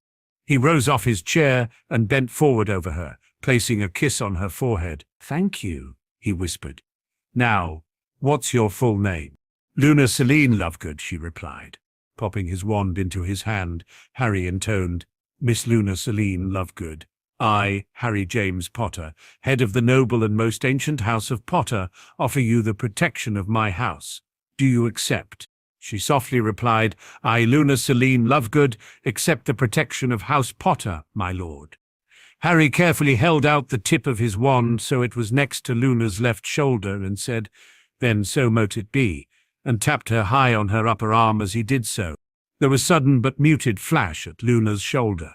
A: He rose off his chair and bent forward over her, placing a kiss on her forehead. "Thank you," he whispered. "Now, what's your full name?" "Luna Celine Lovegood," she replied. Popping his wand into his hand, Harry intoned, "Miss Luna Celine Lovegood. I, Harry James Potter, head of the noble and most ancient house of Potter, offer you the protection of my house. Do you accept?" She softly replied, "I, Luna Celine Lovegood, accept the protection of House Potter, my lord." Harry carefully held out the tip of his wand so it was next to Luna's left shoulder and said, "Then so mote it be," and tapped her high on her upper arm as he did so. There was sudden but muted flash at Luna's shoulder.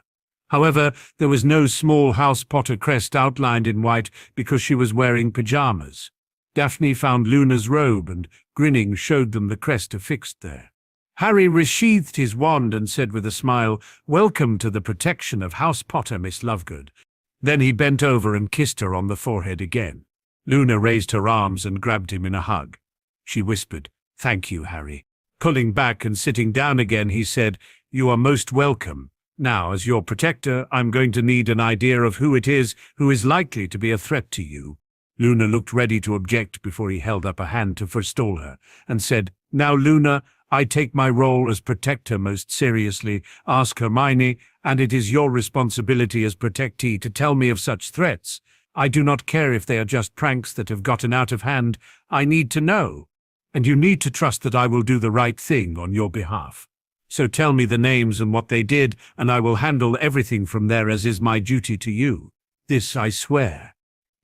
A: However, there was no small House Potter crest outlined in white because she was wearing pajamas. Daphne found Luna's robe and, grinning, showed them the crest affixed there. Harry resheathed his wand and said with a smile, "Welcome to the protection of House Potter, Miss Lovegood." Then he bent over and kissed her on the forehead again. Luna raised her arms and grabbed him in a hug. She whispered, "Thank you, Harry." Pulling back and sitting down again, he said, "You are most welcome. Now, as your protector, I'm going to need an idea of who it is who is likely to be a threat to you." Luna looked ready to object before he held up a hand to forestall her, and said, "Now, Luna, I take my role as protector most seriously. Ask Hermione, and it is your responsibility as protectee to tell me of such threats. I do not care if they are just pranks that have gotten out of hand. I need to know. And you need to trust that I will do the right thing on your behalf. So tell me the names and what they did, and I will handle everything from there as is my duty to you. This I swear."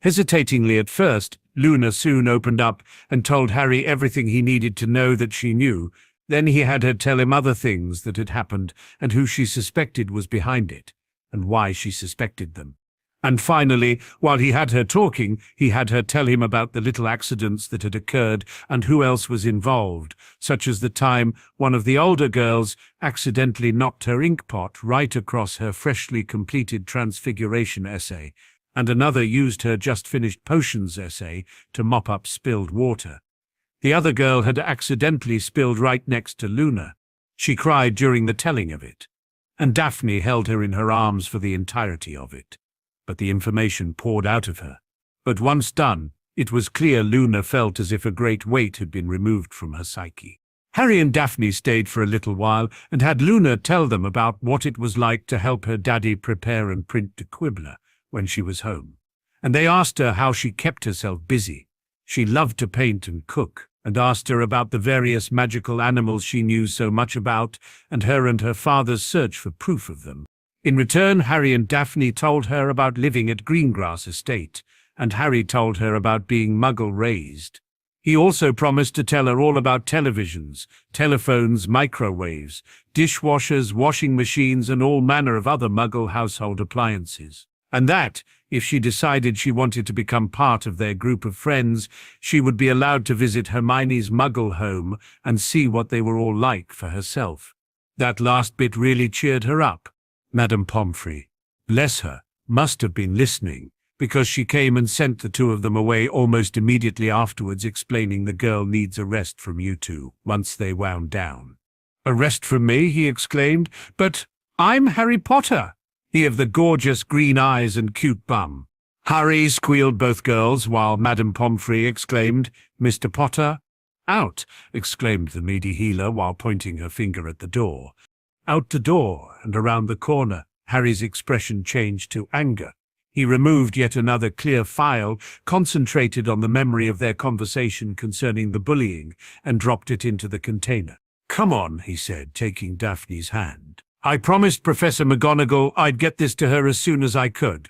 A: Hesitatingly at first, Luna soon opened up and told Harry everything he needed to know that she knew. Then he had her tell him other things that had happened and who she suspected was behind it, and why she suspected them. And finally, while he had her talking, he had her tell him about the little accidents that had occurred and who else was involved, such as the time one of the older girls accidentally knocked her ink pot right across her freshly completed Transfiguration essay, and another used her just-finished potions essay to mop up spilled water. The other girl had accidentally spilled right next to Luna. She cried during the telling of it, and Daphne held her in her arms for the entirety of it. But the information poured out of her. But once done, it was clear Luna felt as if a great weight had been removed from her psyche. Harry and Daphne stayed for a little while and had Luna tell them about what it was like to help her daddy prepare and print the Quibbler when she was home. And they asked her how she kept herself busy. She loved to paint and cook, and asked her about the various magical animals she knew so much about, and her father's search for proof of them. In return, Harry and Daphne told her about living at Greengrass Estate, and Harry told her about being Muggle-raised. He also promised to tell her all about televisions, telephones, microwaves, dishwashers, washing machines, and all manner of other Muggle household appliances. And that, if she decided she wanted to become part of their group of friends, she would be allowed to visit Hermione's Muggle home and see what they were all like for herself. That last bit really cheered her up. Madame Pomfrey, bless her, must have been listening, because she came and sent the two of them away almost immediately afterwards, explaining the girl needs a rest from you two, once they wound down. "A rest from me?" he exclaimed. "But I'm Harry Potter, he of the gorgeous green eyes and cute bum." "Harry," squealed both girls, while Madame Pomfrey exclaimed, "Mr. Potter?" "Out!" exclaimed the meaty healer while pointing her finger at the door. Out the door and around the corner, Harry's expression changed to anger. He removed yet another clear file, concentrated on the memory of their conversation concerning the bullying, and dropped it into the container. "Come on," he said, taking Daphne's hand. "I promised Professor McGonagall I'd get this to her as soon as I could."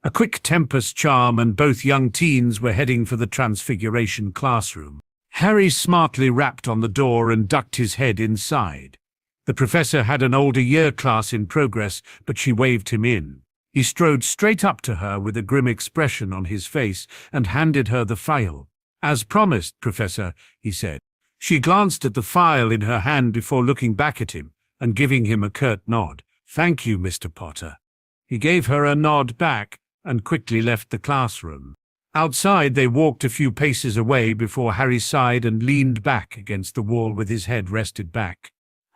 A: A quick tempest charm, and both young teens were heading for the Transfiguration classroom. Harry smartly rapped on the door and ducked his head inside. The professor had an older year class in progress, but she waved him in. He strode straight up to her with a grim expression on his face and handed her the file. "As promised, Professor," he said. She glanced at the file in her hand before looking back at him and giving him a curt nod. "Thank you, Mr. Potter." He gave her a nod back and quickly left the classroom. Outside, they walked a few paces away before Harry sighed and leaned back against the wall with his head rested back.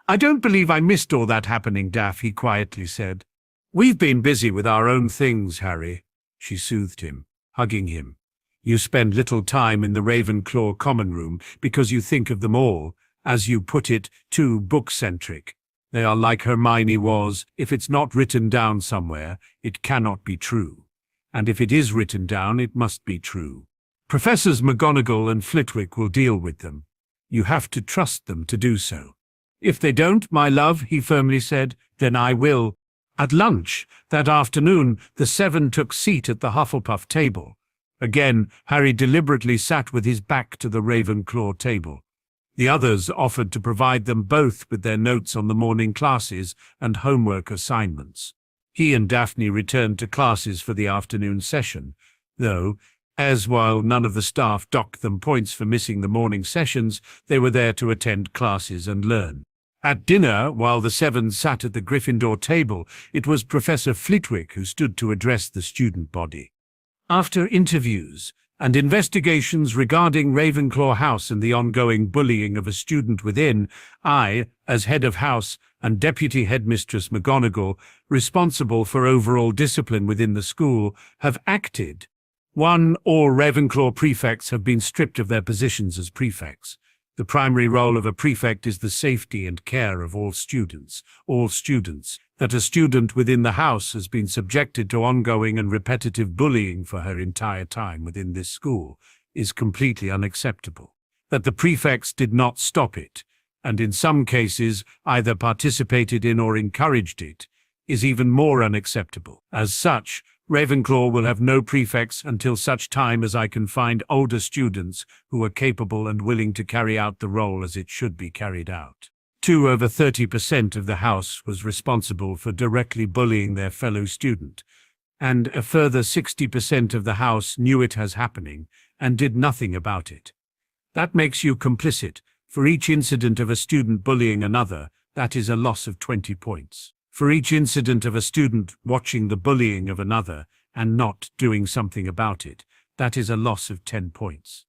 A: "I don't believe I missed all that happening, Daff," he quietly said. "We've been busy with our own things, Harry," she soothed him, hugging him. "You spend little time in the Ravenclaw common room because you think of them all, as you put it, too book-centric. They are like Hermione was. If it's not written down somewhere, it cannot be true. And if it is written down, it must be true. Professors McGonagall and Flitwick will deal with them. You have to trust them to do so." "If they don't, my love," he firmly said, "then I will." At lunch that afternoon, the seven took seat at the Hufflepuff table. Again, Harry deliberately sat with his back to the Ravenclaw table. The others offered to provide them both with their notes on the morning classes and homework assignments. He and Daphne returned to classes for the afternoon session, though, as while none of the staff docked them points for missing the morning sessions, they were there to attend classes and learn. At dinner, while the seven sat at the Gryffindor table, it was Professor Flitwick who stood to address the student body. "After interviews and investigations regarding Ravenclaw House and the ongoing bullying of a student within, I, as head of house and Deputy Headmistress McGonagall, responsible for overall discipline within the school, have acted. 1. All Ravenclaw prefects have been stripped of their positions as prefects. The primary role of a prefect is the safety and care of all students. That a student within the house has been subjected to ongoing and repetitive bullying for her entire time within this school is completely unacceptable. That the prefects did not stop it, and in some cases either participated in or encouraged it, is even more unacceptable. As such, Ravenclaw will have no prefects until such time as I can find older students who are capable and willing to carry out the role as it should be carried out. 2. Over 30% of the house was responsible for directly bullying their fellow student, and a further 60% of the house knew it as happening and did nothing about it. That makes you complicit. For each incident of a student bullying another, that is a loss of 20 points. For each incident of a student watching the bullying of another and not doing something about it, that is a loss of 10 points.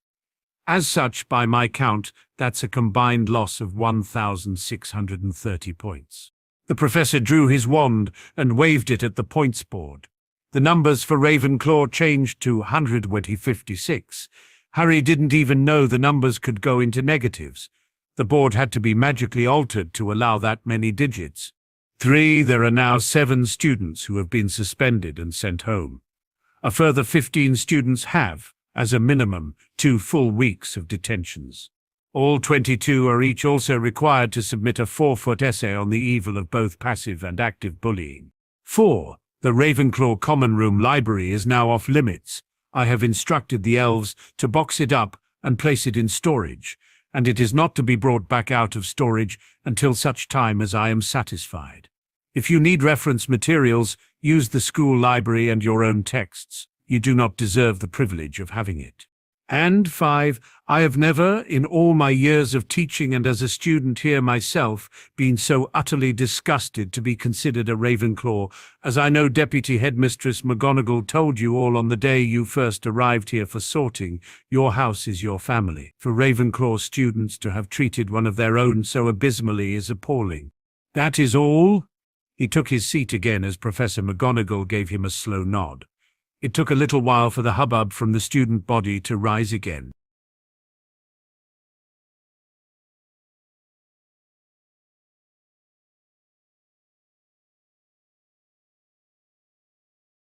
A: As such, by my count, that's a combined loss of 1,630 points. The professor drew his wand and waved it at the points board. The numbers for Ravenclaw changed to 100 when he 56. Harry didn't even know the numbers could go into negatives. The board had to be magically altered to allow that many digits. 3. There are now 7 students who have been suspended and sent home. A further 15 students have, as a minimum, 2 full weeks of detentions. All 22 are each also required to submit a 4-foot essay on the evil of both passive and active bullying. 4. The Ravenclaw Common Room Library is now off limits. I have instructed the elves to box it up and place it in storage, and it is not to be brought back out of storage until such time as I am satisfied. If you need reference materials, use the school library and your own texts. You do not deserve the privilege of having it. And 5, I have never, in all my years of teaching and as a student here myself, been so utterly disgusted to be considered a Ravenclaw, as I know Deputy Headmistress McGonagall told you all on the day you first arrived here for sorting. Your house is your family. For Ravenclaw students to have treated one of their own so abysmally is appalling. That is all. He took his seat again as Professor McGonagall gave him a slow nod. It took a little while for the hubbub from the student body to rise again.